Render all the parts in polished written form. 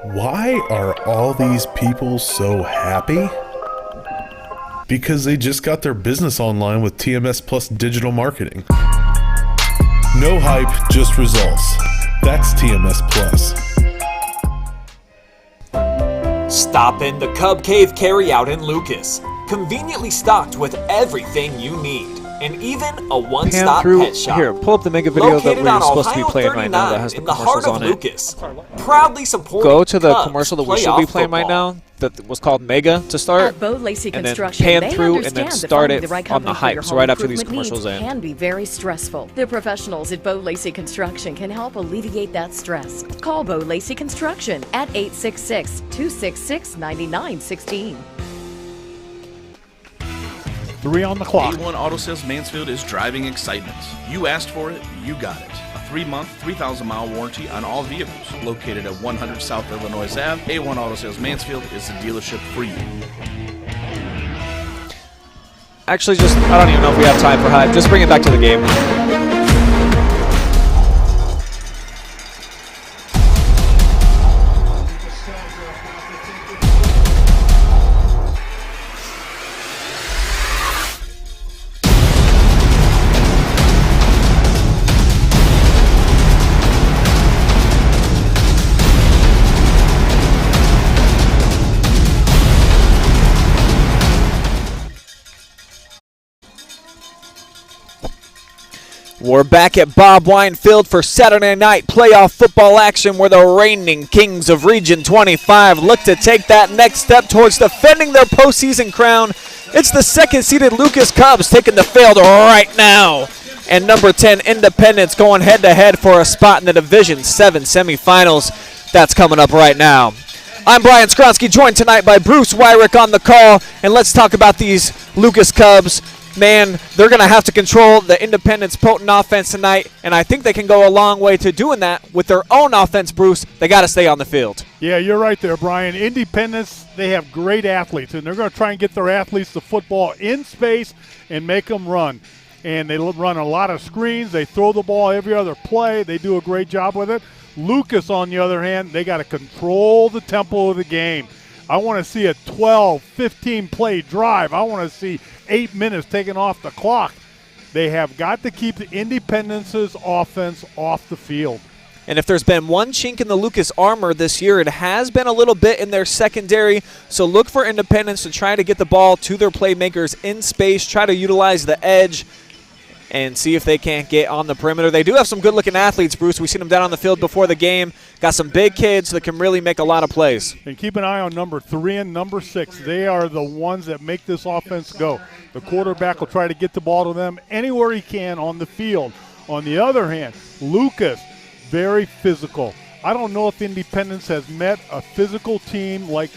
Why are all these people so happy? Because they just got their business online with TMS Plus digital marketing. No hype, just results. That's TMS Plus. Stop in the Cub Cave carryout in Lucas. Conveniently stocked with everything you need. And even a one-stop pet shop. Here, pull up the mega video located that we're on supposed to be Ohio playing right now that 39 has the in the heart commercials of on Lucas. Proudly supporting Go to the Cubs commercial that we should be playing right now that was called Mega to start. At Bo Lacey and then Construction, pan they through and then understand that start finding it the right on the company for your hype. So home right after these improvement commercials needs end. can be very stressful. The professionals at Bo Lacey Construction can help alleviate that stress. Call Bo Lacey Construction at 866-266-9916. 3 on the clock. A1 Auto Sales Mansfield is driving excitement. You asked for it, you got it. A 3-month, 3,000-mile warranty on all vehicles. Located at 100 South Illinois Ave, A1 Auto Sales Mansfield is the dealership for you. Actually, I don't even know if we have time for hype. Just bring it back to the game. We're back at Bob Wine Field for Saturday night playoff football action where the reigning kings of Region 25 look to take that next step towards defending their postseason crown. It's the second-seeded Lucas Cubs taking the field right now. And number 10 Independence going head-to-head for a spot in the Division VII semifinals. That's coming up right now. I'm Brian Skowronski, joined tonight by Bruce Weirich on the call. And let's talk about these Lucas Cubs. Man, they're going to have to control the Independence' potent offense tonight, and I think they can go a long way to doing that with their own offense, Bruce. They got to stay on the field. Yeah, you're right there, Brian. Independence, they have great athletes, and they're going to try and get their athletes the football in space and make them run. And they run a lot of screens. They throw the ball every other play. They do a great job with it. Lucas, on the other hand, they got to control the tempo of the game. I want to see a 12, 15-play drive. I want to see 8 minutes taken off the clock. They have got to keep the Independence's offense off the field. And if there's been one chink in the Lucas armor this year, it has been a little bit in their secondary. So look for Independence to try to get the ball to their playmakers in space, try to utilize the edge, and see if they can't get on the perimeter. They do have some good-looking athletes, Bruce. We've seen them down on the field before the game. Got some big kids that can really make a lot of plays. And keep an eye on number 3 and number 6. They are the ones that make this offense go. The quarterback will try to get the ball to them anywhere he can on the field. On the other hand, Lucas, very physical. I don't know if Independence has met a physical team like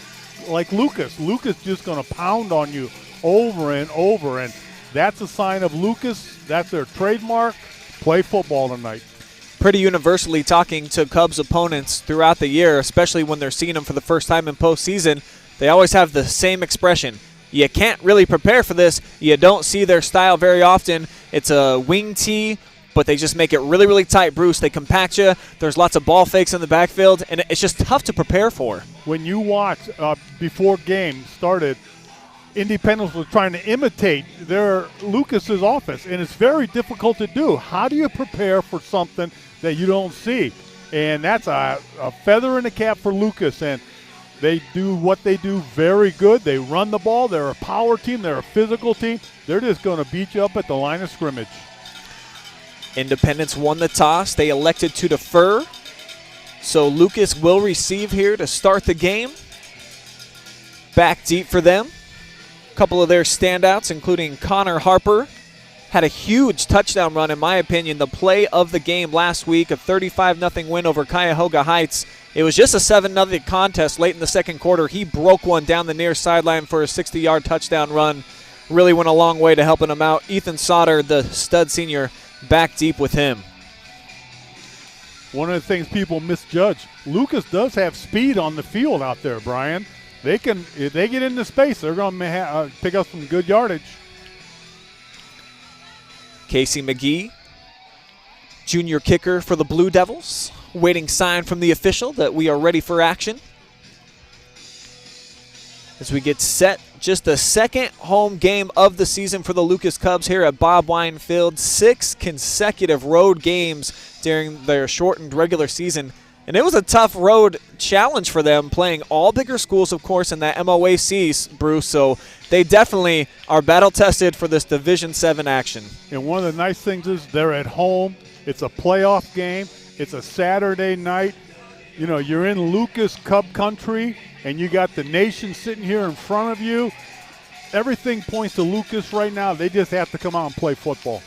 Lucas. Lucas just going to pound on you over and over, and that's a sign of Lucas. That's their trademark. Play football tonight. Pretty universally talking to Cubs opponents throughout the year, especially when they're seeing them for the first time in postseason, they always have the same expression. You can't really prepare for this. You don't see their style very often. It's a wing tee, but they just make it really, really tight, Bruce. They compact you. There's lots of ball fakes in the backfield, and it's just tough to prepare for. When you watch before game started, Independence was trying to imitate their Lucas's offense, and it's very difficult to do. How do you prepare for something that you don't see? And that's a feather in the cap for Lucas, and they do what they do very good. They run the ball. They're a power team. They're a physical team. They're just going to beat you up at the line of scrimmage. Independence won the toss. They elected to defer, so Lucas will receive here to start the game. Back deep for them. Couple of their standouts, including Connor Harper, had a huge touchdown run, in my opinion, the play of the game last week, a 35-0 win over Cuyahoga Heights. It was just a 7-0 contest late in the second quarter. He broke one down the near sideline for a 60-yard touchdown run. Really went a long way to helping him out. Ethan Sauter, the stud senior, back deep with him. One of the things people misjudge, Lucas does have speed on the field out there, Brian. They can, if they get into space, they're going to pick up some good yardage. Casey McGee, junior kicker for the Blue Devils, waiting sign from the official that we are ready for action. as we get set. Just the second home game of the season for the Lucas Cubs here at Bob Wine Field. 6 consecutive road games during their shortened regular season. And it was a tough road challenge for them, playing all bigger schools, of course, in that MOAC, Bruce. So they definitely are battle-tested for this Division VII action. And one of the nice things is they're at home. It's a playoff game. It's a Saturday night. You know, you're in Lucas Cub country, and you got the nation sitting here in front of you. Everything points to Lucas right now. They just have to come out and play football.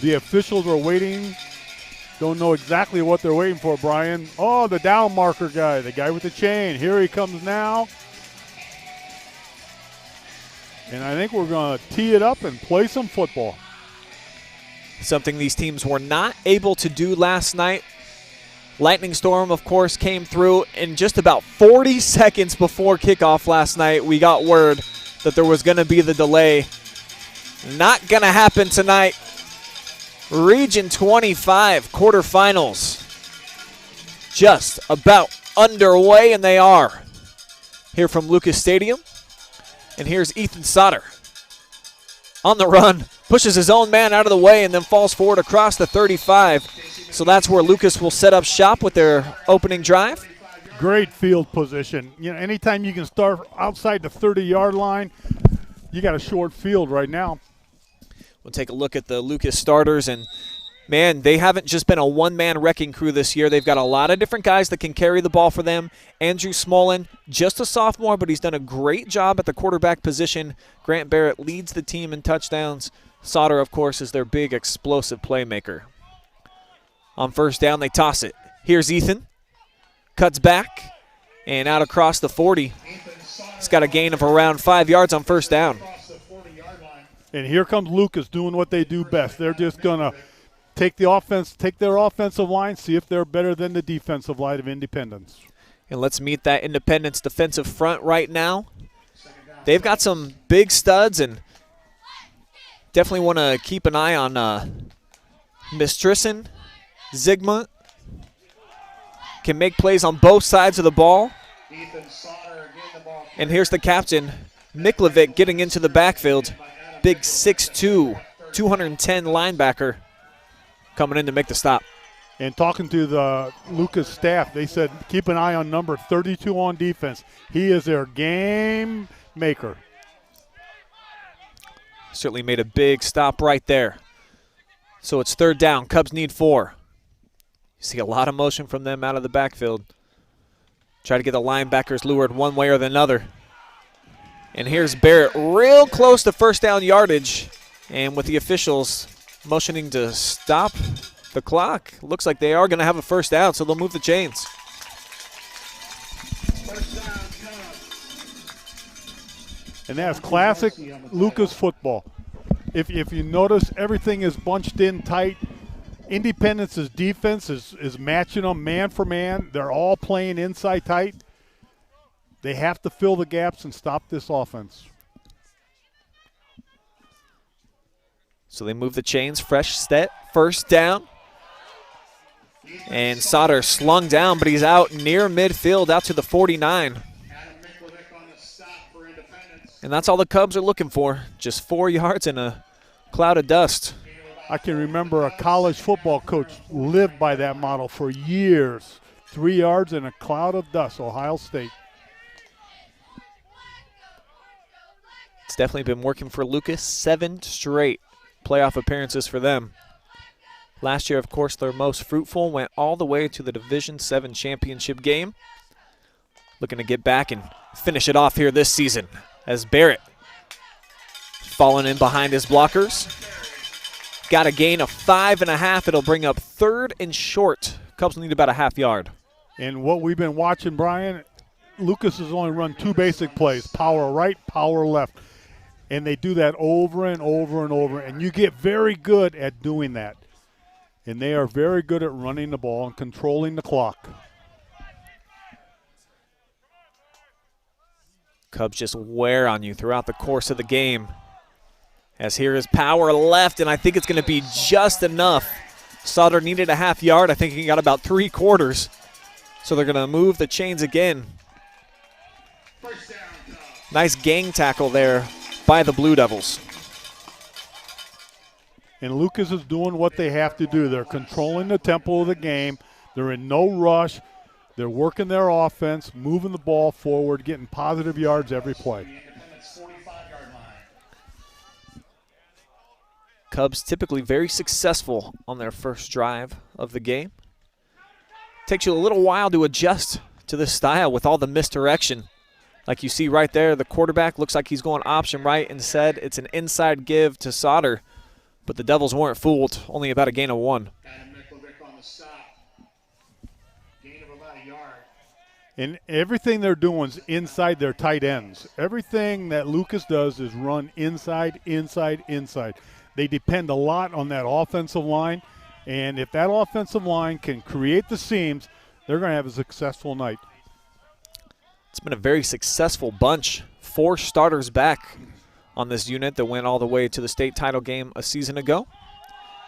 The officials are waiting. Don't know exactly what they're waiting for, Brian. Oh, the down marker guy, the guy with the chain. Here he comes now. And I think we're going to tee it up and play some football. Something these teams were not able to do last night. Lightning storm, of course, came through in just about 40 seconds before kickoff last night. We got word that there was going to be the delay. Not going to happen tonight. Region 25 quarterfinals just about underway, and they are here from Lucas Stadium. And here's Ethan Sauter on the run, pushes his own man out of the way, and then falls forward across the 35. So that's where Lucas will set up shop with their opening drive. Great field position. You know, anytime you can start outside the 30-yard line, you got a short field right now. We'll take a look at the Lucas starters, and man, they haven't just been a one-man wrecking crew this year. They've got a lot of different guys that can carry the ball for them. Andrew Smolin, just a sophomore, but he's done a great job at the quarterback position. Grant Barrett leads the team in touchdowns. Sauter, of course, is their big explosive playmaker. On first down, they toss it. Here's Ethan. Cuts back and out across the 40. He's got a gain of around 5 yards on first down. And here comes Lucas doing what they do best. They're just going to take their offensive line, see if they're better than the defensive line of Independence. And let's meet that Independence defensive front right now. They've got some big studs, and definitely want to keep an eye on Mistrisson. Zygmunt can make plays on both sides of the ball. And here's the captain, Miklovic, getting into the backfield. Big 6'2", 210 linebacker coming in to make the stop. And talking to the Lucas staff, they said keep an eye on number 32 on defense. He is their game maker. Certainly made a big stop right there. So it's third down. Cubs need 4. You see a lot of motion from them out of the backfield. Try to get the linebackers lured one way or the other. And here's Barrett real close to first down yardage. And with the officials motioning to stop the clock, looks like they are going to have a first down, so they'll move the chains. And that's classic Lucas football. If you notice, everything is bunched in tight. Independence's defense is matching them man for man. They're all playing inside tight. They have to fill the gaps and stop this offense. So they move the chains, fresh set, first down. And Sauter slung down, but he's out near midfield, out to the 49. And that's all the Cubs are looking for, just 4 yards and a cloud of dust. I can remember a college football coach lived by that model for years. 3 yards and a cloud of dust, Ohio State. It's definitely been working for Lucas. 7 straight playoff appearances for them. Last year, of course, their most fruitful, went all the way to the Division VII championship game. Looking to get back and finish it off here this season as Barrett falling in behind his blockers. Got a gain of 5.5. It'll bring up third and short. Cubs need about a half yard. And what we've been watching, Brian, Lucas has only run 2 basic plays, power right, power left. And they do that over and over and over. And you get very good at doing that. And they are very good at running the ball and controlling the clock. Cubs just wear on you throughout the course of the game. As here is power left, and I think it's going to be just enough. Sauter needed a half yard. I think he got about 3/4. So they're going to move the chains again. Nice gang tackle there by the Blue Devils. And Lucas is doing what they have to do. They're controlling the tempo of the game. They're in no rush. They're working their offense, moving the ball forward, getting positive yards every play. Cubs typically very successful on their first drive of the game. Takes you a little while to adjust to this style with all the misdirection. Like you see right there, the quarterback looks like he's going option right. Instead, it's an inside give to Sauter. But the Devils weren't fooled, only about a gain of 1. And everything they're doing is inside their tight ends. Everything that Lucas does is run inside, inside, inside. They depend a lot on that offensive line, and if that offensive line can create the seams, they're going to have a successful night. It's been a very successful bunch. 4 starters back on this unit that went all the way to the state title game a season ago.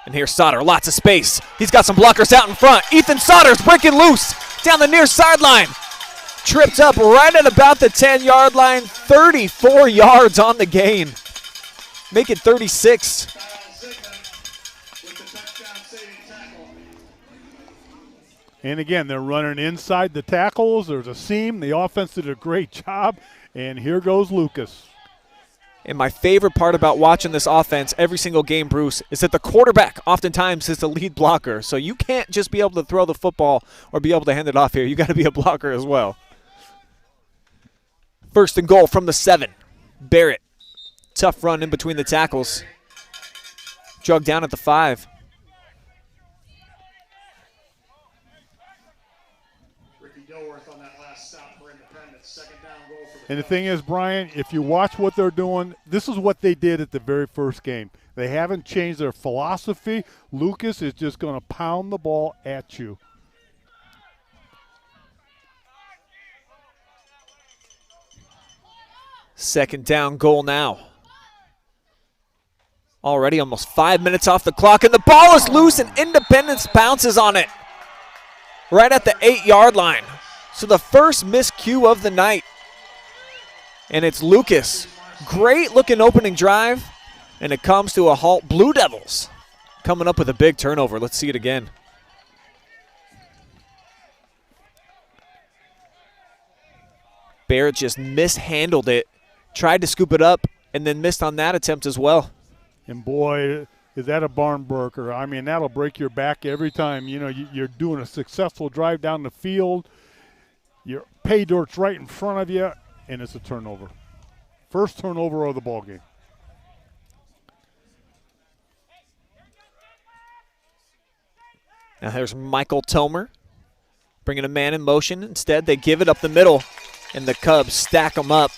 And here's Sauter, lots of space. He's got some blockers out in front. Ethan Sauter's breaking loose down the near sideline. Tripped up right at about the 10-yard line. 34 yards on the gain. Make it 36. And again, they're running inside the tackles. There's a seam. The offense did a great job. And here goes Lucas. And my favorite part about watching this offense every single game, Bruce, is that the quarterback oftentimes is the lead blocker. So you can't just be able to throw the football or be able to hand it off here. You got to be a blocker as well. First and goal from the 7. Barrett. Tough run in between the tackles. Drug down at the 5. And the thing is, Brian, if you watch what they're doing, this is what they did at the very first game. They haven't changed their philosophy. Lucas is just going to pound the ball at you. Second down goal now. Already almost 5 minutes off the clock, and the ball is loose, and Independence bounces on it right at the 8-yard line. So the first miscue of the night. And it's Lucas. Great looking opening drive, and it comes to a halt. Blue Devils coming up with a big turnover. Let's see it again. Barrett just mishandled it, tried to scoop it up, and then missed on that attempt as well. And boy, is that a barn burner. I mean, that'll break your back every time. You know, you're doing a successful drive down the field. Your pay dirt's right in front of you, and it's a turnover. First turnover of the ball game. Now there's Michael Tomer bringing a man in motion. Instead, they give it up the middle, and the Cubs stack them up.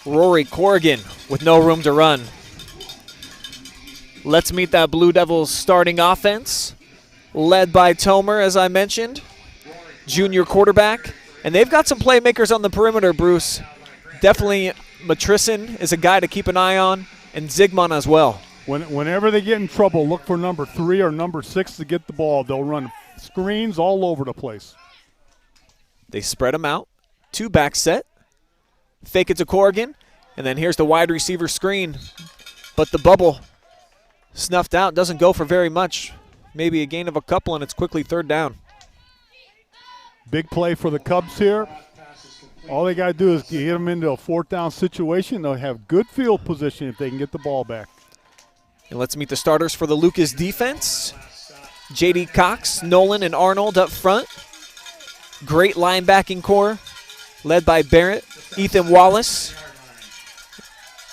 Rory Corrigan with no room to run. Let's meet that Blue Devils starting offense, led by Tomer, as I mentioned, junior quarterback. And they've got some playmakers on the perimeter, Bruce. Definitely Matrison is a guy to keep an eye on, and Zygmunt as well. Whenever they get in trouble, look for number 3 or number 6 to get the ball. They'll run screens all over the place. They spread them out. 2-back set. Fake it to Corrigan. And then here's the wide receiver screen. But the bubble snuffed out. Doesn't go for very much. Maybe a gain of a couple, and it's quickly 3rd down. Big play for the Cubs here. All they got to do is get them into a 4th down situation. They'll have good field position if they can get the ball back. And let's meet the starters for the Lucas defense. J.D. Cox, Nolan, and Arnold up front. Great linebacking core led by Barrett, Ethan Wallace,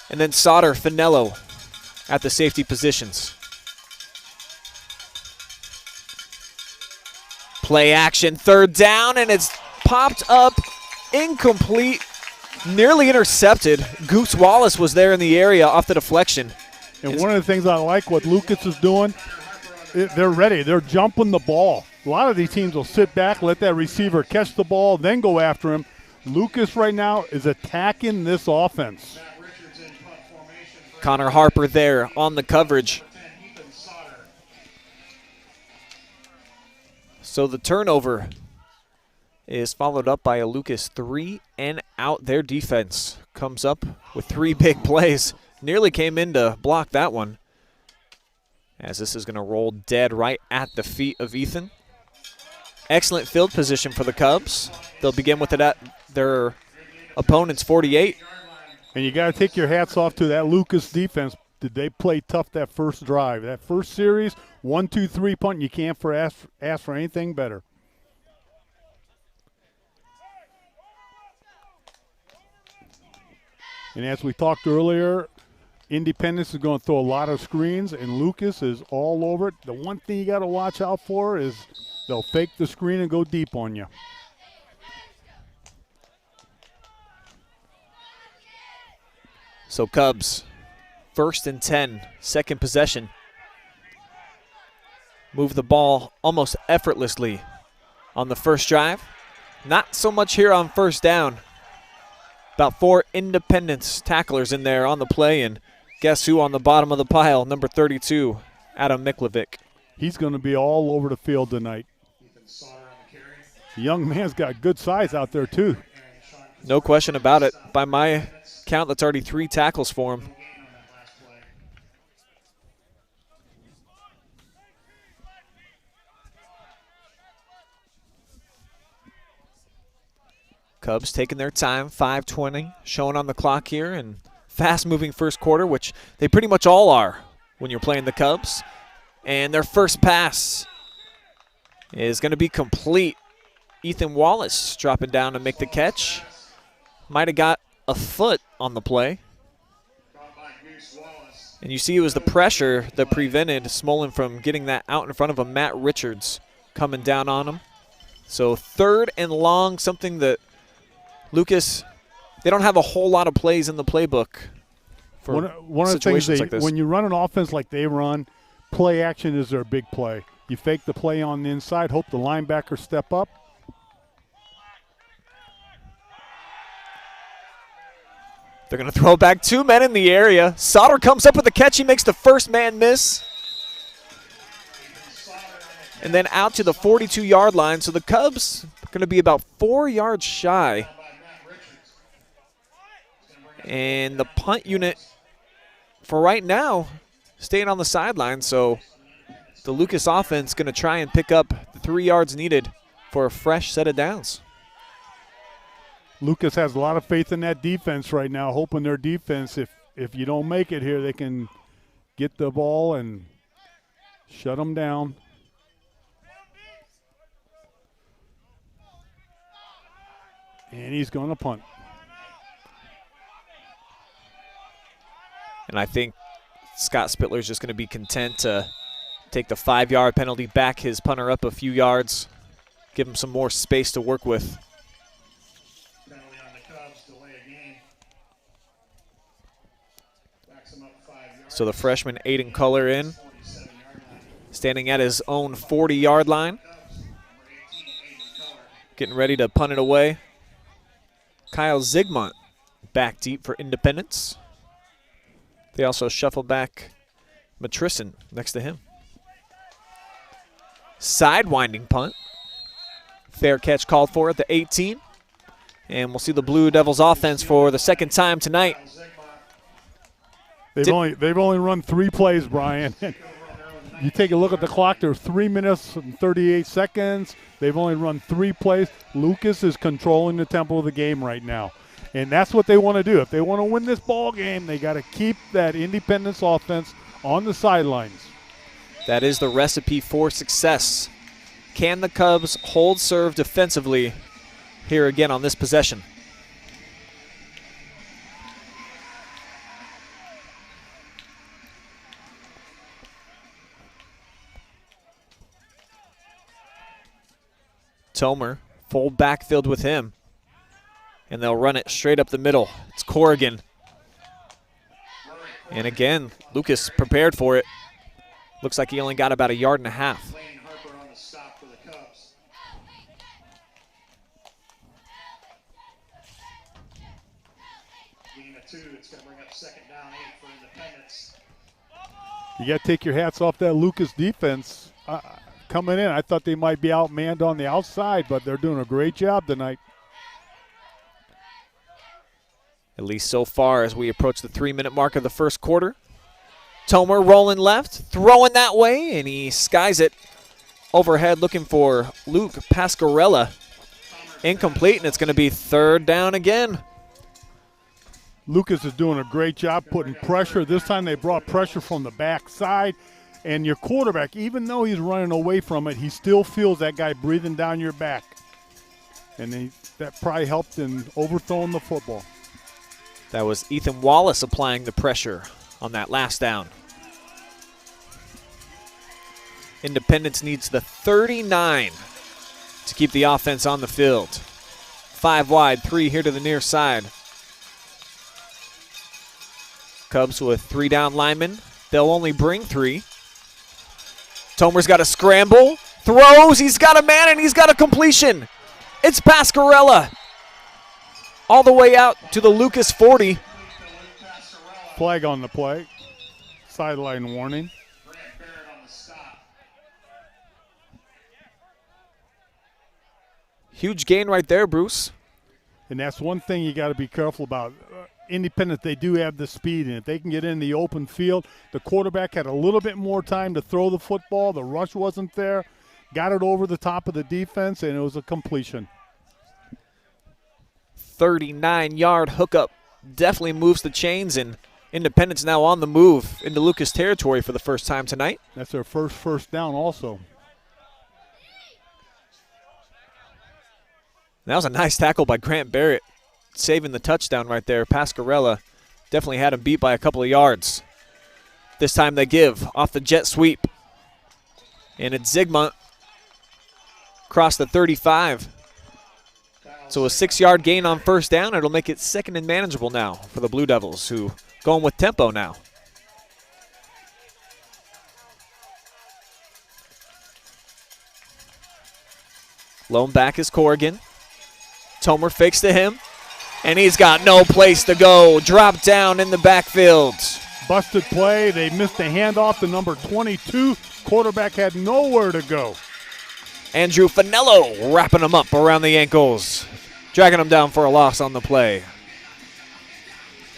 and then Sauter, Finello at the safety positions. Play action, 3rd down, and it's popped up, incomplete, nearly intercepted. Goose Wallace was there in the area off the deflection. And one of the things I like what Lucas is doing, they're ready. They're jumping the ball. A lot of these teams will sit back, let that receiver catch the ball, then go after him. Lucas right now is attacking this offense. Connor Harper there on the coverage. So the turnover is followed up by a Lucas 3 and out. Their defense comes up with 3 big plays. Nearly came in to block that one, as this is going to roll dead right at the feet of Ethan. Excellent field position for the Cubs. They'll begin with it at their opponent's 48. And you got to take your hats off to that Lucas defense. Did they play tough that first drive? That first series, 1-2-3 punt, you can't ask for anything better. And as we talked earlier, Independence is going to throw a lot of screens, and Lucas is all over it. The one thing you got to watch out for is they'll fake the screen and go deep on you. So Cubs, 1st and 10, second possession. Move the ball almost effortlessly on the first drive. Not so much here on first down. About 4 Independence tacklers in there on the play, and guess who on the bottom of the pile? Number 32, Adam Miklovic. He's going to be all over the field tonight. The young man's got good size out there, too. No question about it. By my count, that's already 3 tackles for him. Cubs taking their time, 5:20 showing on the clock here, and fast-moving first quarter, which they pretty much all are when you're playing the Cubs. And their first pass is going to be complete. Ethan Wallace dropping down to make the catch. Might have got a foot on the play. And you see it was the pressure that prevented Smolin from getting that out in front of him. Matt Richards coming down on him. So 3rd and long, something that Lucas, they don't have a whole lot of plays in the playbook for one of the things situations like this. When you run an offense like they run, play action is their big play. You fake the play on the inside, hope the linebacker step up. They're going to throw back 2 men in the area. Sauter comes up with the catch. He makes the first man miss. And then out to the 42-yard line. So the Cubs are going to be about 4 yards shy. And the punt unit, for right now, staying on the sideline. So the Lucas offense going to try and pick up the 3 yards needed for a fresh set of downs. Lucas has a lot of faith in that defense right now, hoping their defense, if you don't make it here, they can get the ball and shut them down. And he's going to punt. And I think Scott Spittler's just going to be content to take the 5-yard penalty, back his punter up a few yards, give him some more space to work with. Penalty on the Cubs, delay a game. Backs him up 5 yards. So the freshman Aiden Culler in, standing at his own 40-yard line, getting ready to punt it away. Kyle Zigmont back deep for Independence. They also shuffle back Matrison next to him. Sidewinding punt. Fair catch called for at the 18. And we'll see the Blue Devils offense for the second time tonight. They've only run 3 plays, Brian. You take a look at the clock, there's 3 minutes and 38 seconds. They've only run 3 plays. Lucas is controlling the tempo of the game right now. And that's what they want to do. If they want to win this ball game, they got to keep that Independence offense on the sidelines. That is the recipe for success. Can the Cubs hold serve defensively here again on this possession? Tomer, full backfield with him. And they'll run it straight up the middle. It's Corrigan. And again, Lucas prepared for it. Looks like he only got about 1.5 yards. Harper on the stop for the Cubs. Gain of 2, it's going to bring up 2nd down 8 for Independence. You got to take your hats off that Lucas defense. coming in. I thought they might be outmanned on the outside, but they're doing a great job tonight. At least so far as we approach the 3-minute mark of the first quarter. Tomer rolling left, throwing that way, and he skies it overhead looking for Luke Pascarella. Incomplete, and it's going to be 3rd down again. Lucas is doing a great job putting pressure. This time they brought pressure from the backside. And your quarterback, even though he's running away from it, he still feels that guy breathing down your back. And that probably helped in overthrowing the football. That was Ethan Wallace applying the pressure on that last down. Independence needs the 39 to keep the offense on the field. 5 wide, 3 here to the near side. Cubs with 3 down linemen. They'll only bring 3. Tomer's got a scramble, throws, he's got a man, and he's got a completion. It's Pascarella. All the way out to the Lucas 40. Flag on the play. Sideline warning. Huge gain right there, Bruce. And that's one thing you got to be careful about. Independent, they do have the speed, and if they can get in the open field, the quarterback had a little bit more time to throw the football. The rush wasn't there. Got it over the top of the defense, and it was a completion. 39-yard hookup definitely moves the chains, and Independence now on the move into Lucas territory for the first time tonight. That's their first down also. That was a nice tackle by Grant Barrett, saving the touchdown right there. Pascarella definitely had him beat by a couple of yards. This time they give off the jet sweep. And it's Zygmunt across the 35. So a 6-yard gain on first down. It'll make it 2nd and manageable now for the Blue Devils, who going with tempo now. Lone back is Corrigan. Tomer fakes to him, and he's got no place to go. Drop down in the backfield. Busted play. They missed a handoff to number 22. Quarterback had nowhere to go. Andrew Finello wrapping him up around the ankles, dragging him down for a loss on the play.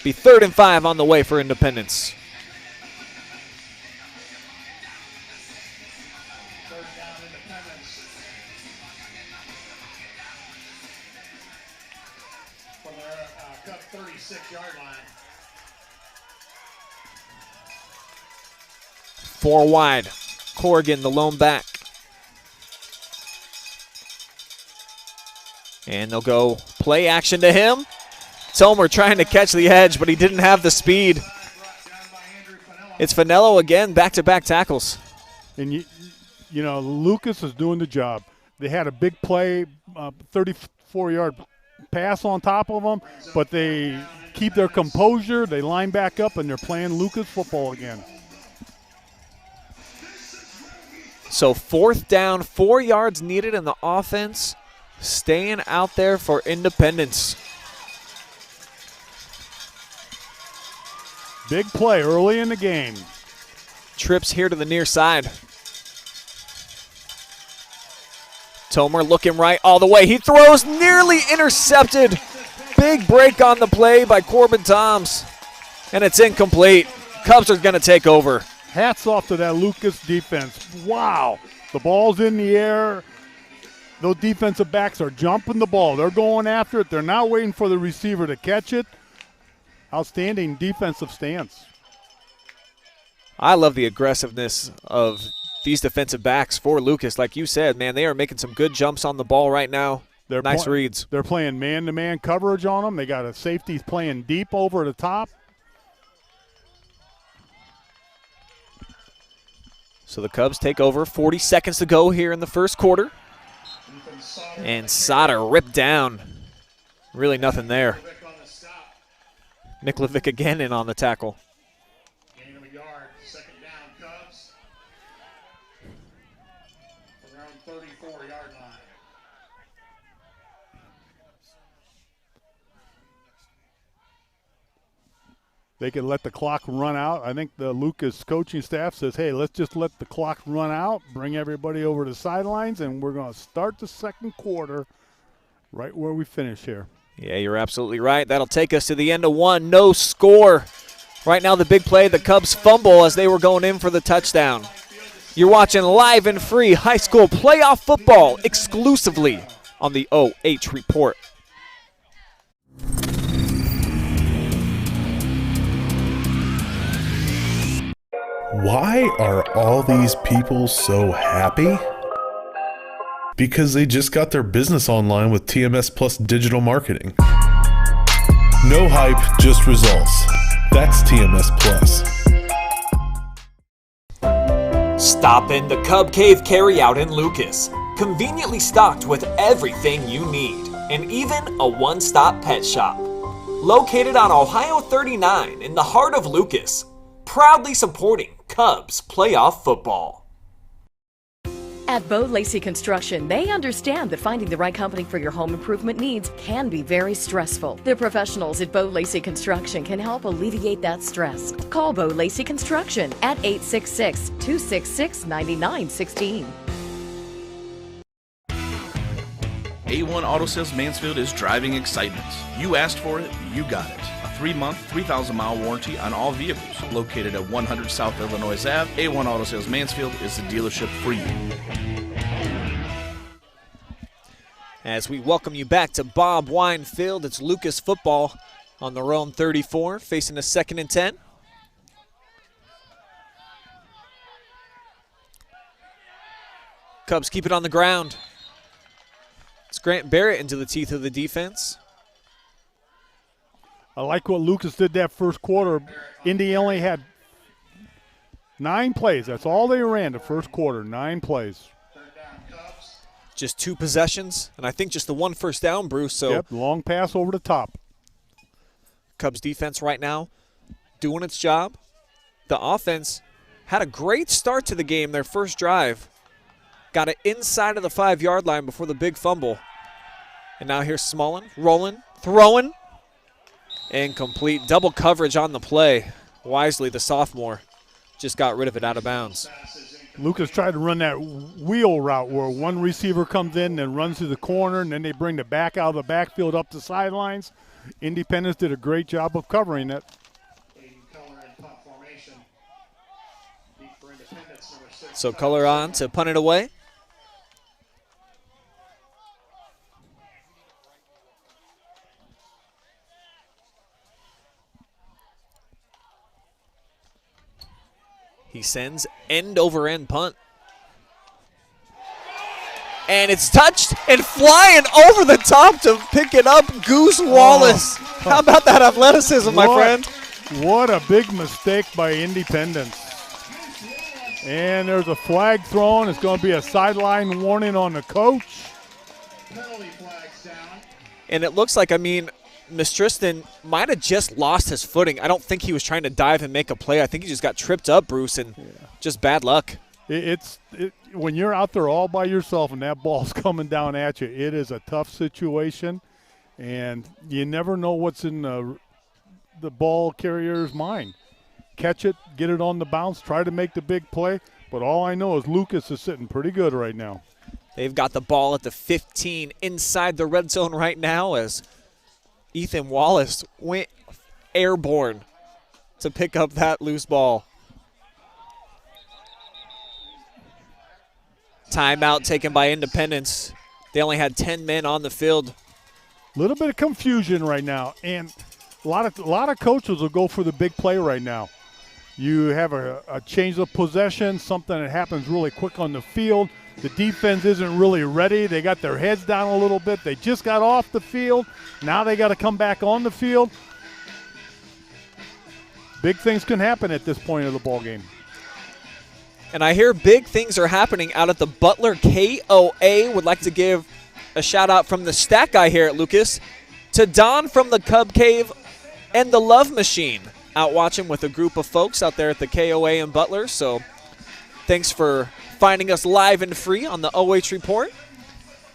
Be 3rd and 5 on the way for Independence. From their Cub 36-yard line. 4 wide. Corrigan, the lone back. And they'll go play action to him. Tomer trying to catch the edge, but he didn't have the speed. It's Finello again, back-to-back tackles. And, you know, Lucas is doing the job. They had a big play, 34-yard pass on top of them, but they keep their composure. They line back up, and they're playing Lucas football again. So 4th down, 4 yards needed in the offense. Staying out there for Independence. Big play early in the game. Trips here to the near side. Tomer looking right all the way. He throws, nearly intercepted. Big break on the play by Corbin Toms. And it's incomplete. Cubs are going to take over. Hats off to that Lucas defense. Wow. The ball's in the air. Those defensive backs are jumping the ball. They're going after it. They're not waiting for the receiver to catch it. Outstanding defensive stance. I love the aggressiveness of these defensive backs for Lucas. Like you said, man, they are making some good jumps on the ball right now. Nice reads. They're playing man-to-man coverage on them. They got a safety playing deep over the top. So the Cubs take over. 40 seconds to go here in the first quarter. And Sauter ripped down. Really nothing there. Niklovic again in on the tackle. Gain of a yard, 2nd down, Cubs. From their own 34-yard line. they can let the clock run out. I think the Lucas coaching staff says, hey, let's just let the clock run out, bring everybody over to the sidelines, and we're going to start the second quarter right where we finish here. Yeah, you're absolutely right. That'll take us to the end of one. No score. Right now the big play, the Cubs fumble as they were going in for the touchdown. You're watching live and free high school playoff football exclusively on the OH Report. Why are all these people so happy? Because they just got their business online with TMS Plus digital marketing. No hype, just results. That's TMS Plus. Stop in the Cub Cave carryout in Lucas. Conveniently stocked with everything you need, and even a one-stop pet shop. Located on Ohio 39 in the heart of Lucas. Proudly supporting Cubs playoff football. At Bo Lacey Construction, they understand that finding the right company for your home improvement needs can be very stressful. The professionals at Bo Lacey Construction can help alleviate that stress. Call Bo Lacey Construction at 866-266-9916. A1 Auto Sales Mansfield is driving excitement. You asked for it, you got it. A 3-month, 3,000-mile warranty on all vehicles. Located at 100 South Illinois Ave, A1 Auto Sales Mansfield is the dealership for you. As we welcome you back to Bob Wine Field, it's Lucas football on the Rome 34, facing a 2nd and 10. Cubs keep it on the ground. It's Grant Barrett into the teeth of the defense. I like what Lucas did that first quarter. Indy only had 9 plays. That's all they ran the first quarter, 9 plays. Just 2 possessions, and I think just the 1 first down, Bruce. So yep, long pass over the top. Cubs defense right now doing its job. The offense had a great start to the game, their first drive. Got it inside of the 5-yard line before the big fumble. And now here's Smullen, rolling, throwing. Incomplete. Double coverage on the play. Wisely, the sophomore, just got rid of it out of bounds. Lucas tried to run that wheel route where one receiver comes in and runs to the corner, and then they bring the back out of the backfield up the sidelines. Independence did a great job of covering it. So color on to punt it away. He sends end over end punt. And it's touched and flying over the top to pick it up, Goose Wallace. How about that athleticism, my friend? What a big mistake by Independence. And there's a flag thrown. It's going to be a sideline warning on the coach. And it looks like, Mistristan might have just lost his footing. I don't think he was trying to dive and make a play. I think he just got tripped up, Bruce, and just bad luck. When you're out there all by yourself and that ball's coming down at you, it is a tough situation, and you never know what's in the ball carrier's mind. Catch it, get it on the bounce, try to make the big play, but all I know is Lucas is sitting pretty good right now. They've got the ball at the 15 inside the red zone right now as Ethan Wallace went airborne to pick up that loose ball. Timeout taken by Independence. They only had 10 men on the field. A little bit of confusion right now, and a lot of coaches will go for the big play right now. You have a change of possession, something that happens really quick on the field. The defense isn't really ready. They got their heads down a little bit. They just got off the field. Now they got to come back on the field. Big things can happen at this point of the ball game. And I hear big things are happening out at the Butler KOA. Would like to give a shout out from the stat guy here at Lucas to Don from the Cub Cave and the Love Machine, out watching with a group of folks out there at the KOA in Butler. So thanks for finding us live and free on the OH Report.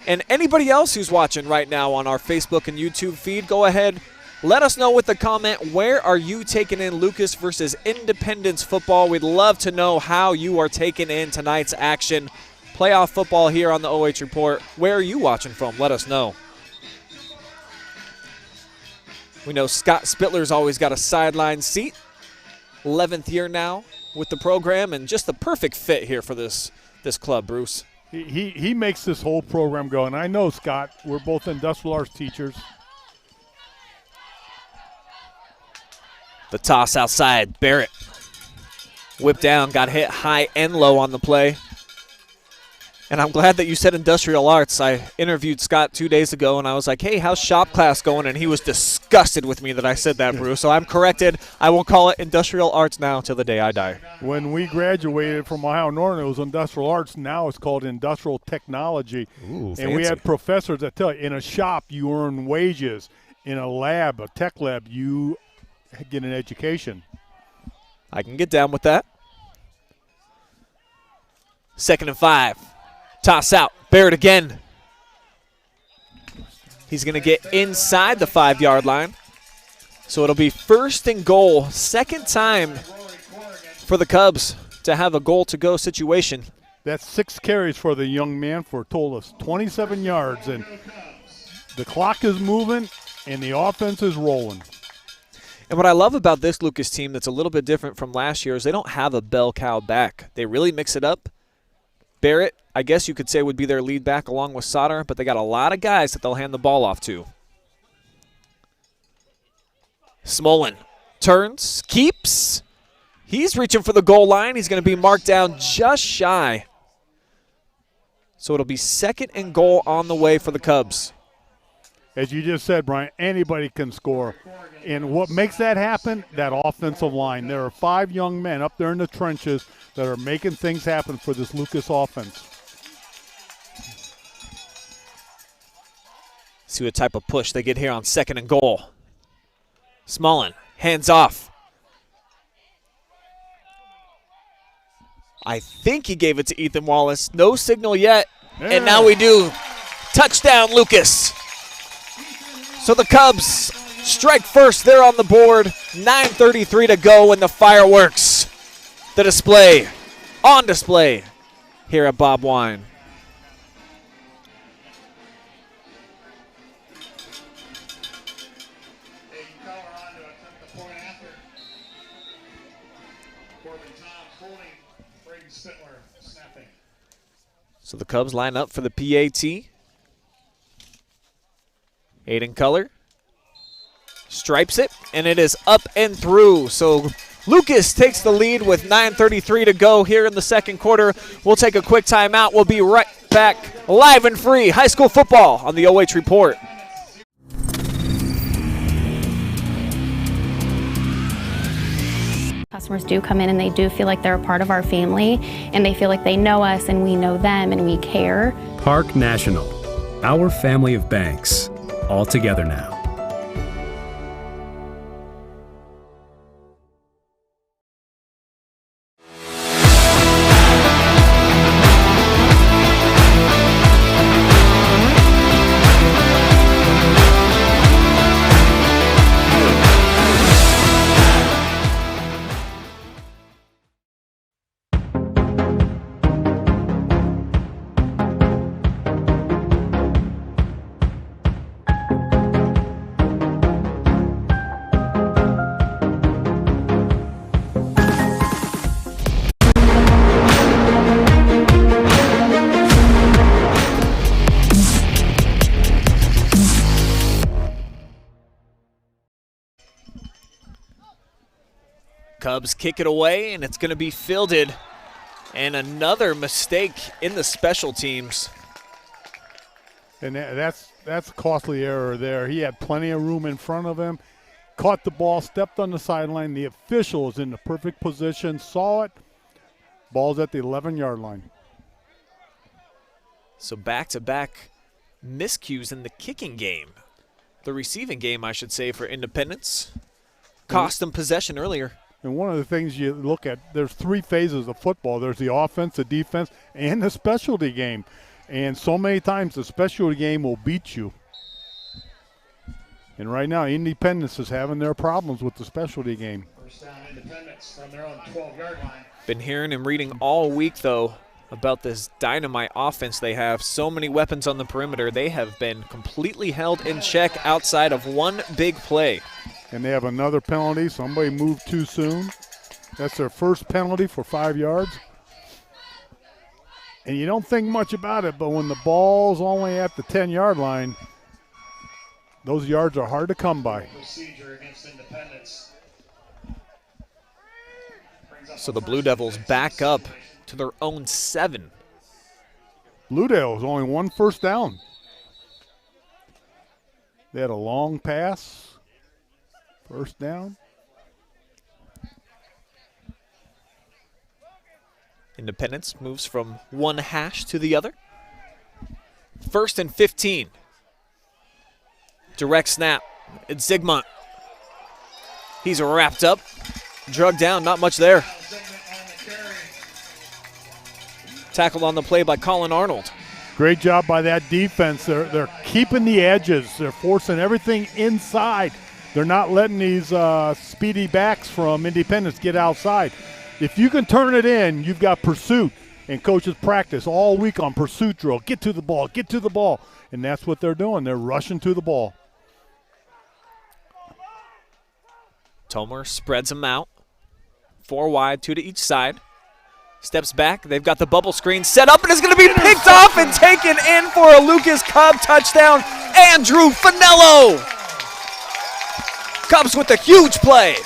And anybody else who's watching right now on our Facebook and YouTube feed, go ahead, Let us know with the comment, where are you taking in Lucas versus Independence football? We'd love to know how you are taking in tonight's action. Playoff football here on the OH Report. Where are you watching from? Let us know. We know Scott Spittler's always got a sideline seat. 11th year now with the program, and just the perfect fit here for this club, Bruce. He makes this whole program go, and I know, Scott, we're both industrial arts teachers. The toss outside, Barrett. Whipped down, got hit high and low on the play. And I'm glad that you said industrial arts. I interviewed Scott 2 days ago, and I was like, hey, how's shop class going? And he was disgusted with me that I said that, Bruce. So I'm corrected. I will call it industrial arts now till the day I die. When we graduated from Ohio Northern, it was industrial arts. Now it's called industrial technology. Ooh, and we had professors that tell you, in a shop, you earn wages. In a lab, a tech lab, you get an education. I can get down with that. 2nd and 5. Toss out. Barrett again. He's going to get inside the 5-yard line. So it'll be 1st and goal. 2nd time for the Cubs to have a goal-to-go situation. That's 6 carries for the young man for a total of 27 yards. And the clock is moving, and the offense is rolling. And what I love about this Lucas team that's a little bit different from last year is they don't have a bell cow back. They really mix it up. Barrett, I guess you could say, would be their lead back along with Sauter, but they got a lot of guys that they'll hand the ball off to. Smolin turns, keeps. He's reaching for the goal line. He's going to be marked down just shy. So it'll be 2nd and goal on the way for the Cubs. As you just said, Brian, anybody can score. And what makes that happen? That offensive line. There are 5 young men up there in the trenches that are making things happen for this Lucas offense. See what type of push they get here on 2nd and goal. Smolin, hands off. I think he gave it to Ethan Wallace. No signal yet, and now we do. Touchdown, Lucas. So the Cubs strike first there on the board. 9:33 to go in the fireworks. The display, on display here at Bob Wine. So the Cubs line up for the PAT. Aiden Color stripes it, and it is up and through. So Lucas takes the lead with 9:33 to go here in the 2nd quarter. We'll take a quick timeout. We'll be right back live and free. High school football on the OH Report. Customers do come in and they do feel like they're a part of our family, and they feel like they know us and we know them and we care. Park National, our family of banks, all together now. Cubs kick it away, and it's going to be fielded. And another mistake in the special teams. And that's a costly error there. He had plenty of room in front of him. Caught the ball, stepped on the sideline. The official was in the perfect position, saw it. Ball's at the 11-yard line. So back-to-back miscues in the kicking game. The receiving game, I should say, for Independence. Cost them possession earlier. And one of the things you look at, there's 3 phases of football. There's the offense, the defense, and the specialty game. And so many times the specialty game will beat you. And right now, Independence is having their problems with the specialty game. First down, Independence from their own 12-yard line. Been hearing and reading all week, though, about this dynamite offense they have. So many weapons on the perimeter. They have been completely held in check outside of one big play. And they have another penalty. Somebody moved too soon. That's their first penalty for 5 yards. And you don't think much about it, but when the ball's only at the 10-yard line, those yards are hard to come by. Procedure against Independence. So the Blue Devils back up to their own 7. Blue Devils only 1 first down. They had a long pass. First down. Independence moves from one hash to the other. 1st and 15. Direct snap. It's Zygmunt. He's wrapped up. Drugged down, not much there. Tackled on the play by Colin Arnold. Great job by that defense. They're keeping the edges. They're forcing everything inside. They're not letting these speedy backs from Independence get outside. If you can turn it in, you've got pursuit. And coaches practice all week on pursuit drill. Get to the ball, get to the ball. And that's what they're doing. They're rushing to the ball. Tomer spreads them out. 4 wide, 2 to each side. Steps back. They've got the bubble screen set up, and it's going to be picked off and taken in for a Lucas Cub touchdown. Andrew Finello. Cubs with a huge play.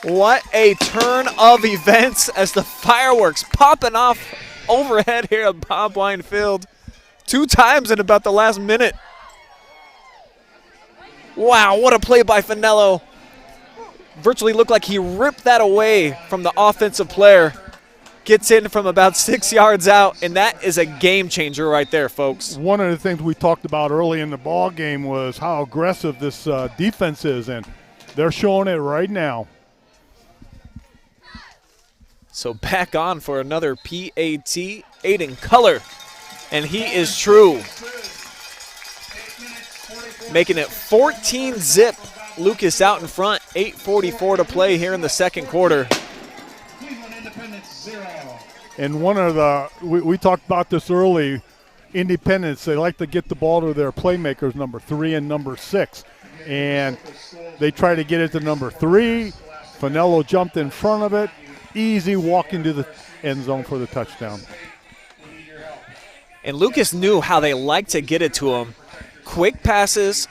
What a turn of events as the fireworks popping off overhead here at Bob Wine Field. 2 times in about the last minute. Wow, what a play by Finello. Virtually looked like he ripped that away from the offensive player. Gets in from about 6 yards out, and that is a game changer right there, folks. One of the things we talked about early in the ball game was how aggressive this defense is, and they're showing it right now. So back on for another PAT, Aiden Color, and he is true. Making it 14-zip. Lucas out in front, 8:44 to play here in the second quarter. And one of the, we talked about this early, Independence, they like to get the ball to their playmakers, number 3 and number 6. And they try to get it to number 3. Finello jumped in front of it. Easy walk into the end zone for the touchdown. And Lucas knew how they like to get it to him. Quick passes,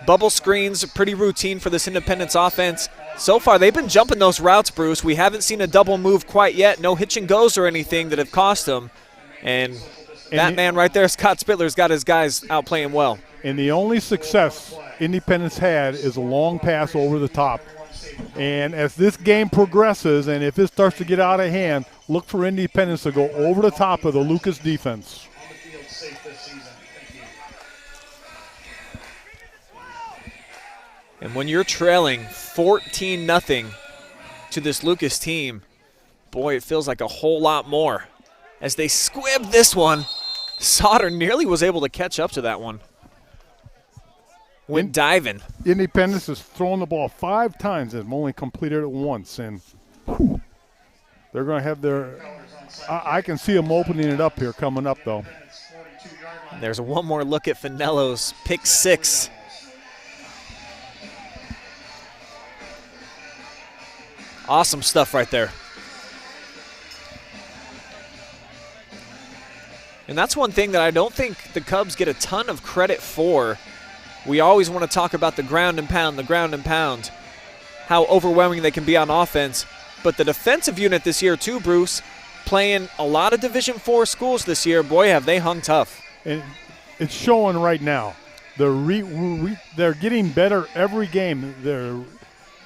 bubble screens, pretty routine for this Independence offense. So far, they've been jumping those routes, Bruce. We haven't seen a double move quite yet. No hitch and goes or anything that have cost them. And that man right there, Scott Spittler's got his guys out playing well. And the only success Independence had is a long pass over the top. And as this game progresses, and if it starts to get out of hand, look for Independence to go over the top of the Lucas defense. And when you're trailing 14-0 to this Lucas team, boy, it feels like a whole lot more. As they squibbed this one, Sauter nearly was able to catch up to that one. Went diving. Independence has thrown the ball 5 times and have only completed it once. And they're going to have their – I can see them opening it up here coming up, though. There's one more look at Finello's pick 6. Awesome stuff right there. And that's one thing that I don't think the Cubs get a ton of credit for. We always want to talk about the ground and pound, how overwhelming they can be on offense. But the defensive unit this year too, Bruce, playing a lot of Division IV schools this year, boy, have they hung tough. And it's showing right now. They're getting better every game.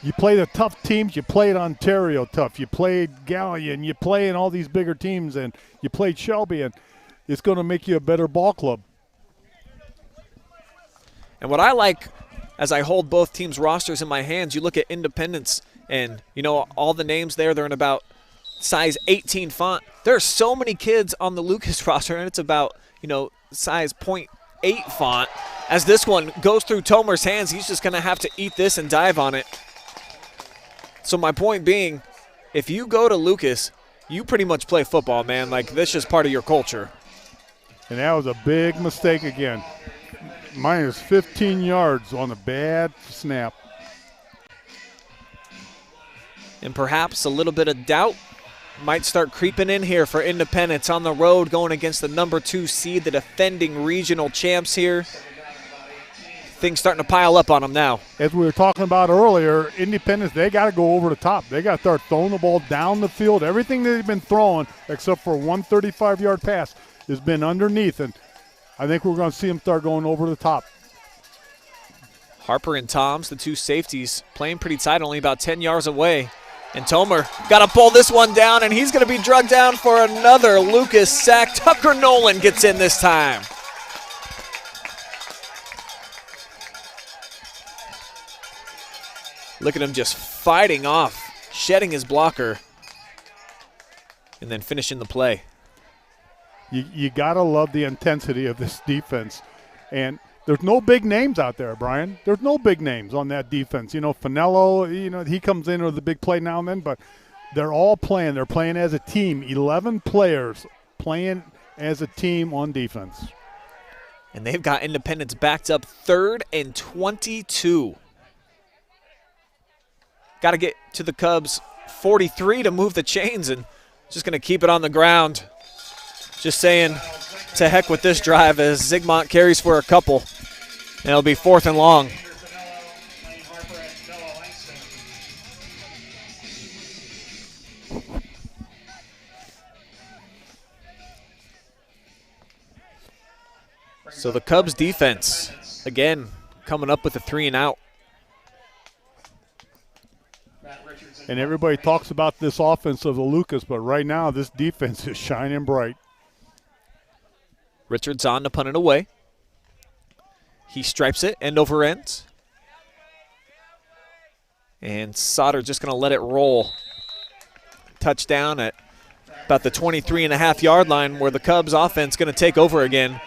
You play the tough teams. You played Ontario tough. You played Gallion. You play in all these bigger teams, and you played Shelby, and it's going to make you a better ball club. And what I like, as I hold both teams' rosters in my hands, you look at Independence, and, you know, all the names there, they're in about size 18 font. There are so many kids on the Lucas roster, and it's about, size 0.8 font. As this one goes through Tomer's hands, he's just going to have to eat this and dive on it. So my point being, if you go to Lucas, you pretty much play football, man. Like, this is part of your culture. And that was a big mistake again. Minus 15 yards on a bad snap. And perhaps a little bit of doubt might start creeping in here for Independence on the road, going against the number 2 seed, the defending regional champs here. Things starting to pile up on them now. As we were talking about earlier, Independence, they got to go over the top. They got to start throwing the ball down the field. Everything they've been throwing, except for one 35-yard pass, has been underneath, and I think we're going to see them start going over the top. Harper and Toms, the 2 safeties, playing pretty tight, only about 10 yards away. And Tomer got to pull this one down, and he's going to be drugged down for another Lucas sack. Tucker Nolan gets in this time. Look at him just fighting off, shedding his blocker, and then finishing the play. You got to love the intensity of this defense. And there's no big names out there, Brian. There's no big names on that defense. Finello, he comes in with a big play now and then, but they're all playing. They're playing as a team. 11 players playing as a team on defense. And they've got Independence backed up 3rd and 22. Got to get to the Cubs 43 to move the chains, and just going to keep it on the ground. Just saying, to heck with this drive as Zigmont carries for a couple. And it'll be 4th and long. So the Cubs defense, again, coming up with a 3 and out. And everybody talks about this offense of the Lucas, but right now this defense is shining bright. Richards on to punt it away. He stripes it end over end. And Sauter just going to let it roll. Touchdown at about the 23.5-yard line, where the Cubs offense going to take over again.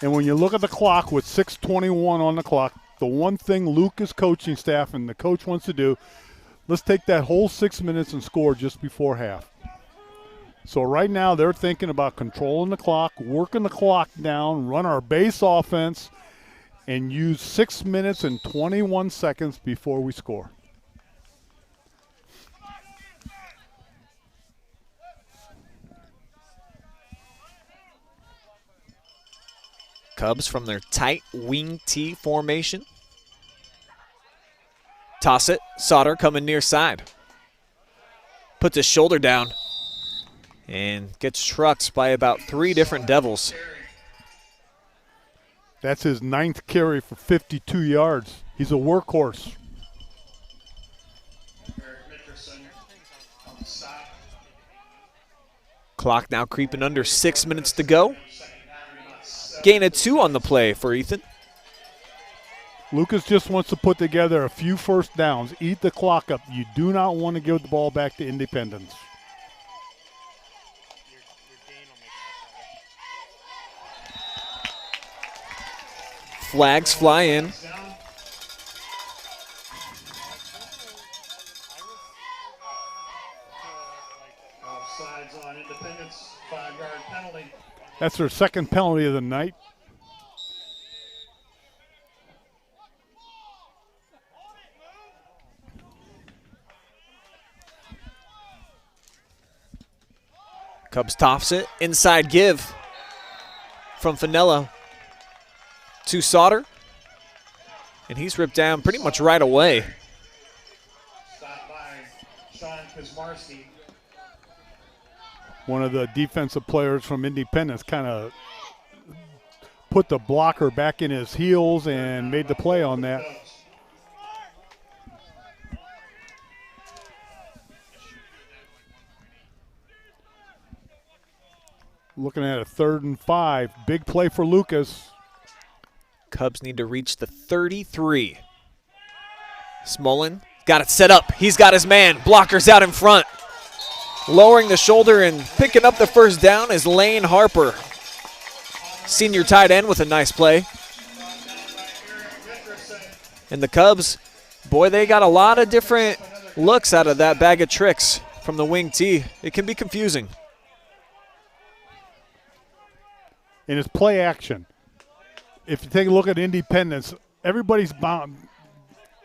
And when you look at the clock with 6:21 on the clock, the one thing Lucas coaching staff and the coach wants to do, let's take that whole 6 minutes and score just before half. So right now they're thinking about controlling the clock, working the clock down, run our base offense, and use 6 minutes and 21 seconds before we score. Cubs from their tight wing T formation. Toss it. Sauter coming near side. Puts his shoulder down and gets trucked by about 3 different Devils. That's his 9th carry for 52 yards. He's a workhorse. Clock now creeping under 6 minutes to go. Gain of 2 on the play for Ethan. Lucas just wants to put together a few first downs, eat the clock up. You do not want to give the ball back to Independence. Flags fly in. Offsides on Independence, 5-yard penalty. That's their 2nd penalty of the night. Cubs tops it. Inside give from Finello to Sauter. And he's ripped down pretty much right away. Stopped by Sean Kuzmarski. One of the defensive players from Independence kind of put the blocker back in his heels and made the play on that. Looking at a 3rd and 5. Big play for Lucas. Cubs need to reach the 33. Smolin Got it set up. He's got his man. Blockers out in front. Lowering the shoulder and picking up the first down is Lane Harper. Senior tight end with a nice play. And the Cubs, boy, they got a lot of different looks out of that bag of tricks from the wing tee. It can be confusing. And it's play action. If you take a look at Independence, everybody's bound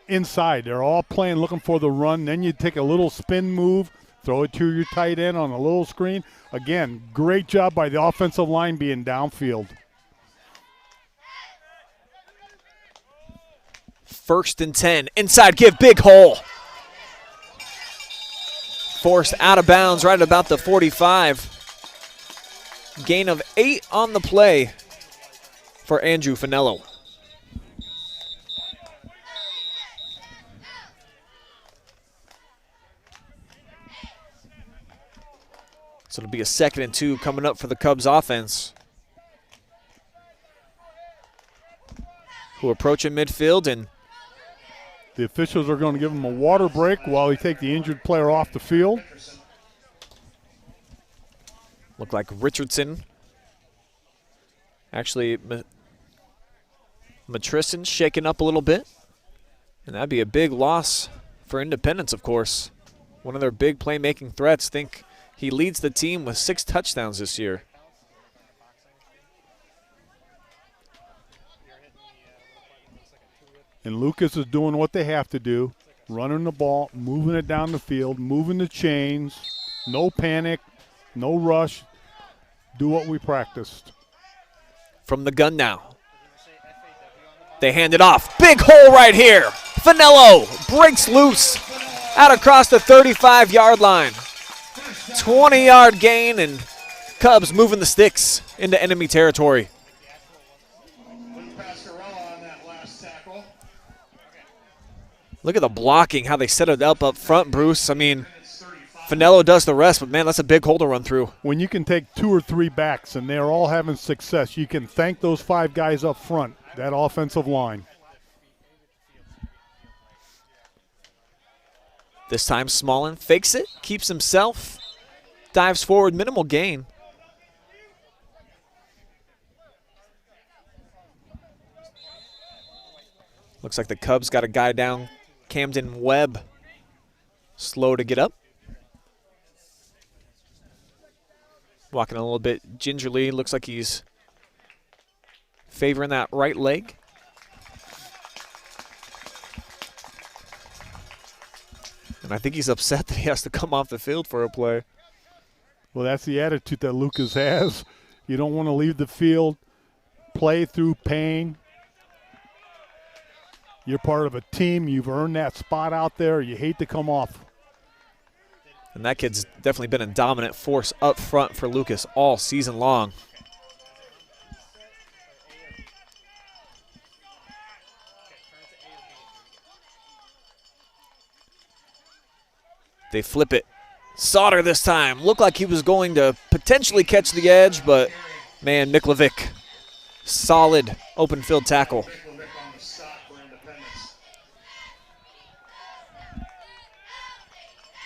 inside. They're all playing, looking for the run. Then you take a little spin move, throw it to your tight end on a little screen. Again, great job by the offensive line being downfield. 1st and 10. Inside give, big hole. Forced out of bounds right about the 45. Gain of 8 on the play for Andrew Finello. So it'll be a 2nd and 2 coming up for the Cubs offense, who approaching midfield, and the officials are going to give him a water break while they take the injured player off the field. Look like Richardson. Actually, Matrisson shaking up a little bit. And that'd be a big loss for Independence, of course. One of their big playmaking threats. Think he leads the team with 6 touchdowns this year. And Lucas is doing what they have to do, running the ball, moving it down the field, moving the chains, no panic, no rush. Do what we practiced. From the gun now. They hand it off. Big hole right here. Finello breaks loose out across the 35-yard line. 20-yard gain, and Cubs moving the sticks into enemy territory. Look at the blocking, how they set it up front, Bruce. I mean, Finello does the rest, but, man, that's a big hole to run through. When you can take 2 or 3 backs and they're all having success, you can thank those 5 guys up front, that offensive line. This time Smallin fakes it, keeps himself, dives forward, minimal gain. Looks like the Cubs got a guy down. Camden Webb, slow to get up. Walking a little bit gingerly. Looks like he's favoring that right leg. And I think he's upset that he has to come off the field for a play. Well, that's the attitude that Lucas has. You don't want to leave the field, play through pain. You're part of a team. You've earned that spot out there. You hate to come off. And that kid's definitely been a dominant force up front for Lucas all season long. They flip it. Sauter this time. Looked like he was going to potentially catch the edge, but, man, Miklovic, solid open field tackle.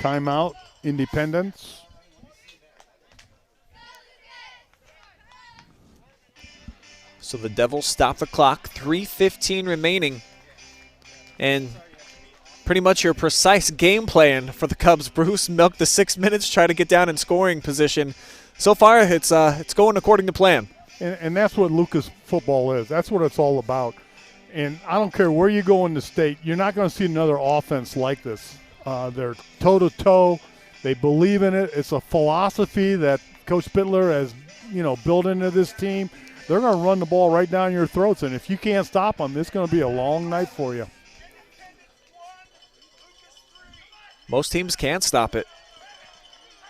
Timeout, Independence. So the Devils stop the clock, 3:15 remaining. And pretty much your precise game plan for the Cubs. Bruce milked the 6 minutes, try to get down in scoring position. So far, it's going according to plan. And that's what Lucas football is. That's what it's all about. And I don't care where you go in the state, you're not going to see another offense like this. They're toe-to-toe. They believe in it. It's a philosophy that Coach Bittler has, built into this team. They're going to run the ball right down your throats, and if you can't stop them, it's going to be a long night for you. Most teams can't stop it.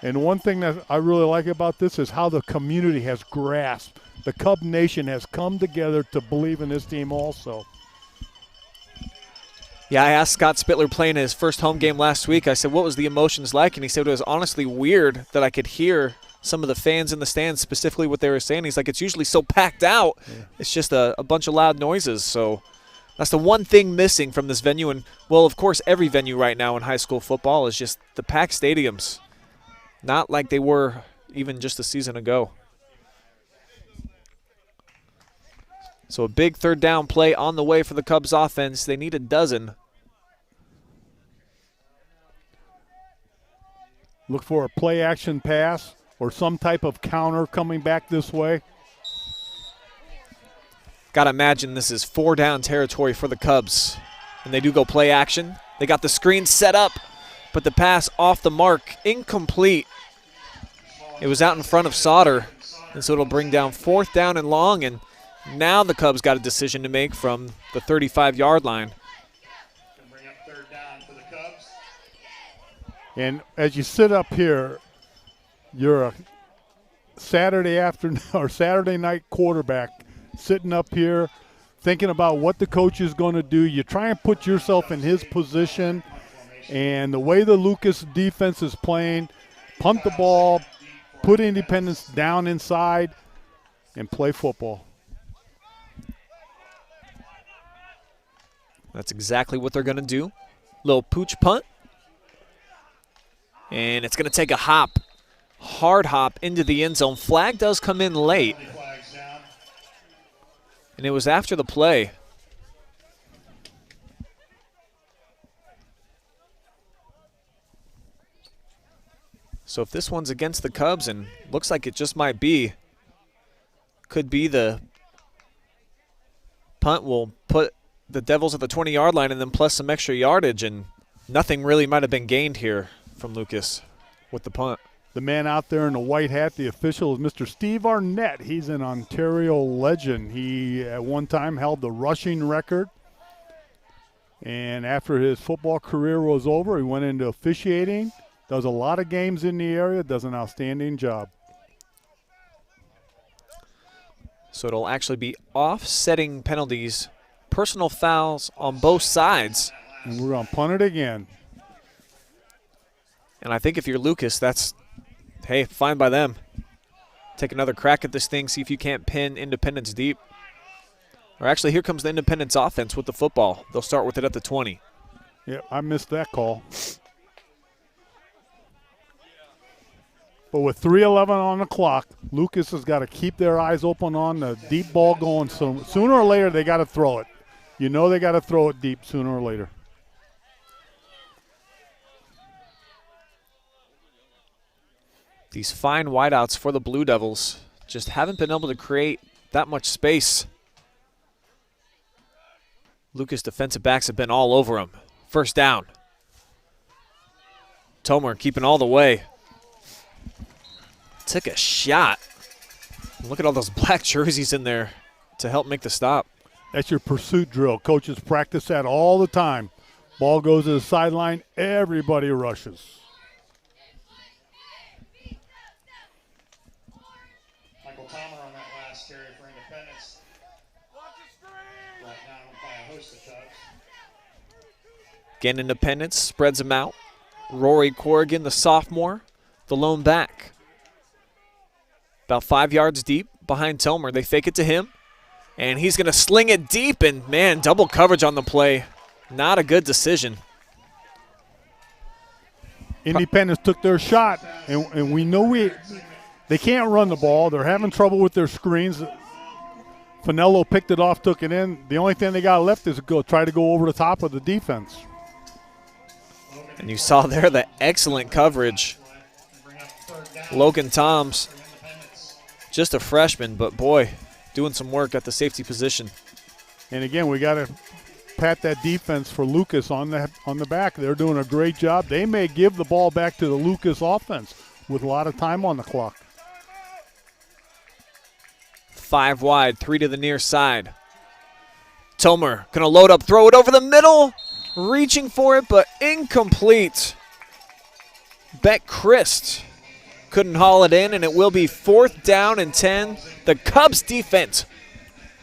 And one thing that I really like about this is how the community has grasped. The Cub Nation has come together to believe in this team also. Yeah, I asked Scott Spittler playing his first home game last week. I said, what was the emotions like? And he said it was honestly weird that I could hear some of the fans in the stands, specifically what they were saying. He's like, it's usually so packed out. Yeah. It's just a bunch of loud noises. So That's the one thing missing from this venue. And, well, of course, every venue right now in high school football is just the packed stadiums. Not like they were even just a season ago. So a big third down play on the way for the Cubs offense. They need a dozen. Look for a play action pass or some type of counter coming back this way. Got to imagine this is 4 down territory for the Cubs. And they do go play action. They got the screen set up, but the pass off the mark, incomplete. It was out in front of Sauter, and so it'll bring down 4th down and long, and now the Cubs got a decision to make from the 35-yard line. Bring up 3rd down for the Cubs. And as you sit up here, you're a Saturday afternoon or Saturday night quarterback sitting up here thinking about what the coach is going to do. You try and put yourself in his position, and the way the Lucas defense is playing, punt the ball, put Independence down inside, and play football. That's exactly what they're going to do. Little pooch punt. And it's going to take a hop, hard hop into the end zone. Flag does come in late. And it was after the play. So if this one's against the Cubs, and looks like it just might be, could be the punt will put the Devils at the 20-yard line and then plus some extra yardage, and nothing really might have been gained here from Lucas with the punt. The man out there in the white hat, the official, is Mr. Steve Arnett. He's an Ontario legend. He at one time held the rushing record. And after his football career was over, he went into officiating. Does a lot of games in the area, does an outstanding job. So it'll actually be offsetting penalties, personal fouls on both sides. And we're going to punt it again. And I think if you're Lucas, that's, hey, fine by them. Take another crack at this thing, see if you can't pin Independence deep. Or actually, here comes the Independence offense with the football. They'll start with it at the 20. Yeah, I missed that call. But with 3:11 on the clock, Lucas has got to keep their eyes open on the deep ball going. So sooner or later, they got to throw it. You know they got to throw it deep sooner or later. These fine wideouts for the Blue Devils just haven't been able to create that much space. Lucas defensive backs have been all over him. 1st down. Tomer keeping all the way. Took a shot. Look at all those black jerseys in there to help make the stop. That's your pursuit drill. Coaches practice that all the time. Ball goes to the sideline, everybody rushes. Michael Tomer on that last carry for Independence. Brought down by a host of Cubs. Again, Independence spreads them out. Rory Corrigan, the sophomore, the lone back. About 5 yards deep behind Tomer. They fake it to him, and he's going to sling it deep, and, man, double coverage on the play. Not a good decision. Independence took their shot, and we know they can't run the ball. They're having trouble with their screens. Finello picked it off, took it in. The only thing they got left is to try to go over the top of the defense. And you saw there the excellent coverage. Logan Toms, just a freshman, but boy, doing some work at the safety position. And again, we got to pat that defense for Lucas on the back. They're doing a great job. They may give the ball back to the Lucas offense with a lot of time on the clock. 5 wide, 3 to the near side. Tomer gonna load up, throw it over the middle, reaching for it, but incomplete. Beck Christ couldn't haul it in, and it will be 4th down and 10. The Cubs defense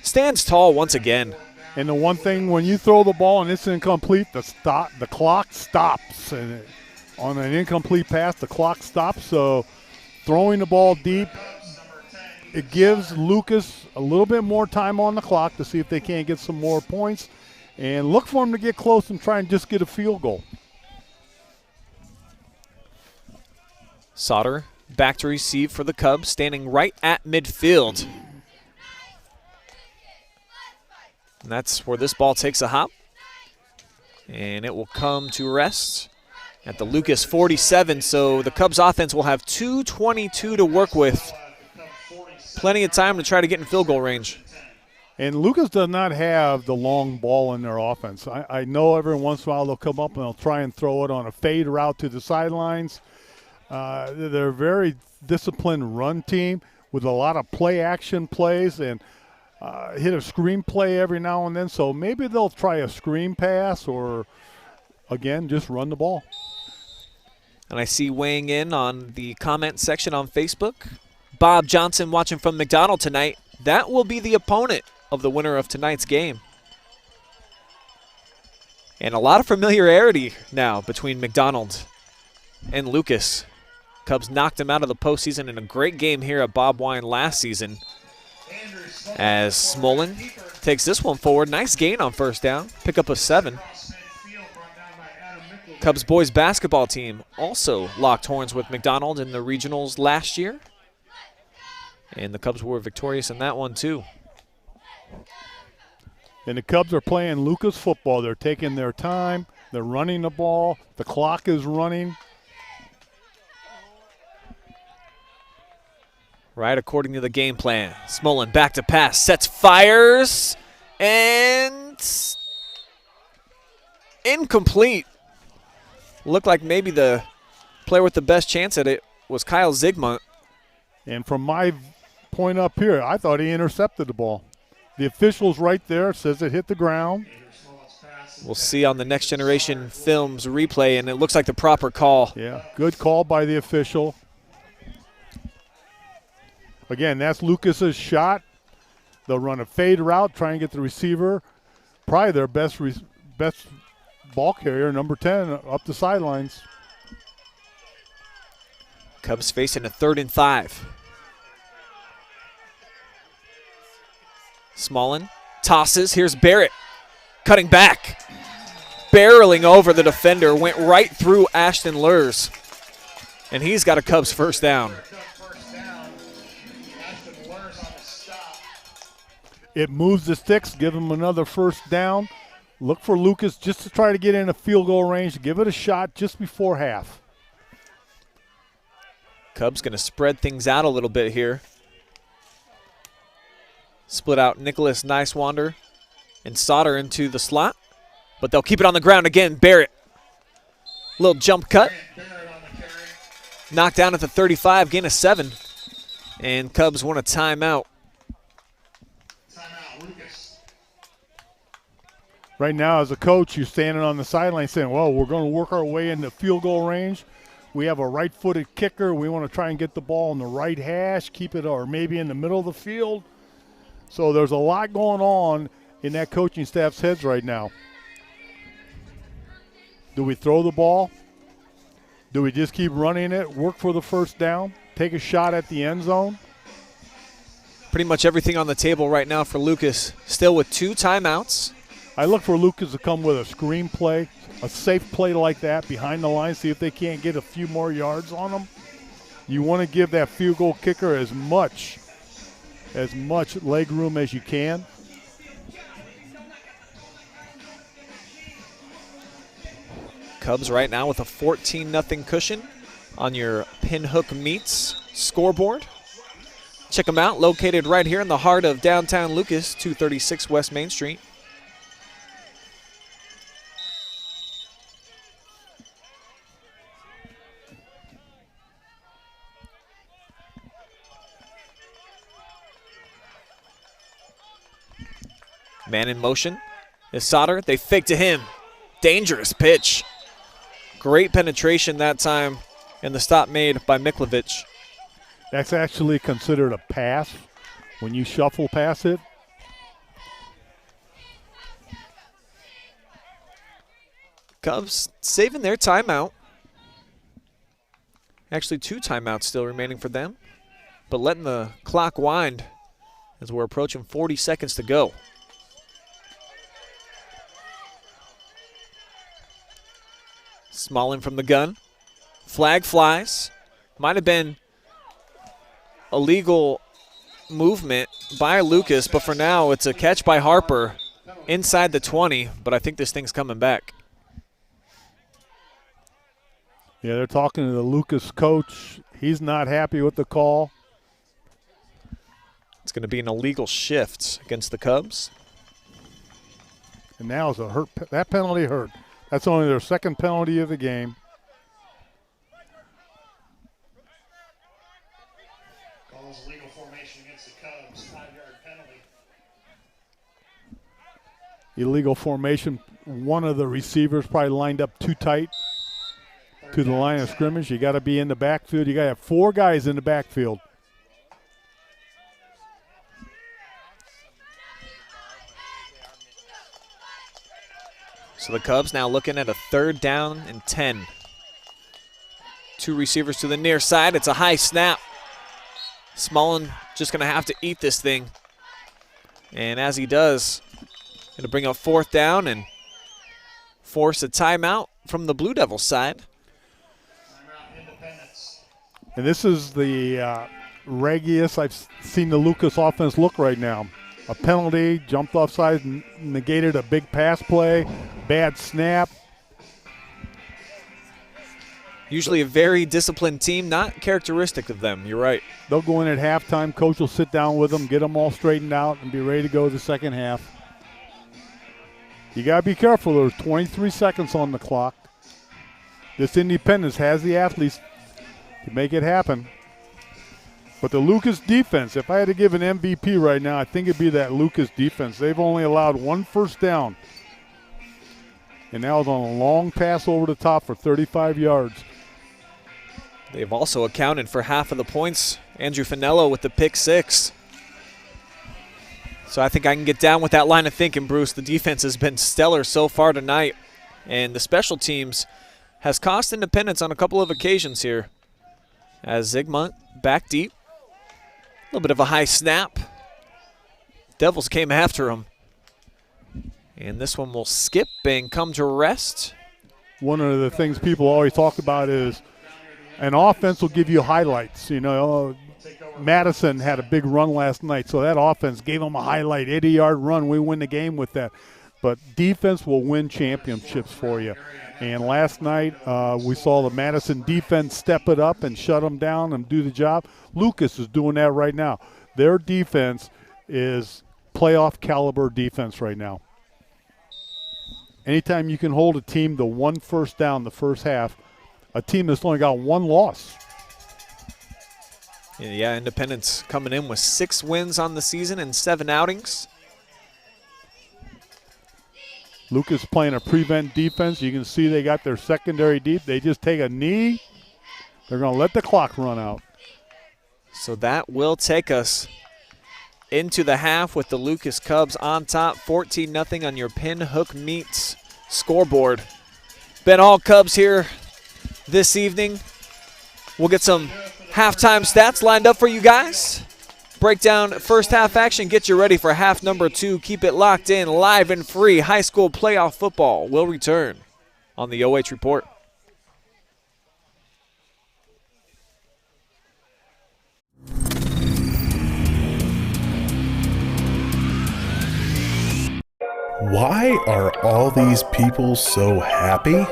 stands tall once again. And the one thing, when you throw the ball and it's incomplete, the clock stops. And on an incomplete pass, the clock stops. So throwing the ball deep, it gives Lucas a little bit more time on the clock to see if they can't get some more points. and look for them to get close and try and just get a field goal. Sauter back to receive for the Cubs, standing right at midfield. And that's where this ball takes a hop. And it will come to rest at the Lucas 47, so the Cubs offense will have 2:22 to work with. Plenty of time to try to get in field goal range. And Lucas does not have the long ball in their offense. I know every once in a while they'll come up and they'll try and throw it on a fade route to the sidelines. They're a very disciplined run team with a lot of play action plays and hit a screen play every now and then. So maybe they'll try a screen pass or, again, just run the ball. And I see weighing in on the comment section on Facebook, Bob Johnson watching from McDonald tonight. That will be the opponent of the winner of tonight's game. And a lot of familiarity now between McDonald and Lucas. Cubs knocked him out of the postseason in a great game here at Bob Wine last season. As Smolin takes this one forward. Nice gain on first down. Pick up a 7. Cubs boys basketball team also locked horns with McDonald in the regionals last year. And the Cubs were victorious in that one too. And the Cubs are playing Lucas football. They're taking their time. They're running the ball. The clock is running. Right according to the game plan. Smolin back to pass, sets, fires, and incomplete. Looked like maybe the player with the best chance at it was Kyle Zygmunt. And from my point up here, I thought he intercepted the ball. The official's right there, says it hit the ground. We'll see on the Next Generation Films replay, and it looks like the proper call. Yeah, good call by the official. Again, that's Lucas's shot. They'll run a fade route, try and get the receiver, probably their best ball carrier, number 10, up the sidelines. Cubs facing a 3rd and 5. Smolin tosses. Here's Barrett cutting back. Barreling over the defender. Went right through Ashton Lurs. And he's got a Cubs first down. It moves the sticks, give him another first down. Look for Lucas just to try to get in a field goal range. Give it a shot just before half. Cubs going to spread things out a little bit here. Split out Nicholas Nicewander and Sauter into the slot. But they'll keep it on the ground again. Barrett. Little jump cut. Knocked down at the 35, gain of 7. And Cubs want a timeout. Right now, as a coach, you're standing on the sideline saying, well, we're going to work our way into field goal range. We have a right-footed kicker. We want to try and get the ball on the right hash, keep it or maybe in the middle of the field. So there's a lot going on in that coaching staff's heads right now. Do we throw the ball? Do we just keep running it, work for the first down, take a shot at the end zone? Pretty much everything on the table right now for Lucas. Still with 2 timeouts. I look for Lucas to come with a screen play, a safe play like that behind the line, see if they can't get a few more yards on them. You want to give that field goal kicker as much leg room as you can. Cubs right now with a 14-0 cushion on your Pinhook Meats scoreboard. Check them out, located right here in the heart of downtown Lucas, 236 West Main Street. Man in motion is Sauter. They fake to him. Dangerous pitch. Great penetration that time, and the stop made by Miklovich. That's actually considered a pass when you shuffle pass it. Cubs saving their timeout. Actually, 2 timeouts still remaining for them, but letting the clock wind as we're approaching 40 seconds to go. Smallin from the gun. Flag flies. Might have been illegal movement by Lucas, but for now it's a catch by Harper inside the 20, but I think this thing's coming back. Yeah, they're talking to the Lucas coach. He's not happy with the call. It's going to be an illegal shift against the Cubs. And now it's a hurt. That penalty hurt. That's only their second penalty of the game. Calls illegal formation against the Cubs, 5-yard penalty. Illegal formation. One of the receivers probably lined up too tight to the line of scrimmage. You got to be in the backfield. You got to have 4 guys in the backfield. So the Cubs now looking at a 3rd down and 10. 2 receivers to the near side. It's a high snap. Smallin just going to have to eat this thing. And as he does, going to bring up 4th down and force a timeout from the Blue Devils side. And this is the reggiest I've seen the Lucas offense look right now. A penalty, jumped offside, negated a big pass play, bad snap. Usually a very disciplined team, not characteristic of them. You're right. They'll go in at halftime. Coach will sit down with them, get them all straightened out, and be ready to go the second half. You got to be careful. There's 23 seconds on the clock. This Independence has the athletes to make it happen. But the Lucas defense, if I had to give an MVP right now, I think it'd be that Lucas defense. They've only allowed 1 first down. And now it's on a long pass over the top for 35 yards. They've also accounted for half of the points. Andrew Finello with the pick 6. So I think I can get down with that line of thinking, Bruce. The defense has been stellar so far tonight. And the special teams has cost Independence on a couple of occasions here. As Zygmunt back deep. A little bit of a high snap. Devils came after him. And this one will skip and come to rest. One of the things people always talk about is an offense will give you highlights. You know, Madison had a big run last night, so that offense gave them a highlight, 80-yard run. We win the game with that. But defense will win championships for you. And last night we saw the Madison defense step it up and shut them down and do the job. Lucas is doing that right now. Their defense is playoff caliber defense right now. Anytime you can hold a team to 1 first down the first half, a team that's only got 1 loss. Yeah, Independence coming in with 6 wins on the season and 7 outings. Lucas playing a prevent defense. You can see they got their secondary deep. They just take a knee. They're going to let the clock run out. So that will take us into the half with the Lucas Cubs on top, 14-0 on your Pinhook Meats scoreboard. Been all Cubs here this evening. We'll get some halftime stats lined up for you guys. Break down first half action, get you ready for half number 2. Keep it locked in, live and free. High school playoff football will return on the OH Report. Why are all these people so happy?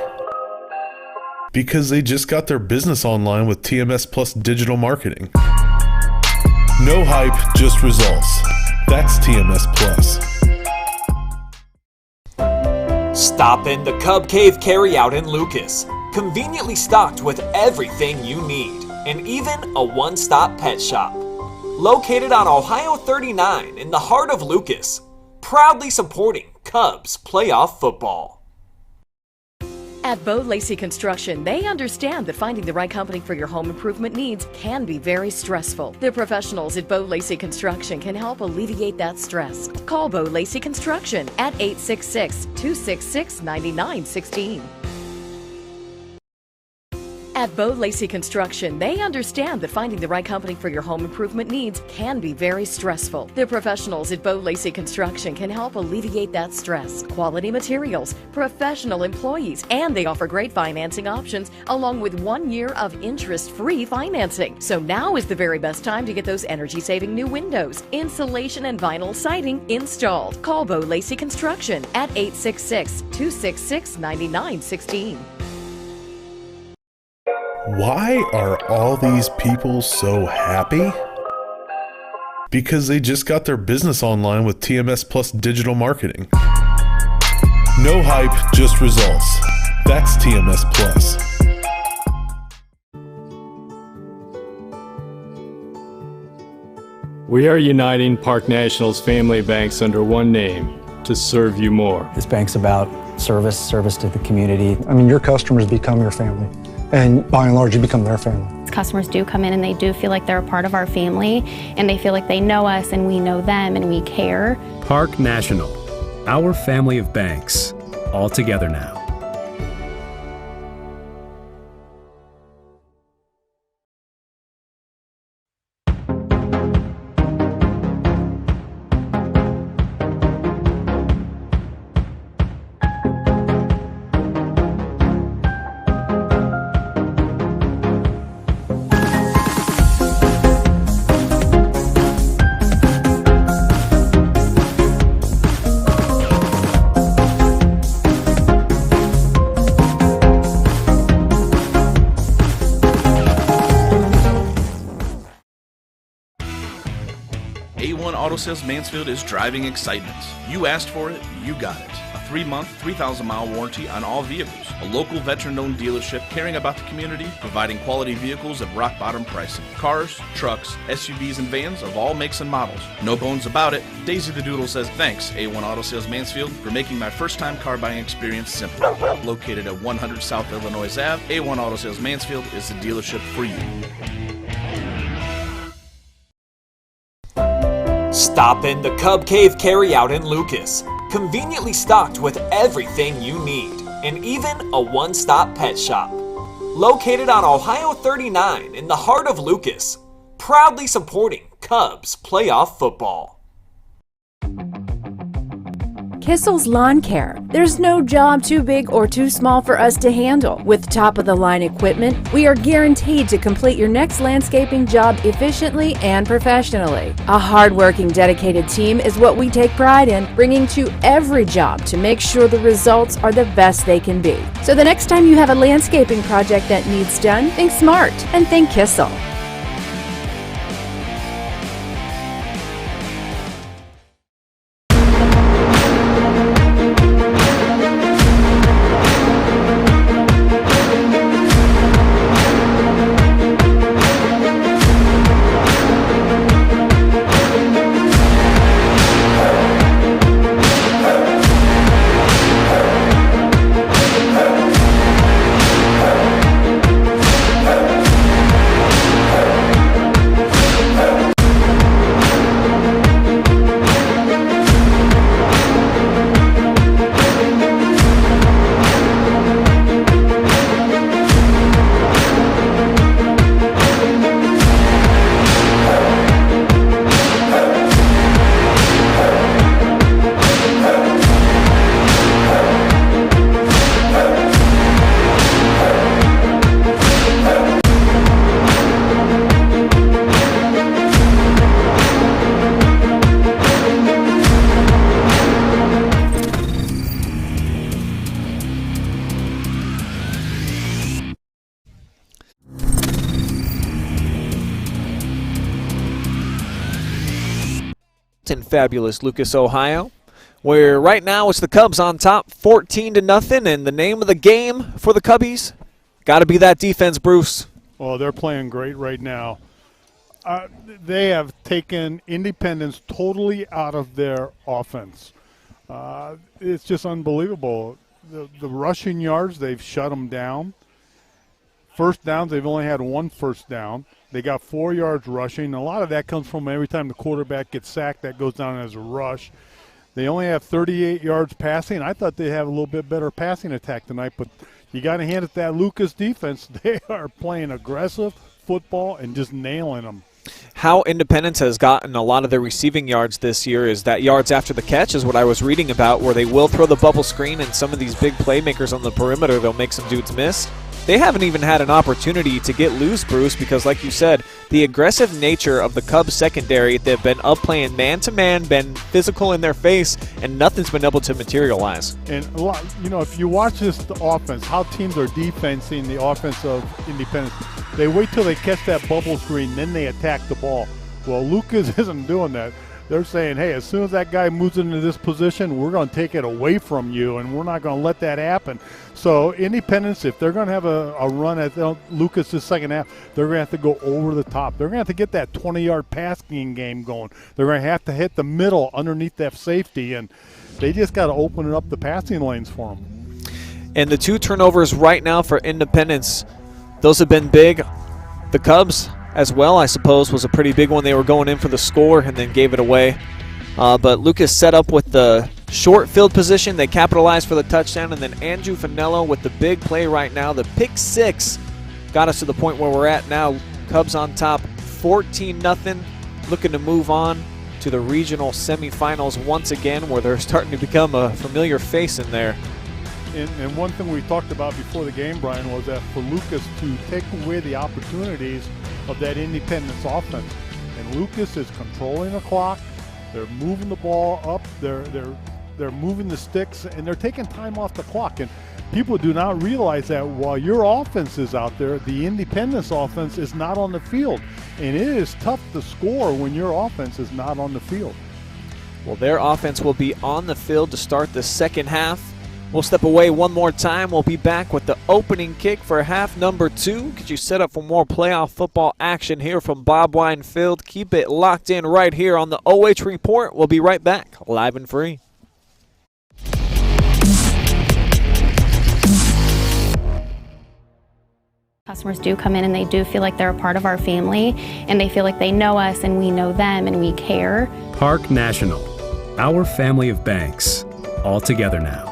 Because they just got their business online with TMS Plus digital marketing. No hype, just results. That's TMS Plus. Stop in the Cub Cave carryout in Lucas. Conveniently stocked with everything you need, and even a one-stop pet shop. Located on Ohio 39 in the heart of Lucas. Proudly supporting Cubs playoff football. At Bo Lacey Construction, they understand that finding the right company for your home improvement needs can be very stressful. The professionals at Bo Lacey Construction can help alleviate that stress. Call Bo Lacey Construction at 866-266-9916. At Bo Lacey Construction, they understand that finding the right company for your home improvement needs can be very stressful. The professionals at Bo Lacey Construction can help alleviate that stress. Quality materials, professional employees, and they offer great financing options along with 1 year of interest-free financing. So now is the very best time to get those energy-saving new windows, insulation, and vinyl siding installed. Call Bo Lacey Construction at 866-266-9916. Why are all these people so happy? Because they just got their business online with TMS Plus digital marketing. No hype, just results. That's TMS Plus. We are uniting Park National's family of banks under one name to serve you more. This bank's about service to the community. I mean, your customers become your family, and by and large, you become their family. Customers do come in and they do feel like they're a part of our family, and they feel like they know us and we know them and we care. Park National, our family of banks, all together now. A1 Auto Sales Mansfield is driving excitement. You asked for it, you got it. A 3-month, 3,000-mile warranty on all vehicles. A local veteran-owned dealership caring about the community, providing quality vehicles at rock-bottom pricing. Cars, trucks, SUVs, and vans of all makes and models. No bones about it. Daisy the Doodle says, thanks, A1 Auto Sales Mansfield, for making my first-time car buying experience simple. Located at 100 South Illinois Ave, A1 Auto Sales Mansfield is the dealership for you. Stop in the Cub Cave carryout in Lucas. Conveniently stocked with everything you need, and even a one-stop pet shop. Located on Ohio 39 in the heart of Lucas. Proudly supporting Cubs playoff football. Kissel's Lawn Care. There's no job too big or too small for us to handle. With top-of-the-line equipment, we are guaranteed to complete your next landscaping job efficiently and professionally. A hard-working, dedicated team is what we take pride in, bringing to every job to make sure the results are the best they can be. So the next time you have a landscaping project that needs done, think smart and think Kissel. In fabulous Lucas, Ohio, where right now it's the Cubs on top 14-0, and the name of the game for the Cubbies got to be that defense, Bruce. Well, they're playing great right now. They have taken Independence totally out of their offense. It's just unbelievable. The rushing yards, they've shut them down. First downs, they've only had one first down. They got 4 yards rushing. A lot of that comes from every time the quarterback gets sacked, that goes down as a rush. They only have 38 yards passing. I thought they'd have a little bit better passing attack tonight, but you got to hand it that Lucas defense. They are playing aggressive football and just nailing them. How Independence has gotten a lot of their receiving yards this year is that yards after the catch is what I was reading about, where they will throw the bubble screen and some of these big playmakers on the perimeter, they'll make some dudes miss. They haven't even had an opportunity to get loose, Bruce, because like you said, the aggressive nature of the Cubs secondary, they've been up playing man-to-man, been physical in their face, and nothing's been able to materialize. And a lot, if you watch this offense, how teams are defensing the offense of Independence, they wait till they catch that bubble screen, then they attack the ball. Well, Lucas isn't doing that. They're saying, hey, as soon as that guy moves into this position, we're going to take it away from you, and we're not going to let that happen. So Independence, if they're going to have a run at Lucas this second half, they're going to have to go over the top. They're going to have to get that 20-yard passing game going. They're going to have to hit the middle underneath that safety, and they just got to open up the passing lanes for them. And the 2 turnovers right now for Independence, those have been big. The Cubs as well, I suppose, was a pretty big one. They were going in for the score and then gave it away. But Lucas set up with the short field position. They capitalized for the touchdown, and then Andrew Finello with the big play right now. The pick 6 got us to the point where we're at now. Cubs on top 14-0, looking to move on to the regional semifinals once again, where they're starting to become a familiar face in there. And one thing we talked about before the game, Brian, was that for Lucas to take away the opportunities of that Independence offense. And Lucas is controlling the clock. They're moving the ball up. They're moving the sticks, and they're taking time off the clock. And people do not realize that while your offense is out there, the Independence offense is not on the field. And it is tough to score when your offense is not on the field. Well, their offense will be on the field to start the second half. We'll step away one more time. We'll be back with the opening kick for half number 2. Get you set up for more playoff football action here from Bob Wine Field. Keep it locked in right here on the OH Report. We'll be right back, live and free. Customers do come in and they do feel like they're a part of our family, and they feel like they know us and we know them and we care. Park National, our family of banks, all together now.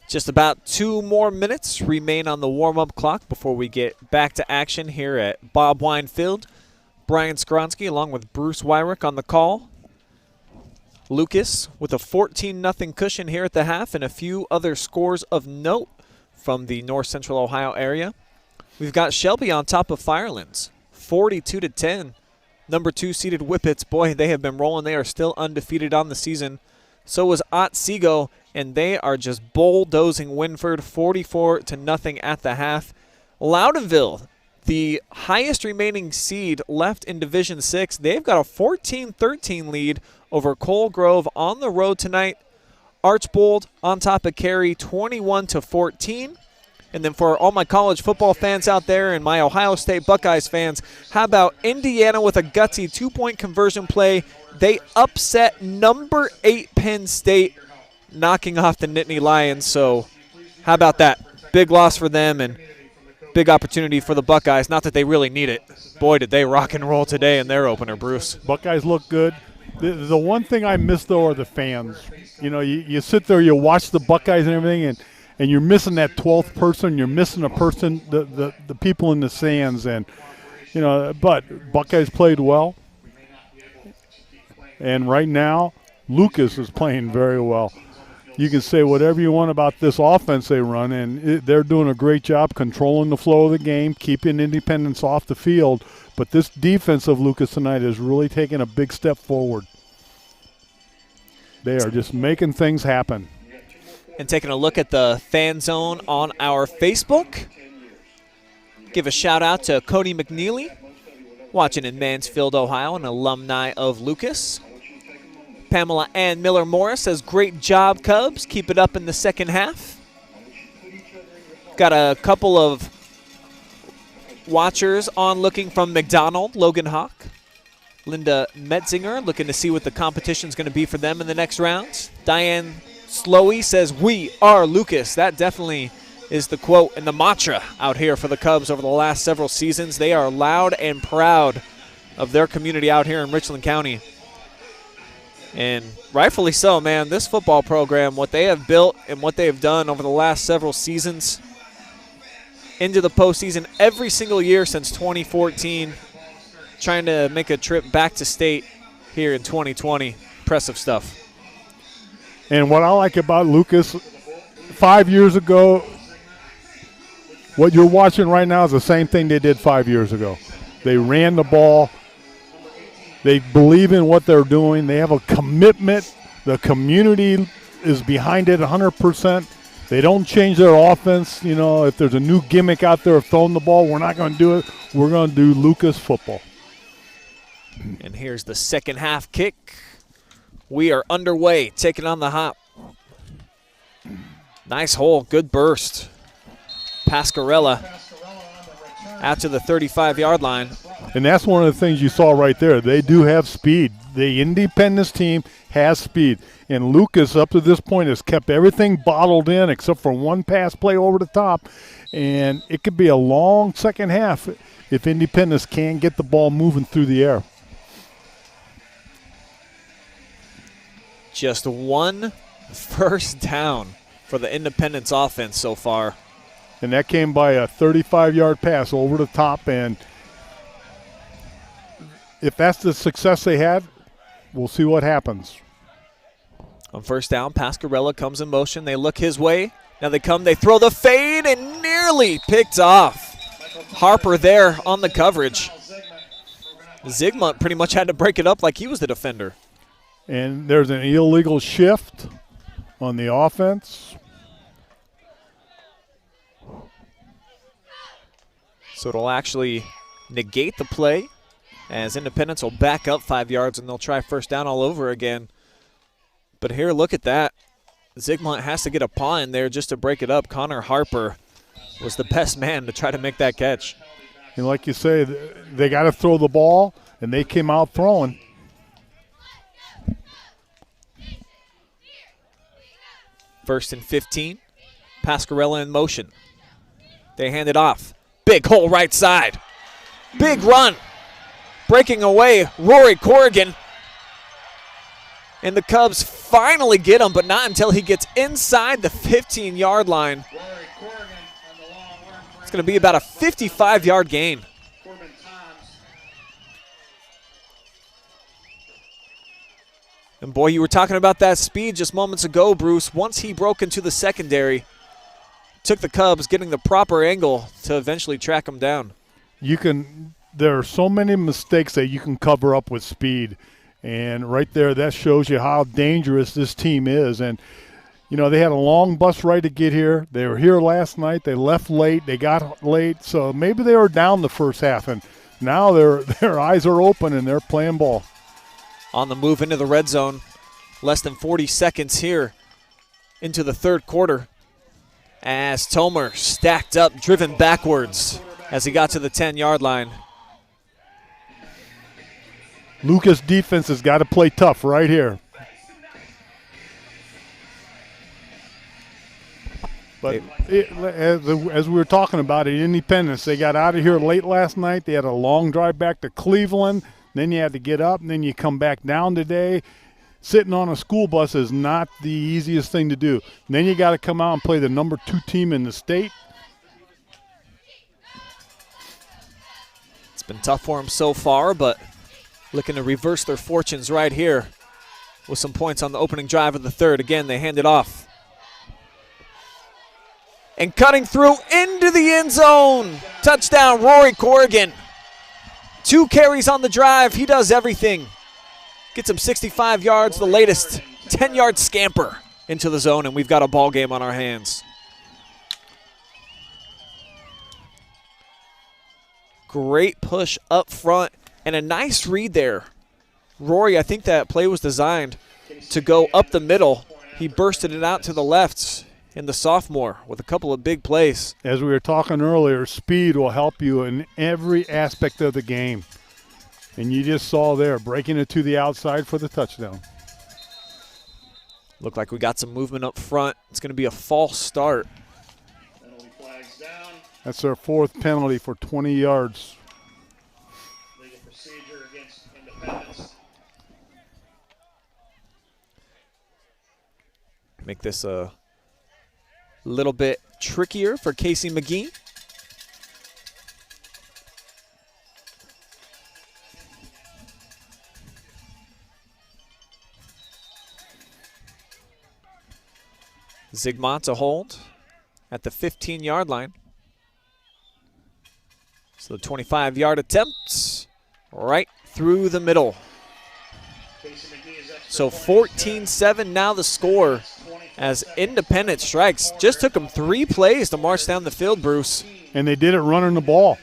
Just about 2 more minutes remain on the warm-up clock before we get back to action here at Bob Wine Field. Brian Skowronski along with Bruce Weirich on the call. Lucas with a 14-0 cushion here at the half and a few other scores of note from the North Central Ohio area. We've got Shelby on top of Firelands, 42-10. Number 2 seeded Whippets, boy, they have been rolling. They are still undefeated on the season. So was Otsego, and they are just bulldozing Winford, 44-0 at the half. Loudonville, the highest remaining seed left in Division VI, they've got a 14-13 lead over Cole Grove on the road tonight. Archbold on top of Cary, 21-14. And then for all my college football fans out there and my Ohio State Buckeyes fans, how about Indiana with a gutsy 2-point conversion play? They upset number 8 Penn State, knocking off the Nittany Lions. So how about that? Big loss for them and big opportunity for the Buckeyes. Not that they really need it. Boy, did they rock and roll today in their opener, Bruce. Buckeyes look good. The one thing I miss, though, are the fans. You know, you sit there, you watch the Buckeyes and everything, and you're missing that 12th person. You're missing a person, the people in the stands. And, you know, but Buckeyes played well. And right now, Lucas is playing very well. You can say whatever you want about this offense they run, and they're doing a great job controlling the flow of the game, keeping Independence off the field. But this defense of Lucas tonight is really taking a big step forward. They are just making things happen. And taking a look at the fan zone on our Facebook. Give a shout out to Cody McNeely, watching in Mansfield, Ohio, an alumni of Lucas. Pamela Ann Miller-Morris says, great job, Cubs. Keep it up in the second half. Got a couple of watchers on looking from McDonald, Logan Hawk. Linda Metzinger looking to see what the competition's going to be for them in the next round. Diane Slowey says, we are Lucas. That definitely is the quote and the mantra out here for the Cubs over the last several seasons. They are loud and proud of their community out here in Richland County. And rightfully so, man. This football program, what they have built and what they have done over the last several seasons into the postseason every single year since 2014, trying to make a trip back to state here in 2020. Impressive stuff. And what I like about Lucas, 5 years ago, what you're watching right now is the same thing they did 5 years ago. They ran the ball. They believe in what they're doing. They have a commitment. The community is behind it 100%. They don't change their offense. You know, if there's a new gimmick out there of throwing the ball, we're not going to do it. We're going to do Lucas football. And here's the second half kick. We are underway, taking on the hop. Nice hole, good burst. Pascarella out to the 35-yard line. And that's one of the things you saw right there. They do have speed. The Independence team has speed. And Lucas, up to this point, has kept everything bottled in except for one pass play over the top. And it could be a long second half if Independence can't get the ball moving through the air. Just one first down for the Independence offense so far. And that came by a 35-yard pass over the top. And if that's the success they had, we'll see what happens. On first down, Pascarella comes in motion. They look his way. Now they come, they throw the fade, and nearly picked off. Harper there on the coverage. Zygmunt pretty much had to break it up like he was the defender. And there's an illegal shift on the offense. So it'll actually negate the play as Independence will back up 5 yards and they'll try first down all over again. But here, look at that. Zygmunt has to get a paw in there just to break it up. Connor Harper was the best man to try to make that catch. And like you say, they got to throw the ball, and they came out throwing. First and 15. Pascarella in motion. They hand it off. Big hole right side. Big run. Breaking away, Rory Corrigan. And the Cubs finally get him, but not until he gets inside the 15-yard line. It's going to be about a 55-yard gain. And boy, you were talking about that speed just moments ago, Bruce. Once he broke into the secondary, took the Cubs getting the proper angle to eventually track him down. There are so many mistakes that you can cover up with speed. And right there, that shows you how dangerous this team is. And, you know, they had a long bus ride to get here. They were here last night. They left late. They got late. So maybe they were down the first half. And now their eyes are open and they're playing ball. On the move into the red zone. Less than 40 seconds here into the third quarter. As Tomer stacked up, driven backwards as he got to the 10-yard line. Lucas defense has got to play tough right here. But as we were talking about it, Independence, they got out of here late last night. They had a long drive back to Cleveland. Then you had to get up, and then you come back down today. Sitting on a school bus is not the easiest thing to do. And then you got to come out and play the number 2 team in the state. It's been tough for them so far, but looking to reverse their fortunes right here with some points on the opening drive of the third. Again, they hand it off. And cutting through into the end zone. Touchdown, Rory Corrigan. 2 carries on the drive. He does everything. Gets him 65 yards, the latest 10-yard scamper into the zone, and we've got a ball game on our hands. Great push up front and a nice read there. Rory, I think that play was designed to go up the middle. He bursted it out to the left in the sophomore with a couple of big plays. As we were talking earlier, speed will help you in every aspect of the game. And you just saw there, breaking it to the outside for the touchdown. Looked like we got some movement up front. It's going to be a false start. Penalty flags down. That's their 4th penalty for 20 yards. Legal procedure against Independence. Make this a little bit trickier for Casey McGee. Zigmont to hold at the 15-yard line. So the 25-yard attempt right through the middle. So 14-7 now the score as Independent strikes. Just took them 3 plays to march down the field, Bruce. And they did it running the ball.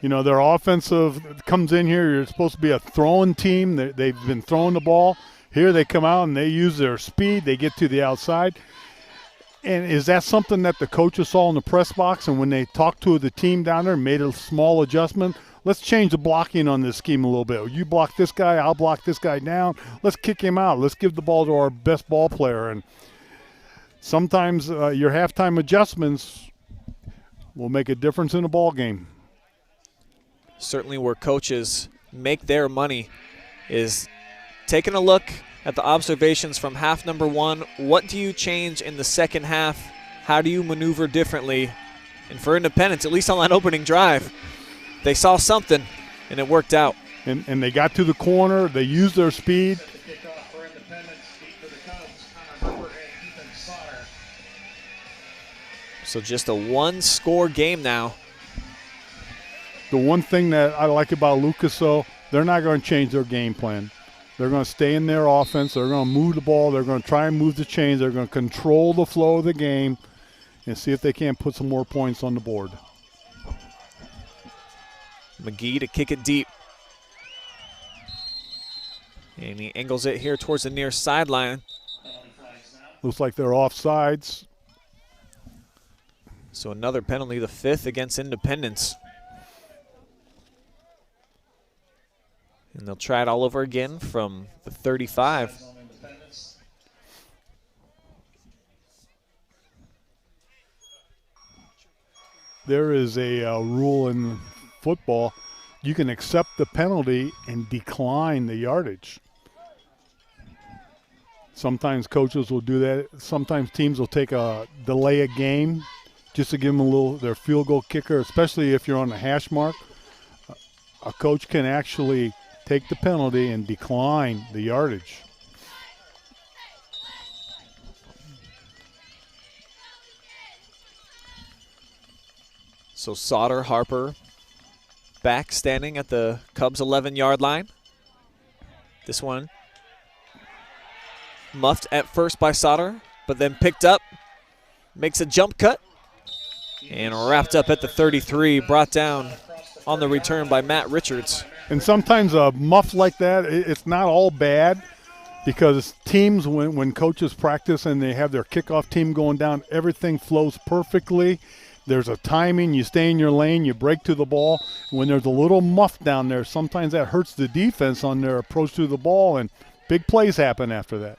You know, their offensive comes in here. You're supposed to be a throwing team. They've been throwing the ball. Here they come out and they use their speed. They get to the outside. And is that something that the coaches saw in the press box? And when they talked to the team down there, made a small adjustment? Let's change the blocking on this scheme a little bit. You block this guy, I'll block this guy down. Let's kick him out. Let's give the ball to our best ball player. And sometimes your halftime adjustments will make a difference in a ball game. Certainly where coaches make their money is taking a look at the observations from half number 1. What do you change in the second half? How do you maneuver differently? And for Independence, at least on that opening drive, they saw something, and it worked out. And they got to the corner. They used their speed. Kickoff for Independence, deep for the Cubs. Connor Hooper and Ethan Sauter. So just a 1-score game now. The one thing that I like about Lucas, though, they're not going to change their game plan. They're going to stay in their offense. They're going to move the ball. They're going to try and move the chains. They're going to control the flow of the game and see if they can't put some more points on the board. McGee to kick it deep. And he angles it here towards the near sideline. Looks like they're offsides. So another penalty, the 5th against Independence. And they'll try it all over again from the 35. There is a rule in football. You can accept the penalty and decline the yardage. Sometimes coaches will do that. Sometimes teams will delay a game just to give them their field goal kicker, especially if you're on the hash mark. A coach can actually take the penalty and decline the yardage. So Sauter, Harper back standing at the Cubs 11-yard line. This one muffed at first by Sauter, but then picked up, makes a jump cut, and wrapped up at the 33, brought down on the return by Matt Richards. And sometimes a muff like that, it's not all bad, because teams, when coaches practice and they have their kickoff team going down, everything flows perfectly. There's a timing, you stay in your lane, you break to the ball. When there's a little muff down there, sometimes that hurts the defense on their approach to the ball, and big plays happen after that.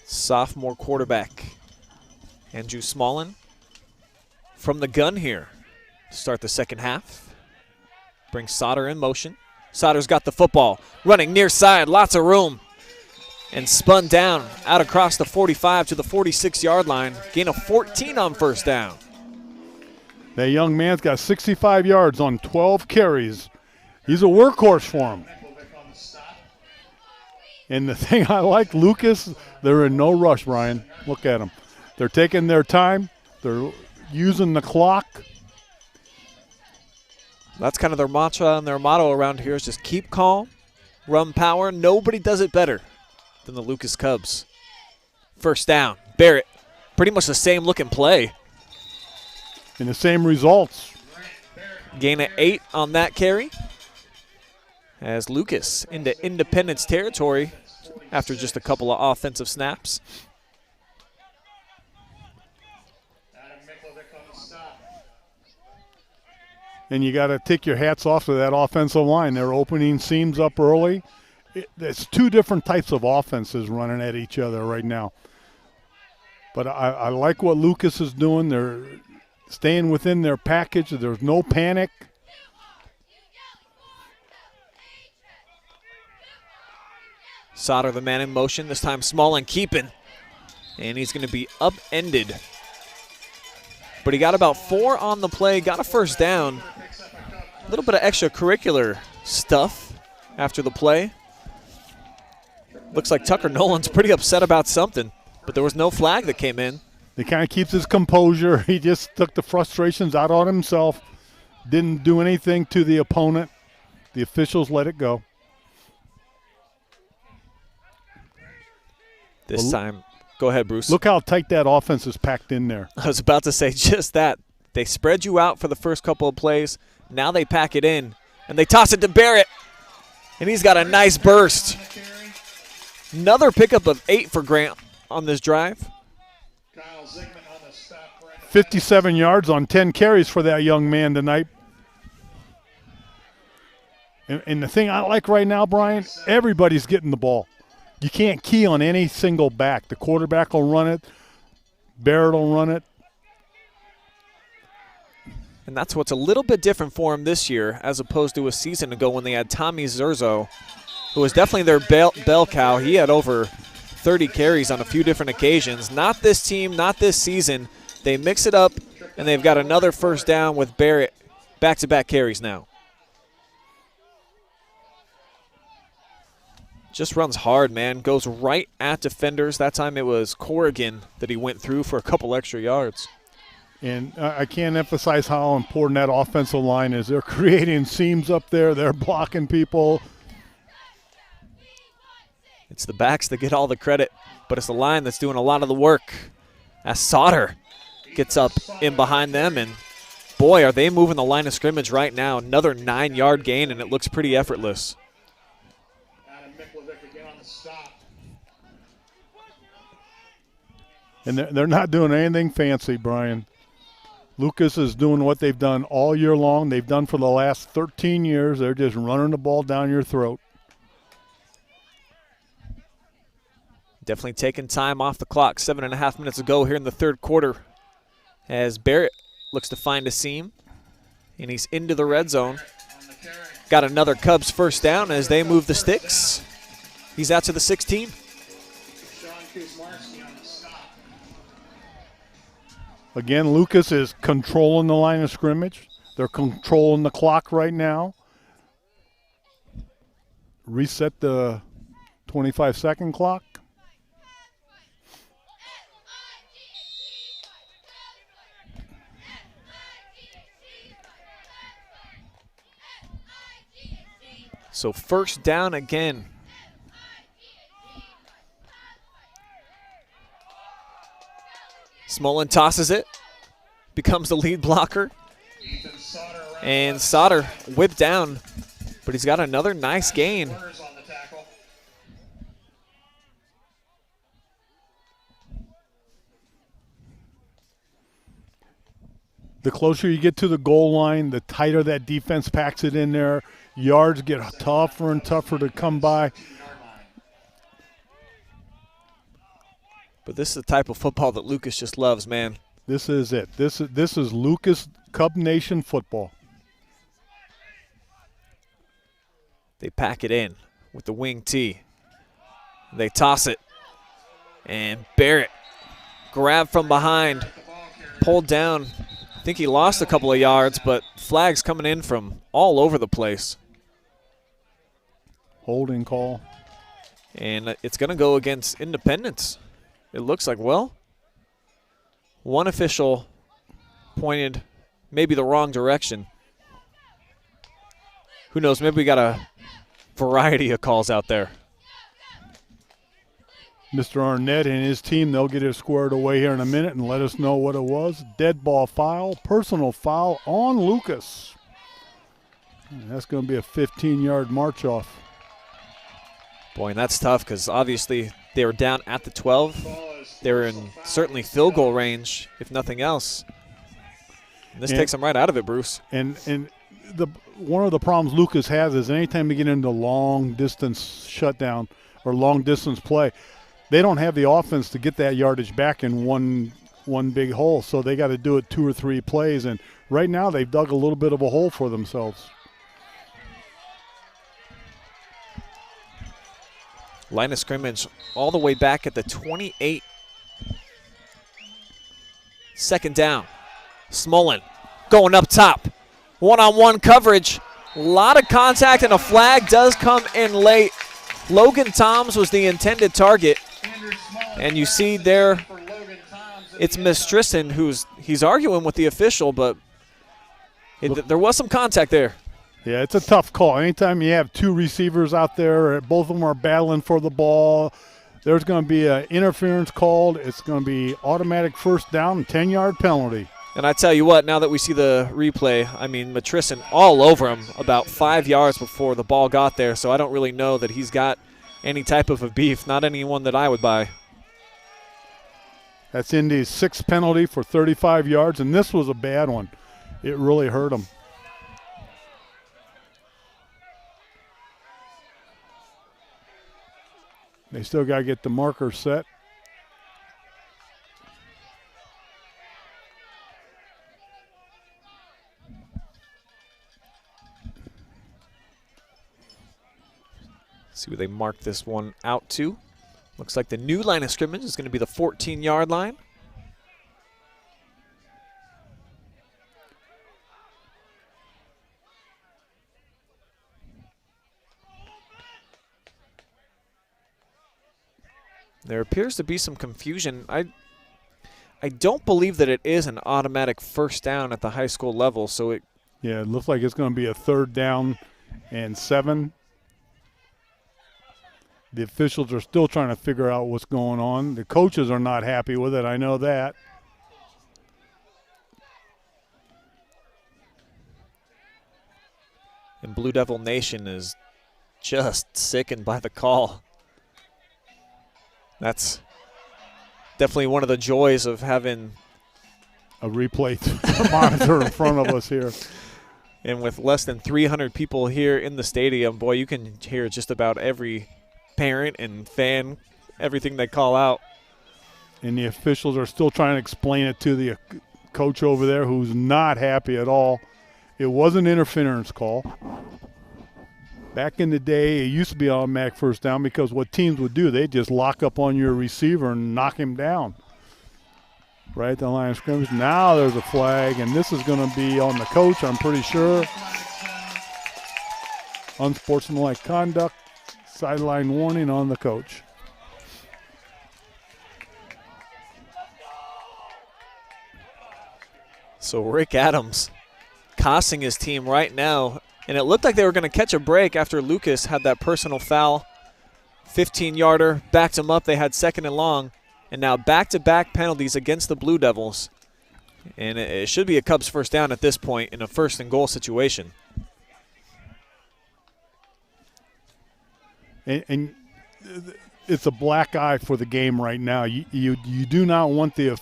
Sophomore quarterback Andrew Smallin from the gun here to start the second half. Brings Sauter in motion. Sauter's got the football, running near side, lots of room. And spun down out across the 45 to the 46-yard line. Gain of 14 on first down. That young man's got 65 yards on 12 carries. He's a workhorse for him. And the thing I like, Lucas, they're in no rush, Brian. Look at them. They're taking their time. They're using the clock. That's kind of their mantra and their motto around here is just keep calm, run power. Nobody does it better than the Lucas Cubs. First down, Barrett. Pretty much the same looking play. And the same results. Gain of 8 on that carry. As Lucas into Independence territory after just a couple of offensive snaps. And you got to take your hats off to that offensive line. They're opening seams up early. It's two different types of offenses running at each other right now. But I like what Lucas is doing. They're staying within their package. There's no panic. Sauter, the man in motion, this time Smallin keeping. And he's going to be upended. But he got about 4 on the play, got a first down. A little bit of extracurricular stuff after the play. Looks like Tucker Nolan's pretty upset about something, but there was no flag that came in. He kind of keeps his composure. He just took the frustrations out on himself, didn't do anything to the opponent. The officials let it go. This time, go ahead, Bruce. Look how tight that offense is packed in there. I was about to say just that. They spread you out for the first couple of plays. Now they pack it in, and they toss it to Barrett, and he's got a nice burst. Another pickup of 8 for Grant on this drive. 57 yards on 10 carries for that young man tonight. And the thing I like right now, Brian, everybody's getting the ball. You can't key on any single back. The quarterback will run it. Barrett will run it. And that's what's a little bit different for him this year as opposed to a season ago when they had Tommy Zerzo, who was definitely their bell cow. He had over 30 carries on a few different occasions. Not this team, not this season. They mix it up, and they've got another first down with Barrett. Back-to-back carries now. Just runs hard, man. Goes right at defenders. That time it was Corrigan that he went through for a couple extra yards. And I can't emphasize how important that offensive line is. They're creating seams up there. They're blocking people. It's the backs that get all the credit, but it's the line that's doing a lot of the work. As Sauter gets up in behind them, and boy, are they moving the line of scrimmage right now. Another 9-yard gain, and it looks pretty effortless. And they're not doing anything fancy, Brian. Lucas is doing what they've done all year long. They've done for the last 13 years. They're just running the ball down your throat. Definitely taking time off the clock. 7.5 minutes to go here in the third quarter as Barrett looks to find a seam, and he's into the red zone. got another Cubs first down as they move the sticks. He's out to the 16. Again, Lucas is controlling the line of scrimmage. They're controlling the clock right now. Reset the 25-second clock. So first down again. Smolin tosses it, becomes the lead blocker. And Sauter whipped down, but he's got another nice gain. The closer you get to the goal line, the tighter that defense packs it in there. Yards get tougher and tougher to come by. But this is the type of football that Lucas just loves, man. This is it. This is Lucas Cub Nation football. They pack it in with the wing tee. They toss it. And Barrett grabbed from behind, pulled down. I think he lost a couple of yards, but flags coming in from all over the place. Holding call. And it's going to go against Independence. It looks like, well, one official pointed maybe the wrong direction. Who knows? Maybe we got a variety of calls out there. Mr. Arnett and his team, they'll get it squared away here in a minute and let us know what it was. Dead ball foul, personal foul on Lucas. And that's going to be a 15-yard march off. Boy, and that's tough because obviously they were down at the 12. They were in certainly field goal range, if nothing else. And this takes them right out of it, Bruce. And one of the problems Lucas has is anytime they get into long-distance shutdown or long-distance play, they don't have the offense to get that yardage back in one big hole, so they got to do it 2 or 3 plays. And right now they've dug a little bit of a hole for themselves. Line of scrimmage all the way back at the 28. Second down. Smolin going up top. One-on-one coverage. A lot of contact, and a flag does come in late. Logan Toms was the intended target. And you see there, it's Mistrisson he's arguing with the official, but there was some contact there. Yeah, it's a tough call. Anytime you have 2 receivers out there, both of them are battling for the ball, there's going to be an interference called. It's going to be automatic first down, 10-yard penalty. And I tell you what, now that we see the replay, I mean, Matrisson all over him about 5 yards before the ball got there, so I don't really know that he's got any type of a beef, not anyone that I would buy. That's Indy's 6th penalty for 35 yards, and this was a bad one. It really hurt him. They still got to get the marker set. See where they mark this one out to. Looks like the new line of scrimmage is going to be the 14-yard line. There appears to be some confusion. I don't believe that it is an automatic first down at the high school level. So it looks like it's going to be a 3rd down and 7. The officials are still trying to figure out what's going on. The coaches are not happy with it. I know that. And Blue Devil Nation is just sickened by the call. That's definitely one of the joys of having a replay monitor in front of us here. And with less than 300 people here in the stadium, boy, you can hear just about every parent and fan, everything they call out. And the officials are still trying to explain it to the coach over there who's not happy at all. It was an interference call. Back in the day, it used to be automatic first down because what teams would do, they'd just lock up on your receiver and knock him down. Right at the line of scrimmage. Now there's a flag, and this is going to be on the coach, I'm pretty sure. Unsportsmanlike conduct, sideline warning on the coach. So Rick Adams costing his team right now, and it looked like they were going to catch a break after Lucas had that personal foul. 15-yarder, backed him up. They had 2nd and long, and now back-to-back penalties against the Blue Devils. And it should be a Cubs first down at this point in a 1st and goal situation. And it's a black eye for the game right now. You do not want the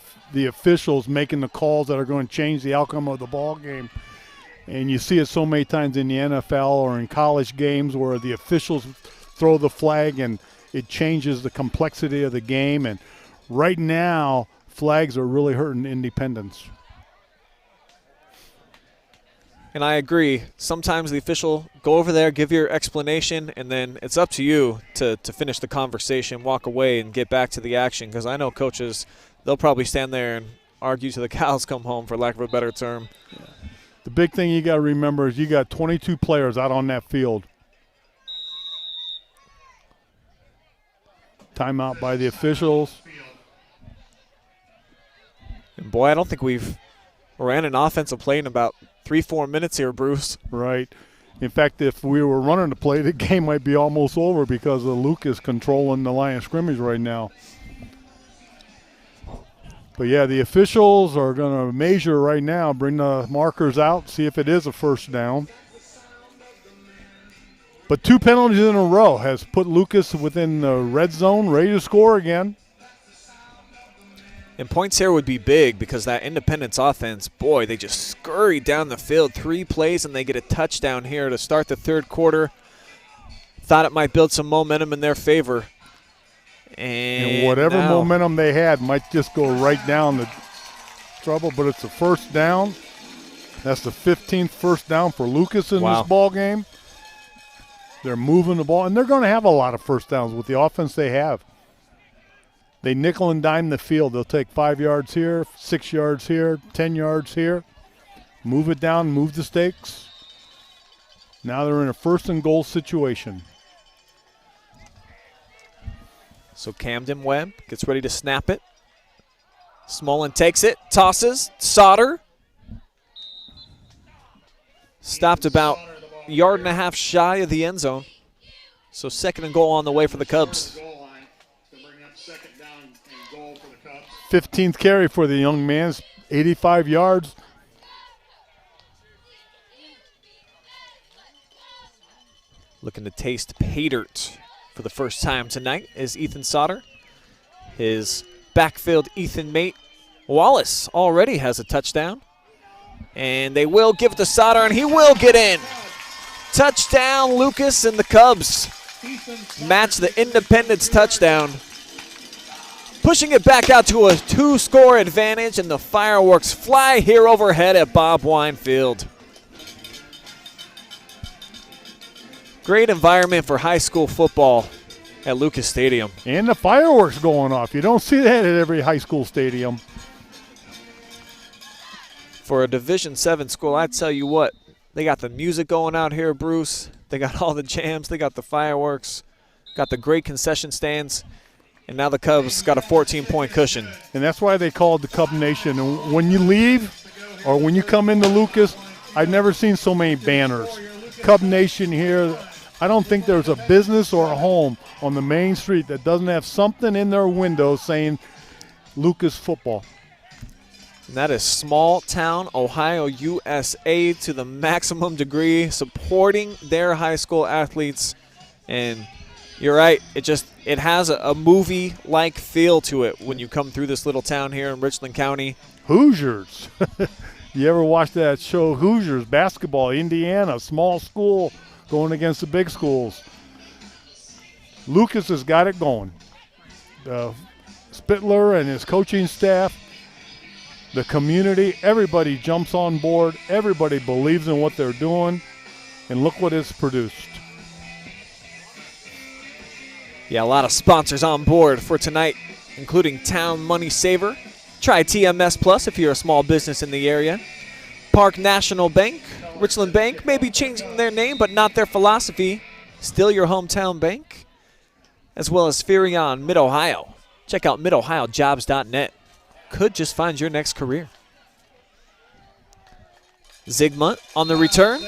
officials making the calls that are going to change the outcome of the ball game. And you see it so many times in the NFL or in college games where the officials throw the flag and it changes the complexity of the game. And right now, flags are really hurting Independence. And I agree. Sometimes the official go over there, give your explanation, and then it's up to you to finish the conversation, walk away, and get back to the action. Because I know coaches, they'll probably stand there and argue till the cows come home, for lack of a better term. Yeah. The big thing you got to remember is you got 22 players out on that field. Timeout by the officials. And boy, I don't think we've ran an offensive play in about 3-4 minutes here, Bruce. Right. In fact, if we were running the play, the game might be almost over because of Lucas controlling the line of scrimmage right now. But, yeah, the officials are going to measure right now, bring the markers out, see if it is a first down. But 2 penalties in a row has put Lucas within the red zone, ready to score again. And points here would be big because that Independence offense, boy, they just scurry down the field. 3 plays, and they get a touchdown here to start the 3rd quarter. Thought it might build some momentum in their favor. And whatever momentum they had might just go right down the trouble, but it's a first down. That's the 15th first down for Lucas in this ball game. They're moving the ball, and they're going to have a lot of first downs with the offense they have. They nickel and dime the field. They'll take 5 yards here, 6 yards here, 10 yards here. Move it down, move the stakes. Now they're in a 1st and goal situation. So Camden Webb gets ready to snap it. Smolin takes it, tosses, Sauter. Stopped about a yard and a half shy of the end zone. So 2nd and goal on the way for the Cubs. 15th carry for the young man, 85 yards. Looking to taste pay dirt for the first time tonight is Ethan Sauter. His backfield Ethan mate Wallace already has a touchdown. And they will give it to Sauter, and he will get in. Touchdown, Lucas, and the Cubs match the Independence touchdown. Pushing it back out to a 2-score advantage, and the fireworks fly here overhead at Bob Wine Field. Great environment for high school football at Lucas Stadium. And the fireworks going off. You don't see that at every high school stadium. For a Division VII school, I tell you what, they got the music going out here, Bruce. They got all the jams. They got the fireworks. Got the great concession stands. And now the Cubs got a 14-point cushion. And that's why they call it the Cub Nation. And when you leave or when you come into Lucas, I've never seen so many banners. Cub Nation here. I don't think there's a business or a home on the main street that doesn't have something in their window saying Lucas football. And that is small town Ohio, USA to the maximum degree, supporting their high school athletes. And you're right, it has a movie-like feel to it when you come through this little town here in Richland County. Hoosiers. You ever watch that show Hoosiers, basketball, Indiana, small school going against the big schools? Lucas has got it going. Spittler and his coaching staff, the community, everybody jumps on board. Everybody believes in what they're doing, and look what it's produced. Yeah, a lot of sponsors on board for tonight, including Town Money Saver. Try TMS Plus if you're a small business in the area. Park National Bank, Richland Bank may be changing their name, but not their philosophy. Still your hometown bank. As well as Spherion Mid-Ohio. Check out midohiojobs.net. Could just find your next career. Zygmunt on the return.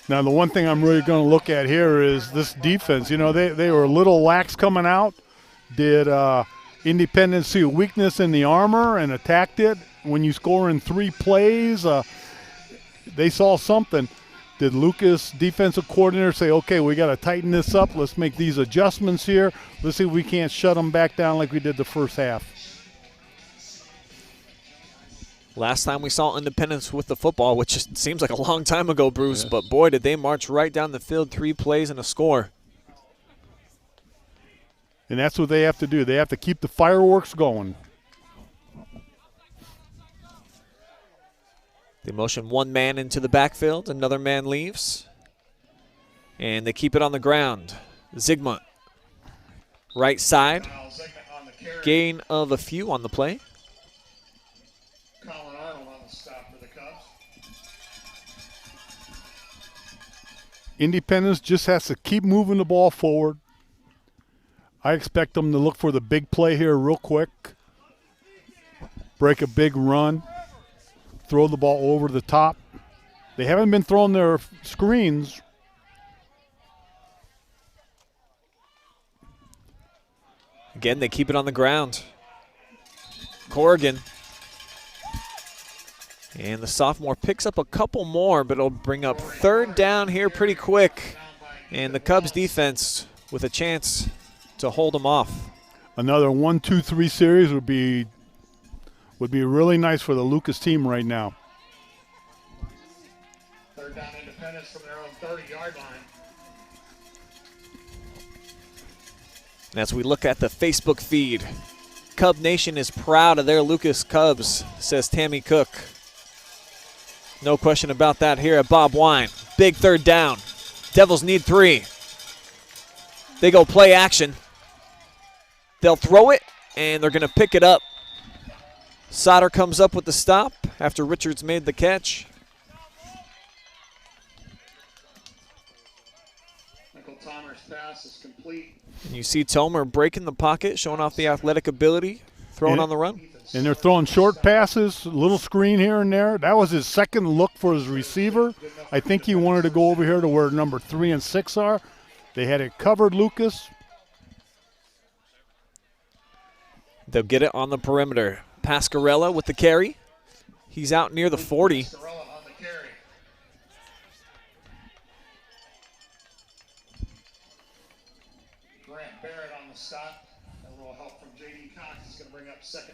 Now, the one thing I'm really going to look at here is this defense. You know, they were a little lax coming out. Did Independence see a weakness in the armor and attacked it? When you score in 3 plays, they saw something. Did Lucas, defensive coordinator, say, okay, we got to tighten this up. Let's make these adjustments here. Let's see if we can't shut them back down like we did the first half. Last time we saw Independence with the football, which just seems like a long time ago, Bruce, but boy, did they march right down the field, 3 plays and a score. And that's what they have to do. They have to keep the fireworks going. They motion one man into the backfield, another man leaves. And they keep it on the ground. Zygmunt, right side. Gain of a few on the play. Colin Arnold on the stop for the Cubs. Independence just has to keep moving the ball forward. I expect them to look for the big play here real quick. Break a big run. Throw the ball over the top. They haven't been throwing their screens. Again, they keep it on the ground. Corrigan. And the sophomore picks up a couple more, but it'll bring up 3rd down here pretty quick. And the Cubs defense with a chance to hold them off. Another 1-2-3 series would be really nice for the Lucas team right now. 3rd down Independence from their own 30-yard line. And as we look at the Facebook feed, Cub Nation is proud of their Lucas Cubs, says Tammy Cook. No question about that here at Bob Wine. Big 3rd down. Devils need 3. They go play action. They'll throw it, and they're going to pick it up. Sauter comes up with the stop after Richards made the catch. Michael Tomer's pass is complete. And you see Tomer breaking the pocket, showing off the athletic ability, throwing on the run. And they're throwing short passes, a little screen here and there. That was his second look for his receiver. I think he wanted to go over here to where number 3 and 6 are. They had it covered, Lucas. They'll get it on the perimeter. Pascarella with the carry. He's out near the 40.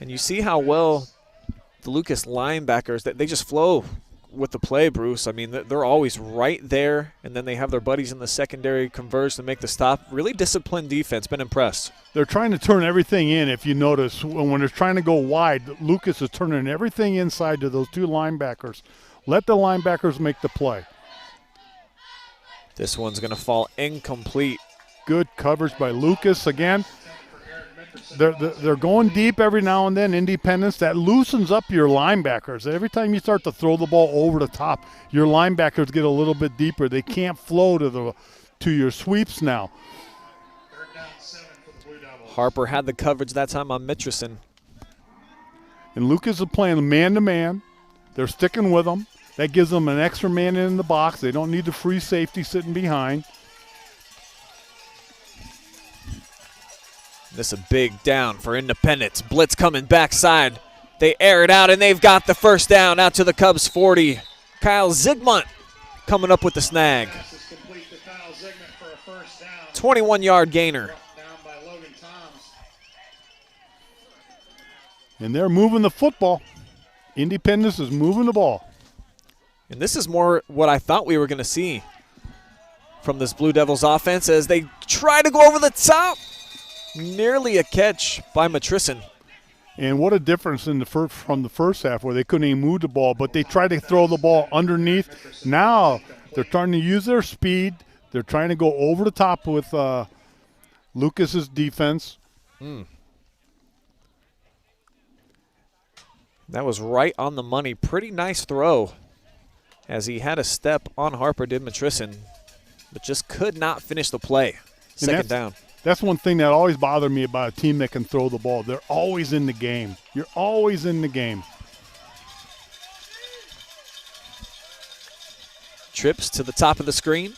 And you see how well the Lucas linebackers, they just flow with the play, Bruce. I mean, they're always right there, and then they have their buddies in the secondary converge to make the stop. Really disciplined defense. Been impressed. They're trying to turn everything in, if you notice. When they're trying to go wide, Lucas is turning everything inside to those 2 linebackers. Let the linebackers make the play. This one's going to fall incomplete. Good coverage by Lucas again. They're going deep every now and then, Independence. That loosens up your linebackers. Every time you start to throw the ball over the top, your linebackers get a little bit deeper. They can't flow to your sweeps now. Harper had the coverage that time on Mitchison. And Lucas is playing man-to-man. They're sticking with them. That gives them an extra man in the box. They don't need the free safety sitting behind. This is a big down for Independence. Blitz coming backside. They air it out, and they've got the 1st down out to the Cubs 40. Kyle Zygmunt coming up with the snag. 21-yard gainer. And they're moving the football. Independence is moving the ball. And this is more what I thought we were going to see from this Blue Devils offense as they try to go over the top. Nearly a catch by Matrisson. And what a difference from the first half where they couldn't even move the ball, but they tried to throw the ball underneath. Now they're trying to use their speed. They're trying to go over the top with Lucas's defense. That was right on the money. Pretty nice throw as he had a step on Harper, did Matrison, but just could not finish the play. Second down. That's one thing that always bothered me about a team that can throw the ball. They're always in the game. You're always in the game. Trips to the top of the screen.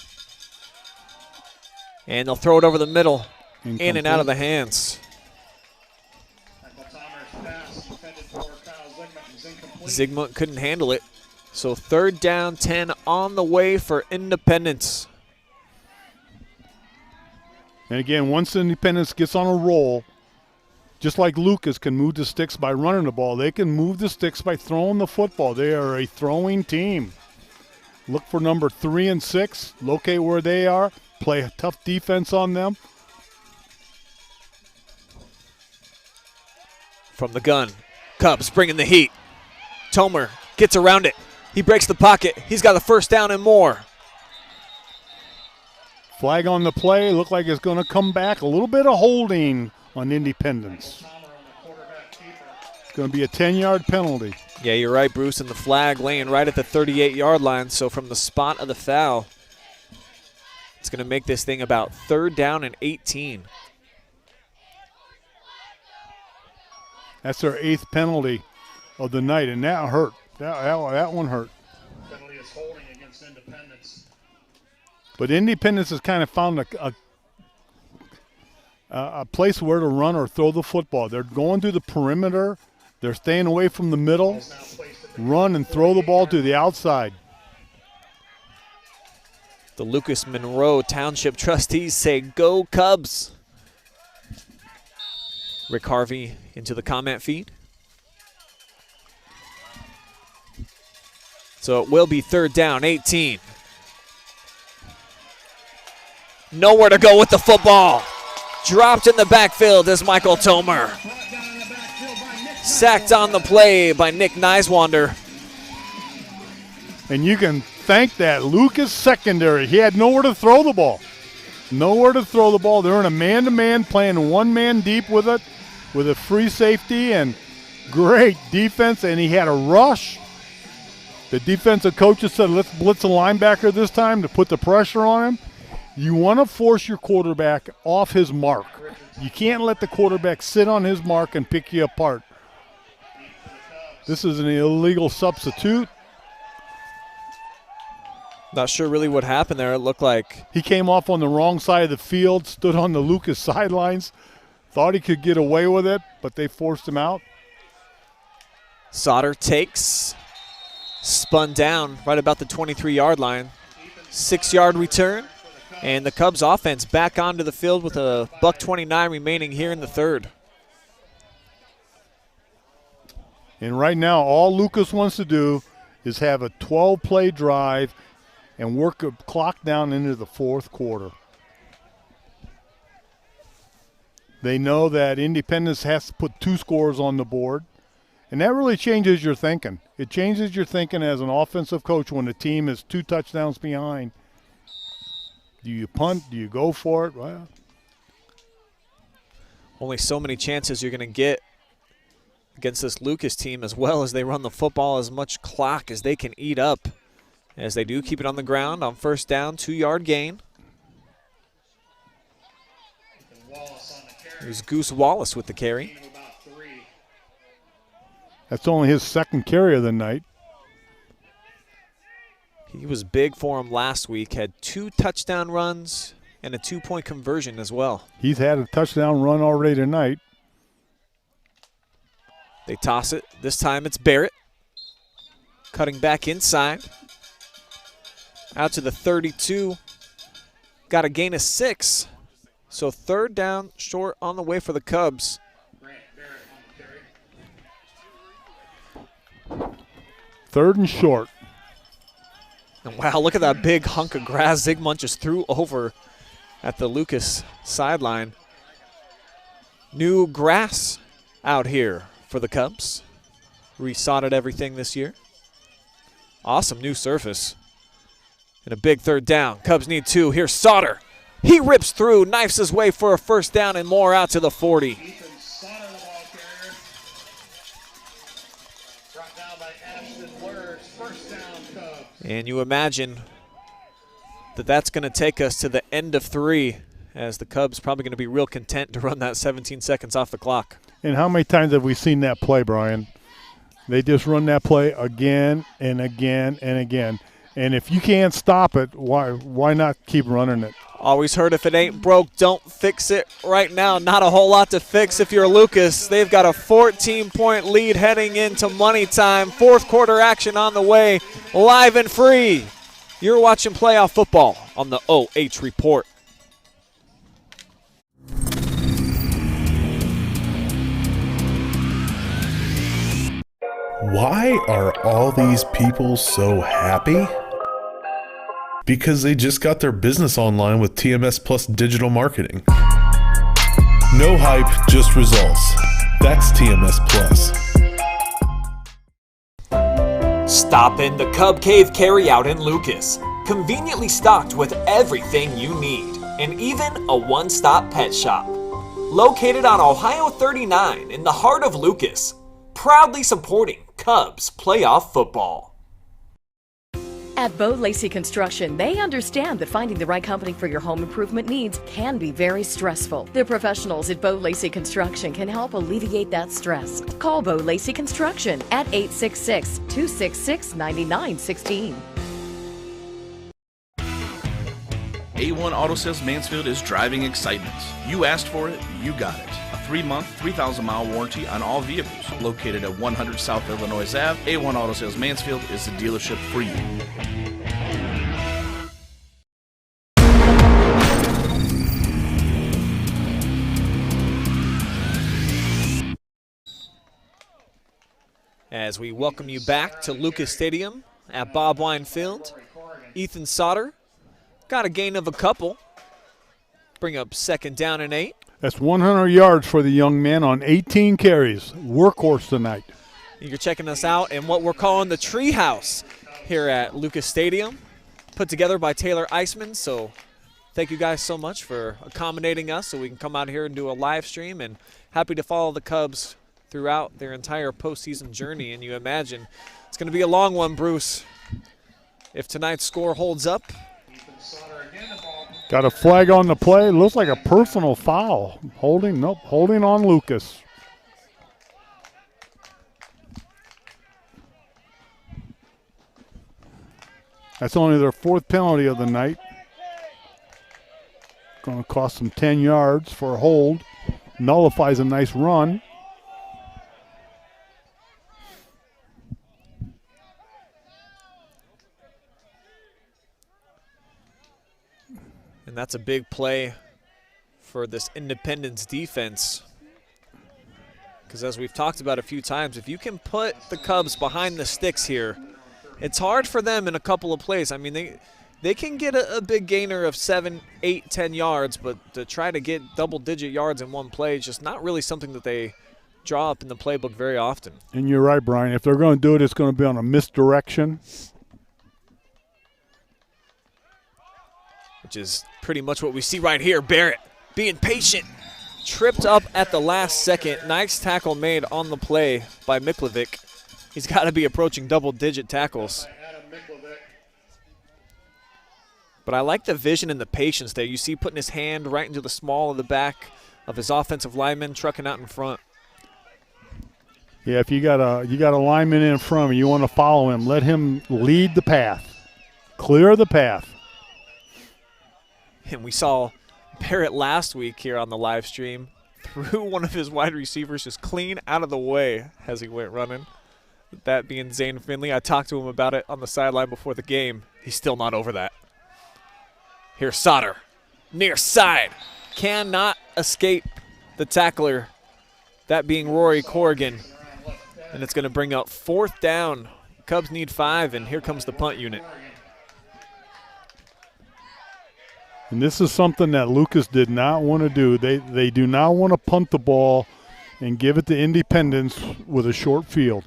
And they'll throw it over the middle, in and out of the hands. Zygmunt couldn't handle it. So 3rd down, 10 on the way for Independence. And again, once Independence gets on a roll, just like Lucas can move the sticks by running the ball, they can move the sticks by throwing the football. They are a throwing team. Look for number 3 and 6, locate where they are, play a tough defense on them. From the gun, Cubs bringing the heat. Tomer gets around it. He breaks the pocket. He's got the 1st down and more. Flag on the play. Look like it's going to come back. A little bit of holding on Independence. It's going to be a 10-yard penalty. Yeah, you're right, Bruce. And the flag laying right at the 38-yard line. So from the spot of the foul, it's going to make this thing about 3rd down and 18. That's their 8th penalty of the night, and that hurt. That one hurt. Penalty is holding against Independence. But Independence has kind of found a place where to run or throw the football. They're going through the perimeter. They're staying away from the middle. Run and throw the ball to the outside. The Lucas Monroe Township trustees say, "Go Cubs." Rick Harvey into the comment feed. So it will be 3rd down, 18. Nowhere to go with the football. Dropped in the backfield is Michael Tomer. Sacked on the play by Nick Niswander. And you can thank that Lucas secondary. He had nowhere to throw the ball. Nowhere to throw the ball. They're in a man-to-man, playing 1 man deep with it, with a free safety and great defense, and he had a rush. The defensive coaches said, let's blitz a linebacker this time to put the pressure on him. You want to force your quarterback off his mark. You can't let the quarterback sit on his mark and pick you apart. This is an illegal substitute. Not sure really what happened there. It looked like he came off on the wrong side of the field, stood on the Lucas sidelines, thought he could get away with it, but they forced him out. Sauter takes, spun down right about the 23-yard line. 6-yard return, and the Cubs offense back onto the field with a $1:29 remaining here in the 3rd. And right now, all Lucas wants to do is have a 12-play drive and work a clock down into the 4th quarter. They know that Independence has to put 2 scores on the board, and that really changes your thinking. It changes your thinking as an offensive coach when the team is 2 touchdowns behind. Do you punt? Do you go for it? Well, only so many chances you're going to get against this Lucas team, as well as they run the football as much clock as they can eat up. As they do keep it on the ground on 1st down, 2-yard gain. There's Goose Wallace with the carry. That's only his 2nd carry of the night. He was big for him last week, had 2 touchdown runs and a 2-point conversion as well. He's had a touchdown run already tonight. They toss it. This time it's Barrett. Cutting back inside. Out to the 32. Got a gain of 6. So 3rd down, short on the way for the Cubs. 3rd and short. And wow, look at that big hunk of grass Zygmunt just threw over at the Lucas sideline. New grass out here for the Cubs. Resodded everything this year. Awesome new surface. And a big third down. Cubs need 2. Here's Sauter. He rips through, knifes his way for a first down and more out to the 40. Ethan Sauter, the ball carrier. Brought down by Ashton Weirich. First down, Cubs. And you imagine that that's going to take us to the end of 3, as the Cubs probably going to be real content to run that 17 seconds off the clock. And how many times have we seen that play, Brian? They just run that play again and again and again. And if you can't stop it, why not keep running it? Always heard if it ain't broke, don't fix it. Right now, not a whole lot to fix if you're Lucas. They've got a 14-point lead heading into money time. Fourth quarter action on the way, live and free. You're watching playoff football on the OH Report. Why are all these people so happy? Because they just got their business online with TMS Plus digital marketing. No hype, just results. That's TMS Plus. Stop in the Cub Cave carryout in Lucas. Conveniently stocked with everything you need, and even a one-stop pet shop. Located on Ohio 39 in the heart of Lucas. Proudly supporting Cubs playoff football. At Bo Lacey Construction, they understand that finding the right company for your home improvement needs can be very stressful. The professionals at Bo Lacey Construction can help alleviate that stress. Call Bo Lacey Construction at 866-266-9916. A1 Auto Sales Mansfield is driving excitement. You asked for it, you got it. A 3-month, 3,000-mile warranty on all vehicles. Located at 100 South Illinois Ave, A1 Auto Sales Mansfield is the dealership for you. As we welcome you back to Lucas Stadium at Bob Wine Field, Ethan Sauter got a gain of a couple. Bring up second down and 8. That's 100 yards for the young man on 18 carries. Workhorse tonight. You're checking us out in what we're calling the Treehouse here at Lucas Stadium, put together by Taylor Eisman. So thank you guys so much for accommodating us so we can come out here and do a live stream, and happy to follow the Cubs throughout their entire postseason journey. And you imagine it's going to be a long one, Bruce. If tonight's score holds up. Got a flag on the play. Looks like a personal foul. Holding on Lucas. That's only their 4th penalty of the night. Going to cost them 10 yards for a hold. Nullifies a nice run. And that's a big play for this Independence defense. Because as we've talked about a few times, if you can put the Cubs behind the sticks here, it's hard for them in a couple of plays. I mean, they can get a big gainer of 7, 8, 10 yards, but to try to get double-digit yards in one play is just not really something that they draw up in the playbook very often. And you're right, Brian. If they're going to do it, it's going to be on a misdirection. Which is pretty much what we see right here. Barrett being patient. Tripped up at the last second. Nice tackle made on the play by Miklovic. He's got to be approaching double-digit tackles. But I like the vision and the patience there. You see putting his hand right into the small of the back of his offensive lineman, trucking out in front. Yeah, if you got a lineman in front of you, you want to follow him. Let him lead the path. Clear the path. And we saw Barrett last week here on the live stream threw one of his wide receivers just clean out of the way as he went running. That being Zane Finley. I talked to him about it on the sideline before the game. He's still not over that. Here's Sauter. Near side. Cannot escape the tackler. That being Rory Corrigan. And it's going to bring up 4th down. Cubs need 5, and here comes the punt unit. And this is something that Lucas did not want to do. They do not want to punt the ball and give it to Independence with a short field.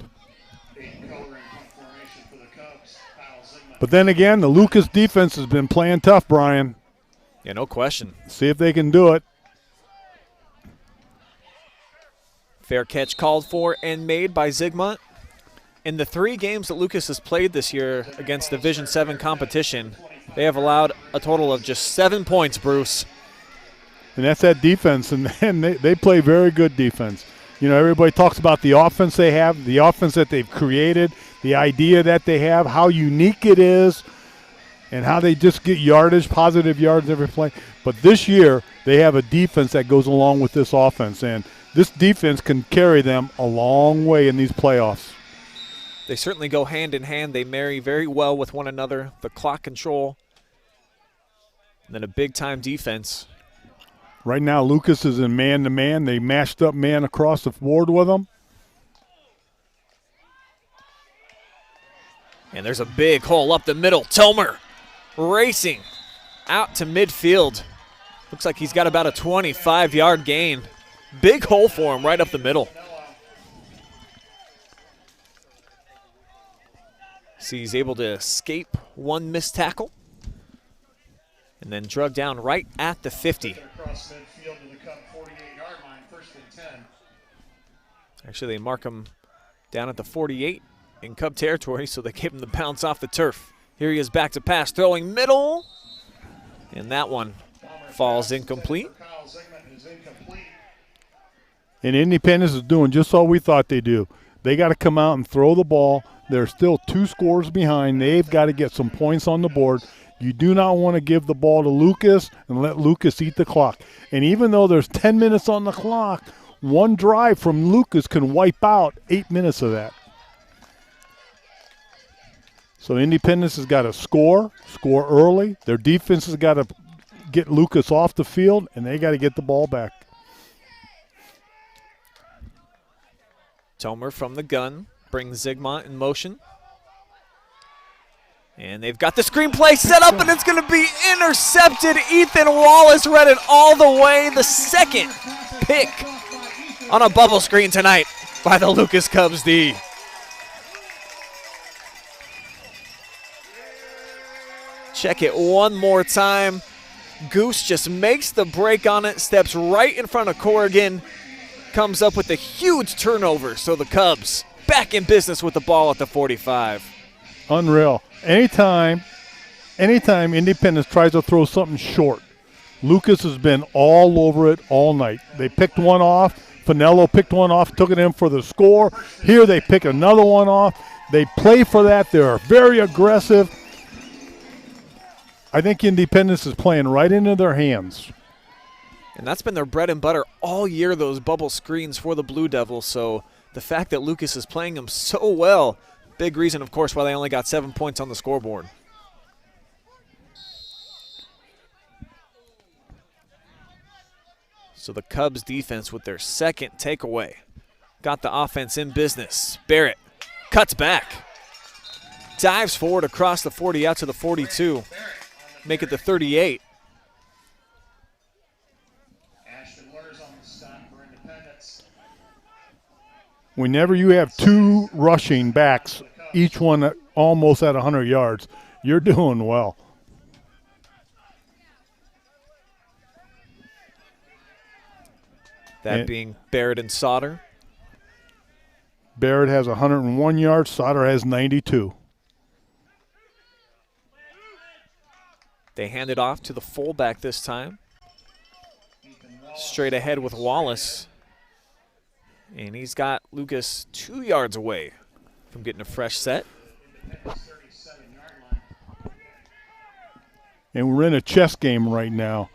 Coloring punt formation for the Cubs. Kyle Zigman. But then again, the Lucas defense has been playing tough, Brian. Yeah, no question. See if they can do it. Fair catch called for and made by Zygmunt. In the 3 games that Lucas has played this year against Division VII competition, they have allowed a total of just 7 points, Bruce. And that's that defense, and they play very good defense. You know, everybody talks about the offense they have, the offense that they've created, the idea that they have, how unique it is, and how they just get yardage, positive yards every play. But this year, they have a defense that goes along with this offense, and this defense can carry them a long way in these playoffs. They certainly go hand in hand. They marry very well with one another. The clock control, and then a big-time defense. Right now, Lucas is in man-to-man. They mashed up man across the board with them. And there's a big hole up the middle. Tomer racing out to midfield. Looks like he's got about a 25-yard gain. Big hole for him right up the middle. See, he's able to escape one missed tackle and then drug down right at the 50. Actually, they mark him down at the 48 in Cub territory, so they gave him the bounce off the turf. Here he is back to pass, throwing middle, and that one falls incomplete. And Independence is doing just all we thought they do. They got to come out and throw the ball. They're still 2 scores behind. They've got to get some points on the board. You do not want to give the ball to Lucas and let Lucas eat the clock. And even though there's 10 minutes on the clock, one drive from Lucas can wipe out 8 minutes of that. So Independence has got to score early. Their defense has got to get Lucas off the field, and they got to get the ball back. Tomer from the gun brings Zygmunt in motion. And they've got the screenplay set up, and it's going to be intercepted. Ethan Wallace read it all the way. The second pick on a bubble screen tonight by the Lucas Cubs D. Check it one more time. Goose just makes the break on it, steps right in front of Corrigan, comes up with a huge turnover. So the Cubs back in business with the ball at the 45. Unreal. Anytime Independence tries to throw something short, Lucas has been all over it all night. They picked one off. Finello picked one off, took it in for the score. Here they pick another one off. They play for that. They're very aggressive. I think Independence is playing right into their hands. And that's been their bread and butter all year, those bubble screens for the Blue Devils. So the fact that Lucas is playing them so well, big reason, of course, why they only got 7 points on the scoreboard. So the Cubs defense with their second takeaway got the offense in business. Barrett cuts back, dives forward across the 40 out to the 42, make it the 38. Whenever you have 2 rushing backs, each one almost at 100 yards, you're doing well. That being Barrett and Sauter. Barrett has 101 yards. Sauter has 92. They hand it off to the fullback this time. Straight ahead with Wallace. And he's got Lucas 2 yards away from getting a fresh set. And we're in a chess game right now.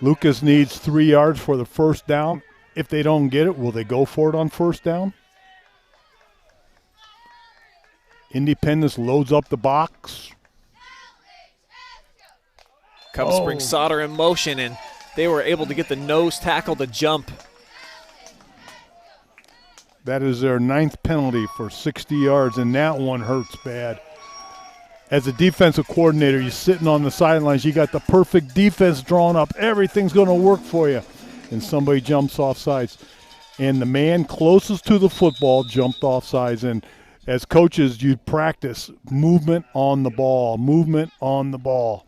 Lucas needs 3 yards for the first down. If they don't get it, will they go for it on first down? Independence loads up the box. Cubs bring Sauter in motion, and they were able to get the nose tackle to jump. That is their 9th penalty for 60 yards, and that one hurts bad. As a defensive coordinator, you're sitting on the sidelines. You got the perfect defense drawn up. Everything's going to work for you. And somebody jumps off sides. And the man closest to the football jumped off sides. And as coaches, you practice movement on the ball, movement on the ball.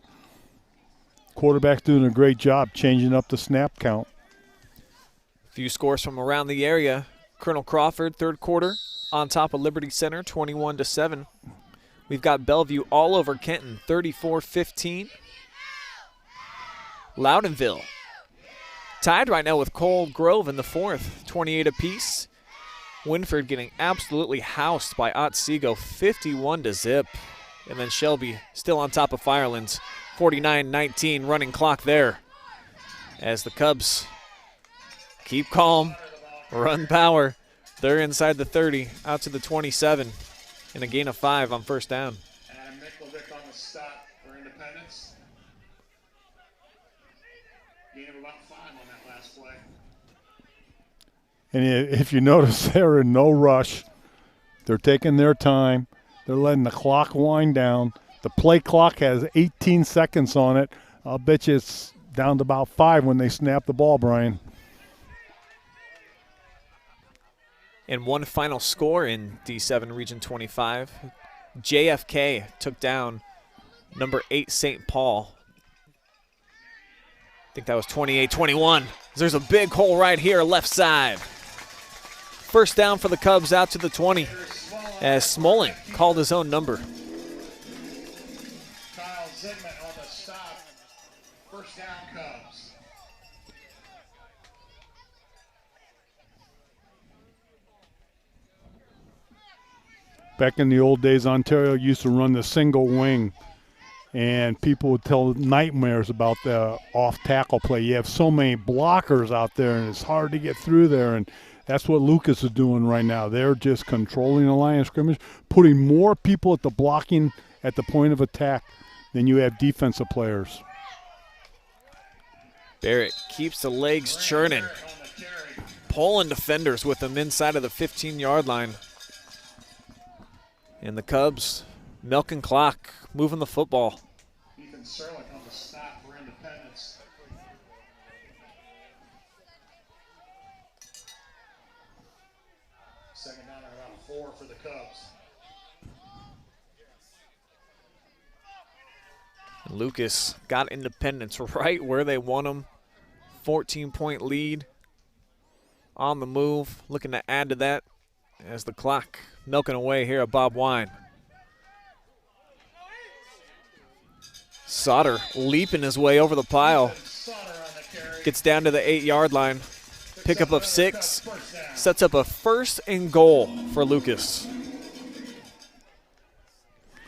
Quarterback's doing a great job changing up the snap count. Few scores from around the area. Colonel Crawford, third quarter, on top of Liberty Center, 21-7. We've got Bellevue all over Kenton, 34-15. Loudonville tied right now with Coal Grove in the fourth, 28 apiece. Winford getting absolutely housed by Otsego, 51-0. And then Shelby still on top of Firelands, 49-19, running clock there. As the Cubs keep calm, run power. They're inside the 30, out to the 27, and a gain of 5 on first down. Adam Mickovic on the stop for Independence. Gain of about 5 on that last play. And if you notice, they're in no rush. They're taking their time. They're letting the clock wind down. The play clock has 18 seconds on it. I'll bet you it's down to about 5 when they snap the ball, Brian. And one final score in D7 Region 25. JFK took down number 8 St. Paul. I think that was 28-21. There's a big hole right here, left side. First down for the Cubs out to the 20 as Smoling called his own number. Kyle Zigman on the stop. First down, Cubs. Back in the old days, Ontario used to run the single wing, and people would tell nightmares about the off-tackle play. You have so many blockers out there, and it's hard to get through there, and that's what Lucas is doing right now. They're just controlling the line of scrimmage, putting more people at the blocking at the point of attack than you have defensive players. Barrett keeps the legs churning, pulling defenders with him inside of the 15-yard line. And the Cubs milking clock, moving the football. Ethan Serlick on the stop for Independence. Second down at about 4 for the Cubs. Lucas got Independence right where they want him. 14-point lead on the move, looking to add to that as the clock milking away here at Bob Wine. Sauter leaping his way over the pile. Gets down to the 8-yard line. Pickup of 6. Sets up a 1st and goal for Lucas.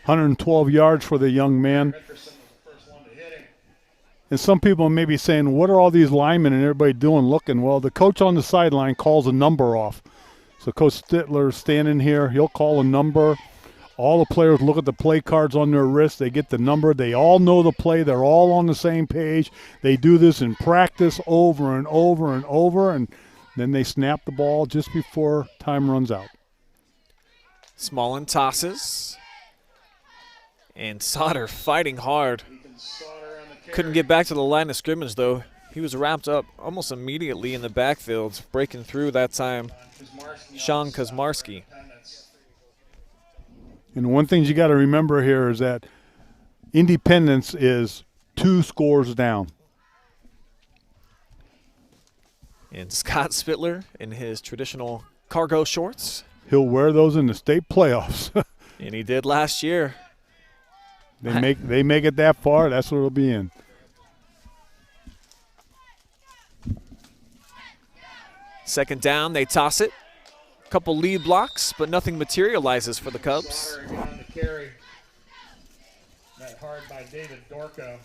112 yards for the young man. And some people may be saying, what are all these linemen and everybody doing looking? Well, the coach on the sideline calls a number off. So Coach Stittler's standing here. He'll call a number. All the players look at the play cards on their wrist. They get the number. They all know the play. They're all on the same page. They do this in practice over and over and over, and then they snap the ball just before time runs out. Smallin tosses. And Sauter fighting hard. Couldn't get back to the line of scrimmage, though. He was wrapped up almost immediately in the backfield, breaking through that time. Sean Kosmarski. And one thing you got to remember here is that Independence is 2 scores down. And Scott Spittler in his traditional cargo shorts. He'll wear those in the state playoffs. And he did last year. They make it that far, that's what it'll be in. Second down, they toss it. Couple lead blocks, but nothing materializes for the Cubs. On the carry. That hard by David Dorco.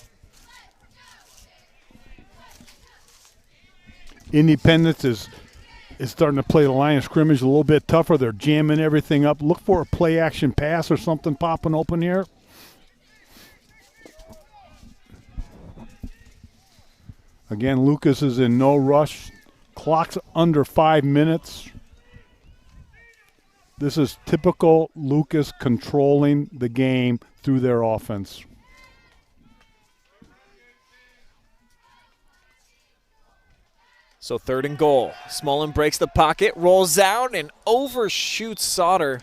Independence is starting to play the line of scrimmage a little bit tougher. They're jamming everything up. Look for a play action pass or something popping open here. Again, Lucas is in no rush. Clock's under 5 minutes. This is typical Lucas controlling the game through their offense. So 3rd and goal. Smolin breaks the pocket, rolls out, and overshoots Sauter.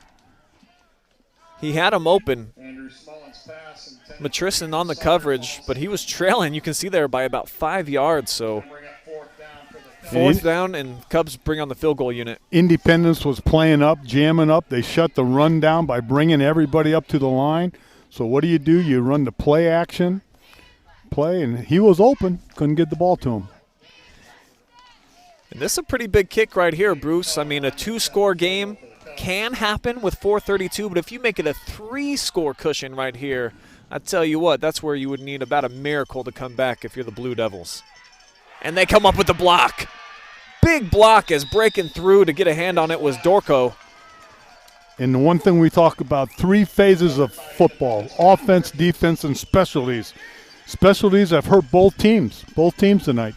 He had him open. Andrew Smullen's pass intended Matrison on the coverage, but he was trailing, you can see there, by about 5 yards. So to bring up fourth down for the fourth down, and Cubs bring on the field goal unit. Independence was playing up, jamming up. They shut the run down by bringing everybody up to the line. So what do? You run the play action, and he was open. Couldn't get the ball to him. And this is a pretty big kick right here, Bruce. I mean, a 2-score game can happen with 4:32, but if you make it a 3-score cushion right here, I tell you what, that's where you would need about a miracle to come back if you're the Blue Devils. And they come up with the block. Big block as breaking through to get a hand on it was Dorco. And the one thing we talk about, 3 phases of football: offense, defense, and specialties. Specialties have hurt both teams tonight.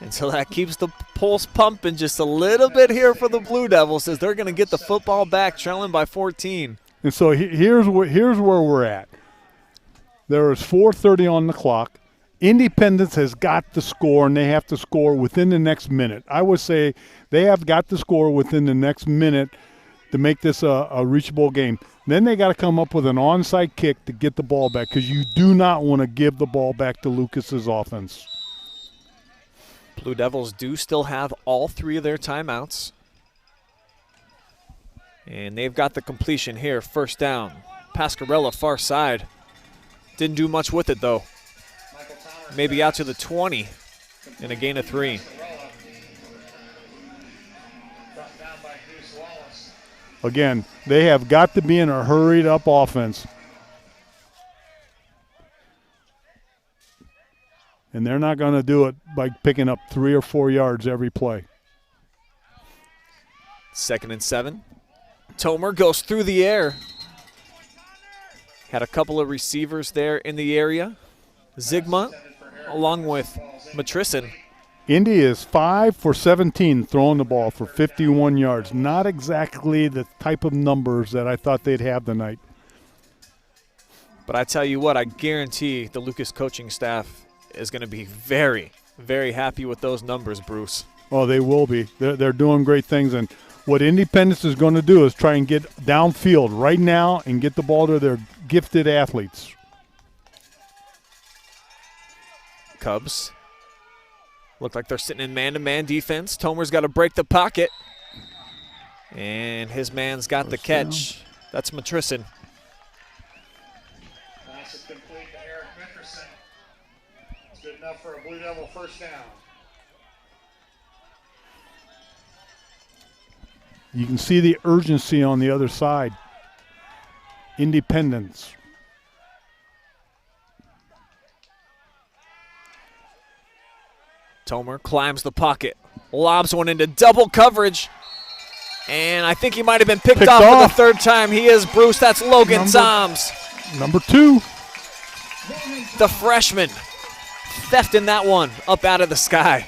And so that keeps the pulse pumping just a little bit here for the Blue Devils as they're going to get the football back, trailing by 14. And so here's where we're at. There is 4:30 on the clock. Independence has got to score, and they have to score within the next minute. I would say they have got to score within the next minute to make this a reachable game. Then they got to come up with an onside kick to get the ball back, because you do not want to give the ball back to Lucas's offense. Blue Devils do still have all 3 of their timeouts. And they've got the completion here, first down. Pascarella far side. Didn't do much with it though. Maybe out to the 20 and a gain of 3. Again, they have got to be in a hurried up offense. And they're not going to do it by picking up 3 or 4 yards every play. 2nd and 7. Tomer goes through the air. Had a couple of receivers there in the area. Zigma along with Matrison. Indy is 5 for 17 throwing the ball for 51 yards. Not exactly the type of numbers that I thought they'd have tonight. But I tell you what, I guarantee the Lucas coaching staff is going to be very, very happy with those numbers, Bruce. Oh, they will be. They're doing great things. And what Independence is going to do is try and get downfield right now and get the ball to their gifted athletes. Cubs look like they're sitting in man-to-man defense. Tomer's got to break the pocket. And his man's got the catch. That's Matrison. pass is complete to Eric Mickerson. It's good enough for a Blue Devil first down. You can see the urgency on the other side. Independence. Tomer climbs the pocket, lobs one into double coverage, and I think he might have been picked off for the third time. He is, Bruce. That's Logan Toms. Number 2. The freshman thefting that one up out of the sky.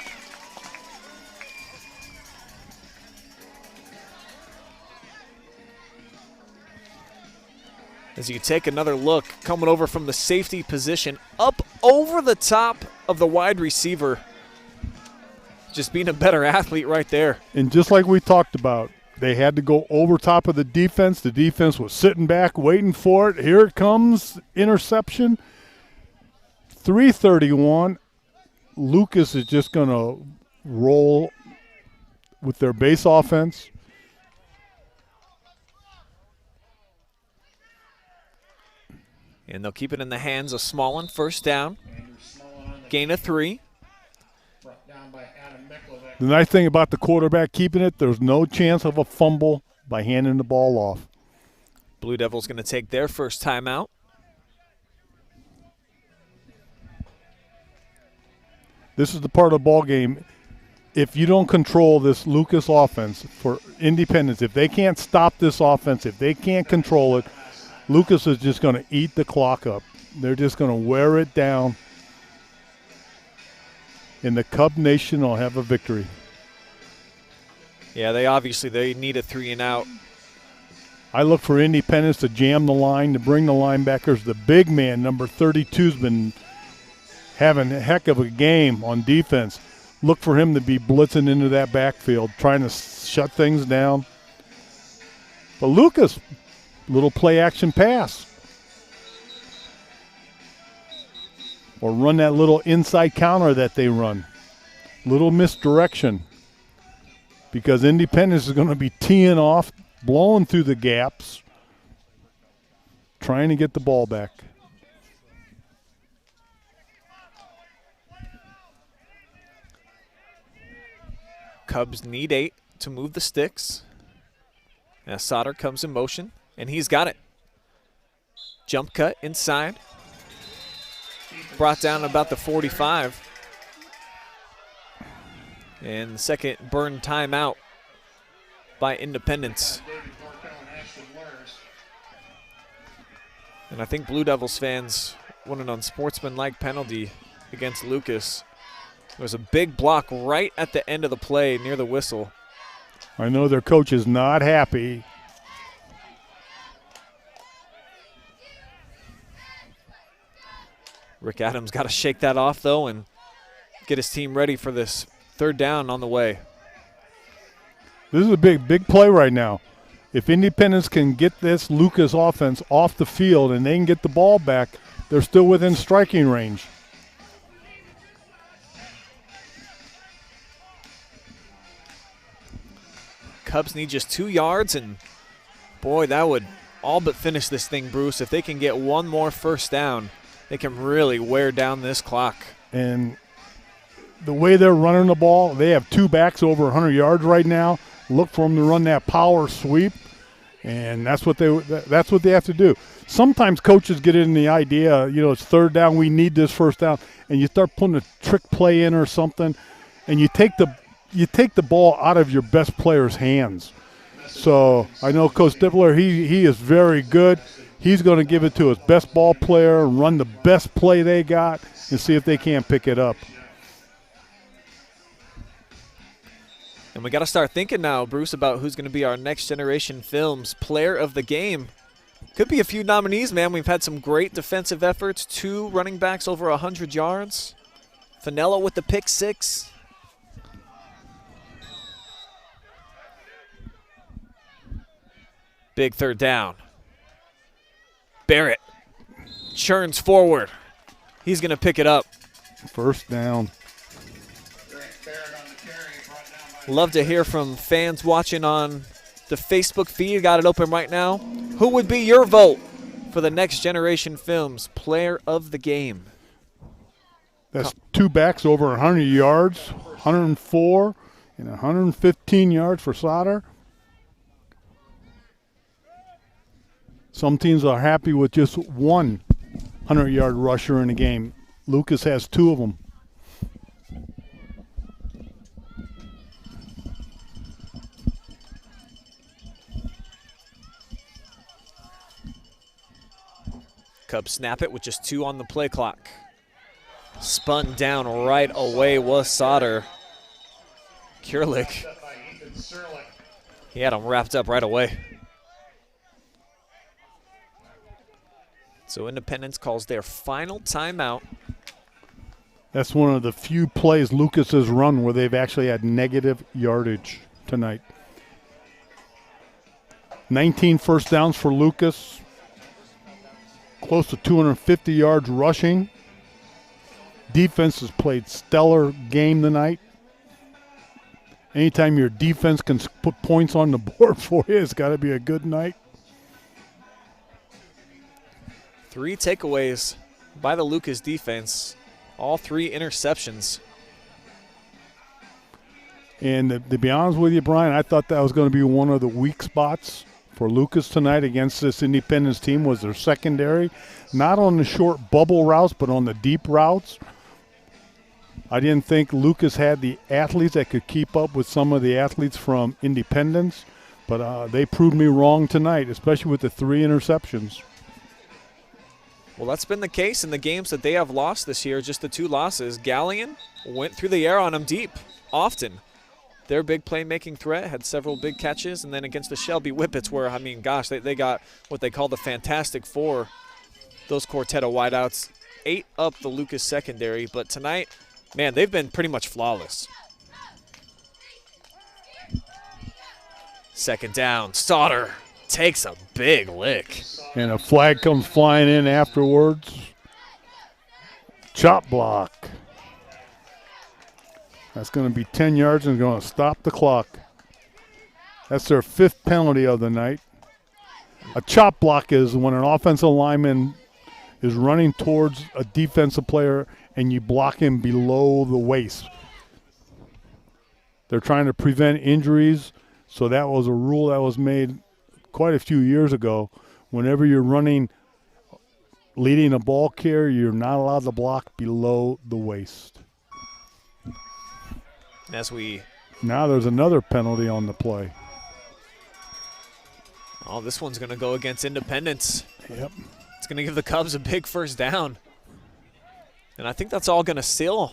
As you take another look, coming over from the safety position, up over the top of the wide receiver. Just being a better athlete right there. And just like we talked about, they had to go over top of the defense. The defense was sitting back, waiting for it. Here it comes, interception. 3:31. Lucas is just going to roll with their base offense. And they'll keep it in the hands of Smallin. First down. Gain of 3. The nice thing about the quarterback keeping it, there's no chance of a fumble by handing the ball off. Blue Devils going to take their first timeout. This is the part of the ball game. If you don't control this Lucas offense for Independence, if they can't stop this offense, if they can't control it, Lucas is just going to eat the clock up. They're just going to wear it down. And the Cub Nation will have a victory. Yeah, they need a 3 and out. I look for Independence to jam the line, to bring the linebackers. The big man, number 32's been having a heck of a game on defense. Look for him to be blitzing into that backfield, trying to shut things down. But Lucas, little play action pass. Or run that little inside counter that they run. Little misdirection. Because Independence is going to be teeing off, blowing through the gaps, trying to get the ball back. Cubs need 8 to move the sticks. Now Sauter comes in motion, and he's got it. Jump cut inside. Brought down about the 45. And the second burn timeout by Independence. And I think Blue Devils fans want an unsportsmanlike penalty against Lucas. There was a big block right at the end of the play near the whistle. I know their coach is not happy. Rick Adams got to shake that off, though, and get his team ready for this third down on the way. This is a big play right now. If Independence can get this Lucas offense off the field and they can get the ball back, they're still within striking range. Cubs need just 2 yards, and boy, that would all but finish this thing, Bruce. If they can get one more first down, they can really wear down this clock. And the way they're running the ball, they have 2 backs over 100 yards right now. Look for them to run that power sweep, and that's what they have to do. Sometimes coaches get in the idea, it's third down, we need this first down, and you start putting a trick play in or something, and you take the ball out of your best player's hands. So I know Coach Dibbler, he is very good. He's going to give it to his best ball player and run the best play they got and see if they can't pick it up. And we got to start thinking now, Bruce, about who's going to be our Next Generation Films Player of the Game. Could be a few nominees, man. We've had some great defensive efforts. 2 running backs over 100 yards. Finello with the pick 6. Big third down. Barrett churns forward. He's going to pick it up. First down. Love to hear from fans watching on the Facebook feed. Got it open right now. Who would be your vote for the Next Generation Films Player of the Game? That's 2 backs over 100 yards, 104 and 115 yards for Sauter. Some teams are happy with just 1 100-yard rusher in a game. Lucas has 2 of them. Cubs snap it with just 2 on the play clock. Spun down right away was Sauter. Kurlik, he had him wrapped up right away. So Independence calls their final timeout. That's one of the few plays Lucas has run where they've actually had negative yardage tonight. 19 first downs for Lucas. Close to 250 yards rushing. Defense has played stellar game tonight. Anytime your defense can put points on the board for you, it's got to be a good night. 3 takeaways by the Lucas defense. All 3 interceptions. And to be honest with you, Brian, I thought that was going to be one of the weak spots for Lucas tonight against this Independence team was their secondary. Not on the short bubble routes, but on the deep routes. I didn't think Lucas had the athletes that could keep up with some of the athletes from Independence, but they proved me wrong tonight, especially with the 3 interceptions. Well, that's been the case in the games that they have lost this year, just the 2 losses. Gallion went through the air on them deep, often. Their big playmaking threat had several big catches, and then against the Shelby Whippets where, I mean, gosh, they got what they call the Fantastic Four, those Cortetta wideouts, ate up the Lucas secondary. But tonight, man, they've been pretty much flawless. Second down, Sauter takes a big lick. And a flag comes flying in afterwards. Chop block. That's going to be 10 yards and going to stop the clock. That's their 5th penalty of the night. A chop block is when an offensive lineman is running towards a defensive player and you block him below the waist. They're trying to prevent injuries, so that was a rule that was made quite a few years ago. Whenever you're running, leading a ball carrier, you're not allowed to block below the waist. Now there's another penalty on the play. Oh, this one's going to go against Independence. Yep. It's going to give the Cubs a big first down. And I think that's all going to seal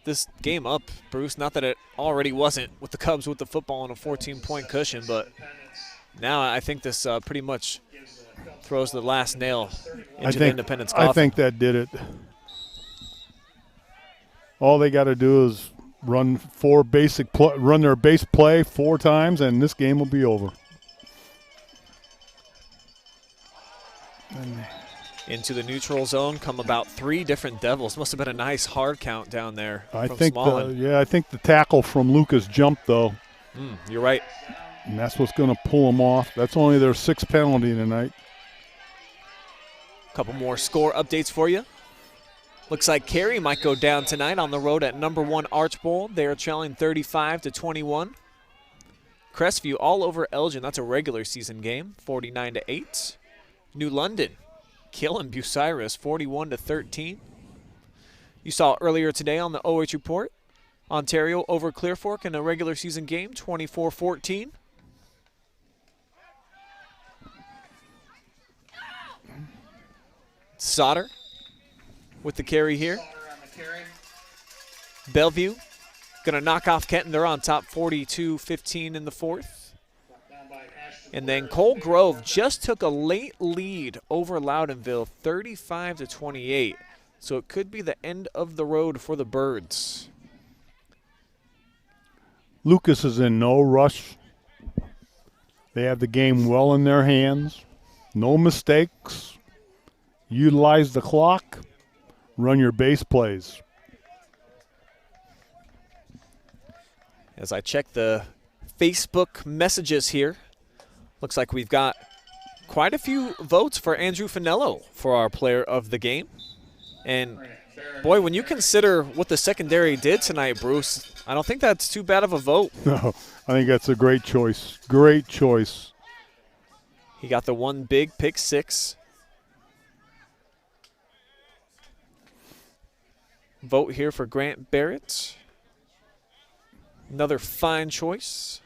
this game up, Bruce. Not that it already wasn't with the Cubs with the football on a 14-point cushion, but now I think this pretty much throws the last nail into the Independence coffin. I think that did it. All they got to do is run their base play 4 times, and this game will be over. Into the neutral zone come about 3 different Devils. Must have been a nice hard count down there I from think Smallin. I think the tackle from Lucas jumped, though. You're right. And that's what's going to pull them off. That's only their 6th penalty tonight. A couple more score updates for you. Looks like Cary might go down tonight on the road at number 1 Archbold. They are trailing 35-21. Crestview all over Elgin. That's a regular season game, 49-8. New London killing Bucyrus, 41-13. You saw earlier today on the OH Report, Ontario over Clear Fork in a regular season game, 24-14. Sauter with the carry here. Bellevue going to knock off Kenton. They're on top 42-15 in the 4th. And then Cole Grove just took a late lead over Loudonville, 35-28. So it could be the end of the road for the Birds. Lucas is in no rush. They have the game well in their hands. No mistakes. Utilize the clock. Run your base plays. As I check the Facebook messages here, looks like we've got quite a few votes for Andrew Finello for our player of the game. And, boy, when you consider what the secondary did tonight, Bruce, I don't think that's too bad of a vote. No, I think that's a great choice. Great choice. He got the one big pick 6. Vote here for Grant Barrett. Another fine choice.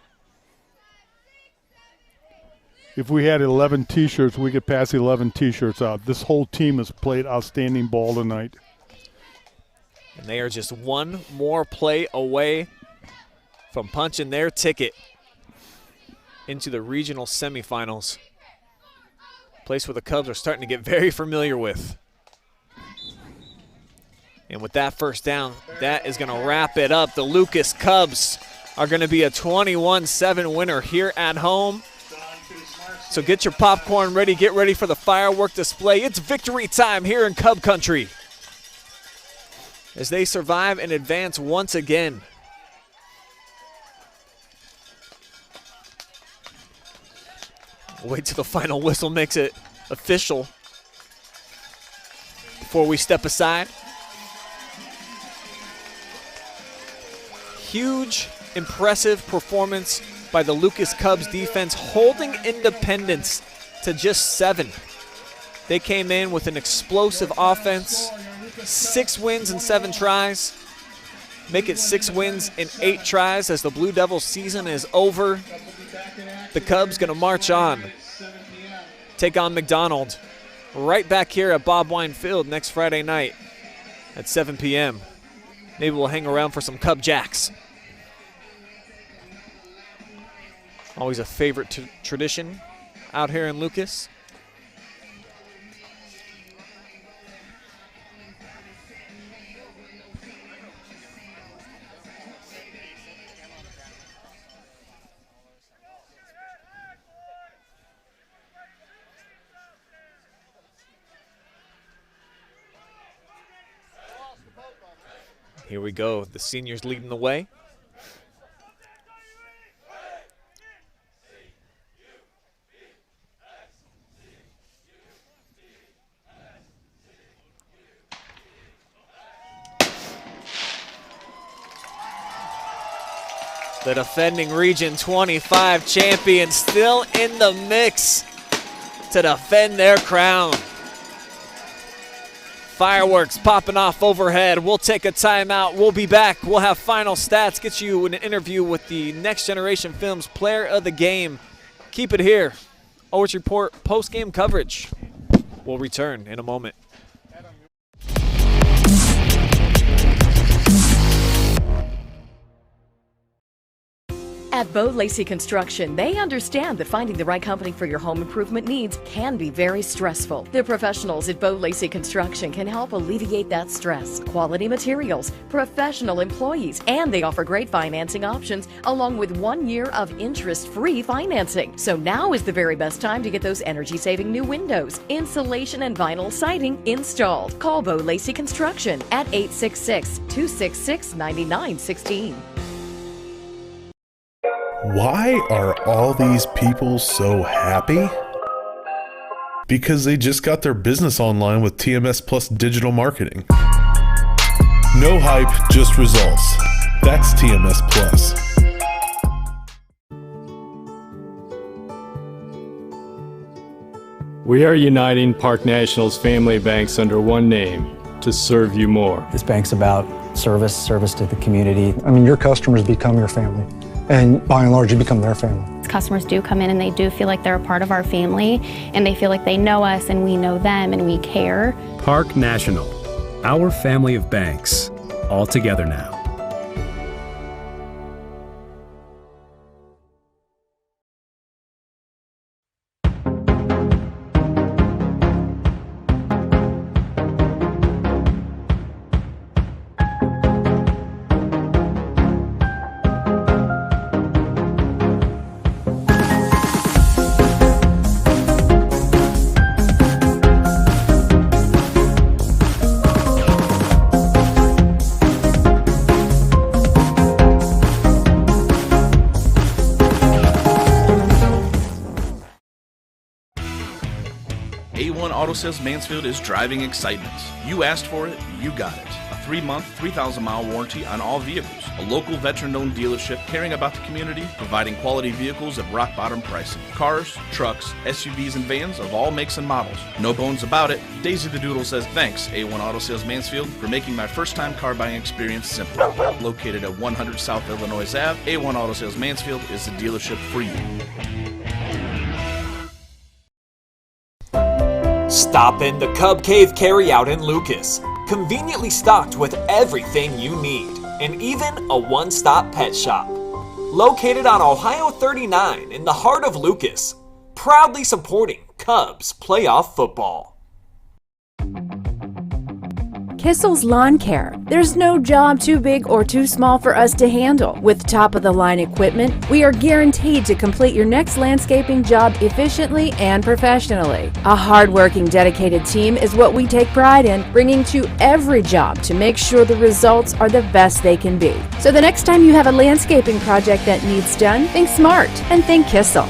If we had 11 T-shirts, we could pass 11 T-shirts out. This whole team has played outstanding ball tonight. And they are just one more play away from punching their ticket into the regional semifinals. Place where the Cubs are starting to get very familiar with. And with that first down, that is going to wrap it up. The Lucas Cubs are going to be a 21-7 winner here at home. So get your popcorn ready. Get ready for the firework display. It's victory time here in Cub Country as they survive and advance once again. Wait till the final whistle makes it official before we step aside. Huge, impressive performance by the Lucas Cubs defense, holding Independence to just 7. They came in with an explosive offense, 6 wins and 7 tries. Make it 6 wins and 8 tries as the Blue Devils season is over. The Cubs going to march on, take on McDonald right back here at Bob Wine Field next Friday night at 7 p.m. Maybe we'll hang around for some Cub Jacks. Always a favorite tradition out here in Lucas. Here we go. The seniors leading the way. The defending Region 25 champions still in the mix to defend their crown. Fireworks popping off overhead. We'll take a timeout. We'll be back. We'll have final stats, get you an interview with the Next Generation Films player of the game. Keep it here. Always report post-game coverage. We'll return in a moment. At Bo Lacey Construction, they understand that finding the right company for your home improvement needs can be very stressful. The professionals at Bo Lacey Construction can help alleviate that stress. Quality materials, professional employees, and they offer great financing options along with 1 year of interest-free financing. So now is the very best time to get those energy-saving new windows, insulation, and vinyl siding installed. Call Bo Lacey Construction at 866-266-9916. Why are all these people so happy? Because they just got their business online with TMS Plus digital marketing. No hype, just results. That's TMS Plus. We are uniting Park National's family banks under one name to serve you more. This bank's about service to the community. I mean, your customers become your family. And by and large, you become their family. Customers do come in and they do feel like they're a part of our family, and they feel like they know us and we know them and we care. Park National, our family of banks, all together now. Auto Sales Mansfield is driving excitement. You asked for it, you got it. A 3-month, 3,000-mile warranty on all vehicles. A local veteran-owned dealership caring about the community, providing quality vehicles at rock-bottom pricing. Cars, trucks, SUVs, and vans of all makes and models. No bones about it. Daisy the Doodle says, thanks, A1 Auto Sales Mansfield, for making my first-time car buying experience simple. Located at 100 South Illinois Ave, A1 Auto Sales Mansfield is the dealership for you. Stop in the Cub Cave carryout in Lucas. Conveniently stocked with everything you need, and even a one-stop pet shop. Located on Ohio 39 in the heart of Lucas. Proudly supporting Cubs playoff football. Kissel's Lawn Care. There's no job too big or too small for us to handle. With top-of-the-line equipment, we are guaranteed to complete your next landscaping job efficiently and professionally. A hard-working, dedicated team is what we take pride in, bringing to every job to make sure the results are the best they can be. So the next time you have a landscaping project that needs done, think smart and think Kissel.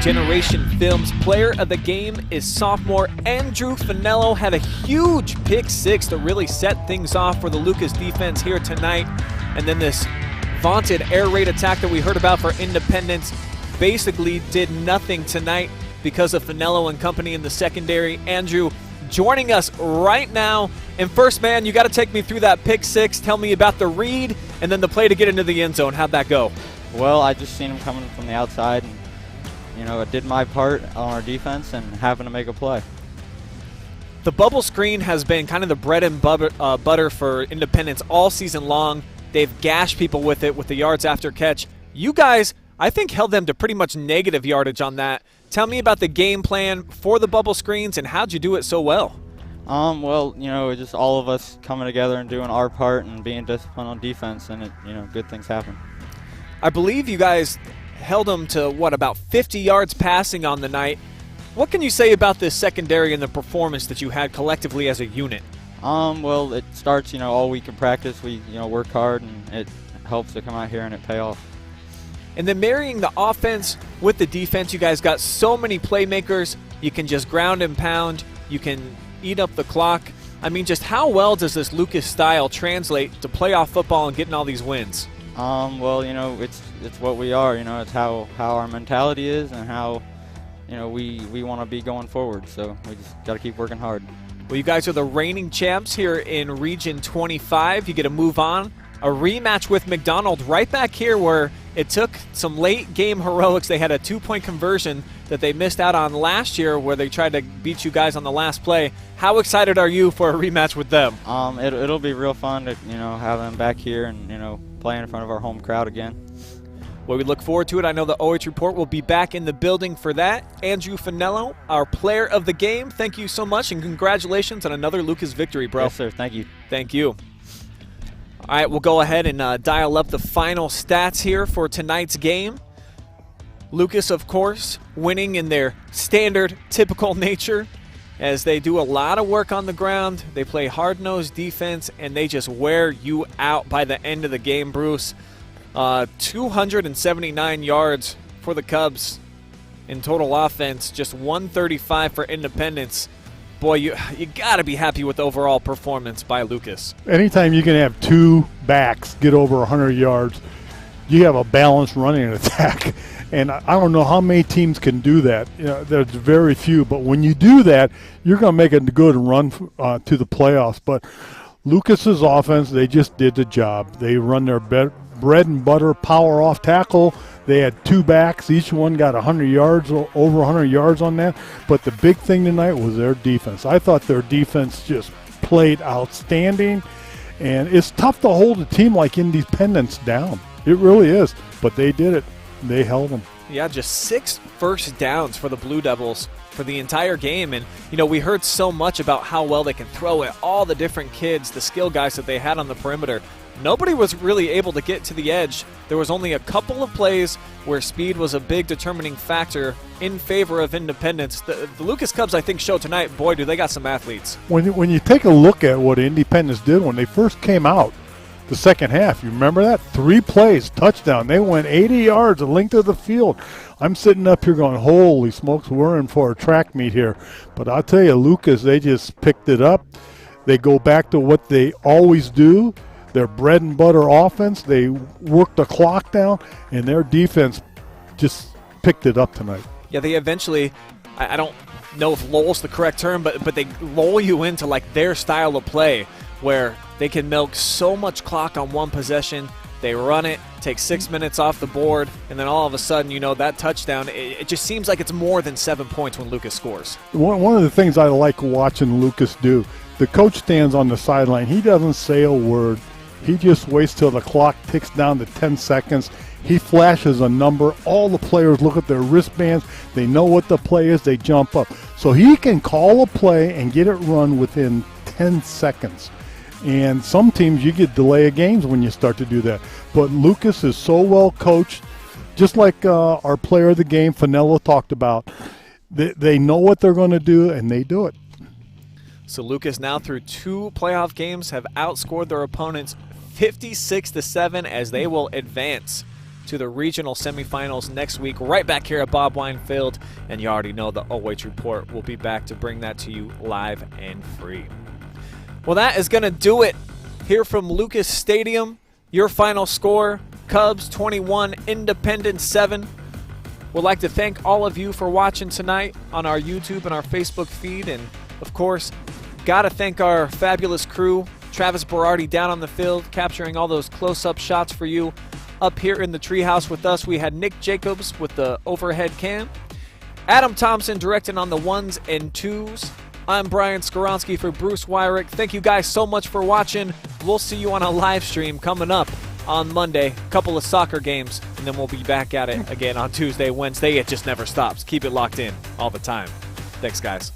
Generation Films Player of the Game is sophomore Andrew Finello. Had a huge pick six to really set things off for the Lucas defense here tonight. And then this vaunted air raid attack that we heard about for Independence basically did nothing tonight because of Finello and company in the secondary. Andrew joining us right now. And first, man, you got to take me through that pick six. Tell me about the read and then the play to get into the end zone. How'd that go? Well, I just seen him coming from the outside, and I did my part on our defense and happened to make a play. The bubble screen has been kind of the bread and butter for Independence all season long. They've gashed people with it with the yards after catch. You guys, I think, held them to pretty much negative yardage on that. Tell me about the game plan for the bubble screens and how'd you do it so well? Well, just all of us coming together and doing our part and being disciplined on defense, and good things happen. I believe you guys held them to, about 50 yards passing on the night. What can you say about this secondary and the performance that you had collectively as a unit? Well, it starts, all week in practice. We, work hard, and it helps to come out here and it pay off. And then marrying the offense with the defense, you guys got so many playmakers. You can just ground and pound. You can eat up the clock. I mean, just how well does this Lucas style translate to playoff football and getting all these wins? Well, it's what we are. It's how our mentality is and how, we want to be going forward. So we just got to keep working hard. Well, you guys are the reigning champs here in Region 25. You get to move on. A rematch with McDonald right back here where it took some late game heroics. They had a 2-point conversion that they missed out on last year where they tried to beat you guys on the last play. How excited are you for a rematch with them? It'll be real fun to, have them back here and, play in front of our home crowd again. Well, we look forward to it. I know the OH Report will be back in the building for that. Andrew Finello, our player of the game, thank you so much, and congratulations on another Lucas victory, bro. Yes, sir. Thank you. Thank you. All right, we'll go ahead and dial up the final stats here for tonight's game. Lucas, of course, winning in their standard, typical nature as they do a lot of work on the ground. They play hard-nosed defense, and they just wear you out by the end of the game, Bruce. 279 yards for the Cubs in total offense, just 135 for Independence. Boy, you got to be happy with the overall performance by Lucas. Anytime you can have two backs get over 100 yards, you have a balanced running attack. And I don't know how many teams can do that. There's very few. But when you do that, you're going to make a good run to the playoffs. But Lucas's offense, they just did the job. They run their bread and butter power off tackle. They had two backs. Each one got 100 yards, over 100 yards on that. But the big thing tonight was their defense. I thought their defense just played outstanding. And it's tough to hold a team like Independence down. It really is. But they did it. They held them. Yeah, just 6 first downs for the Blue Devils for the entire game. And, we heard so much about how well they can throw it, all the different kids, the skill guys that they had on the perimeter. Nobody was really able to get to the edge. There was only a couple of plays where speed was a big determining factor in favor of Independence. The Lucas Cubs, I think, showed tonight, boy, do they got some athletes. When you take a look at what Independence did when they first came out, the second half, you remember that? 3 plays, touchdown. They went 80 yards, the length of the field. I'm sitting up here going, holy smokes, we're in for a track meet here. But I'll tell you, Lucas, they just picked it up. They go back to what they always do, their bread and butter offense. They work the clock down, and their defense just picked it up tonight. Yeah, they eventually, I don't know if lull's the correct term, but they lull you into like their style of play where they can milk so much clock on one possession. They run it, take 6 minutes off the board, and then all of a sudden, that touchdown, it just seems like it's more than 7 points when Lucas scores. One of the things I like watching Lucas do, the coach stands on the sideline. He doesn't say a word. He just waits till the clock ticks down to 10 seconds. He flashes a number. All the players look at their wristbands. They know what the play is. They jump up. So he can call a play and get it run within 10 seconds. And some teams, you get delay of games when you start to do that. But Lucas is so well coached, just like our player of the game, Finello, talked about. They know what they're going to do, and they do it. So Lucas now through 2 playoff games have outscored their opponents 56-7 as they will advance to the regional semifinals next week, right back here at Bob Wine Field. And you already know the OH Report will be back to bring that to you live and free. Well, that is going to do it here from Lucas Stadium. Your final score, Cubs 21, Independence 7. We'd like to thank all of you for watching tonight on our YouTube and our Facebook feed. And, of course, got to thank our fabulous crew, Travis Berardi down on the field, capturing all those close-up shots for you. Up here in the treehouse with us, we had Nick Jacobs with the overhead cam. Adam Thompson directing on the 1s and 2s. I'm Brian Skowronski for Bruce Weirich. Thank you guys so much for watching. We'll see you on a live stream coming up on Monday. A couple of soccer games, and then we'll be back at it again on Tuesday, Wednesday. It just never stops. Keep it locked in all the time. Thanks, guys.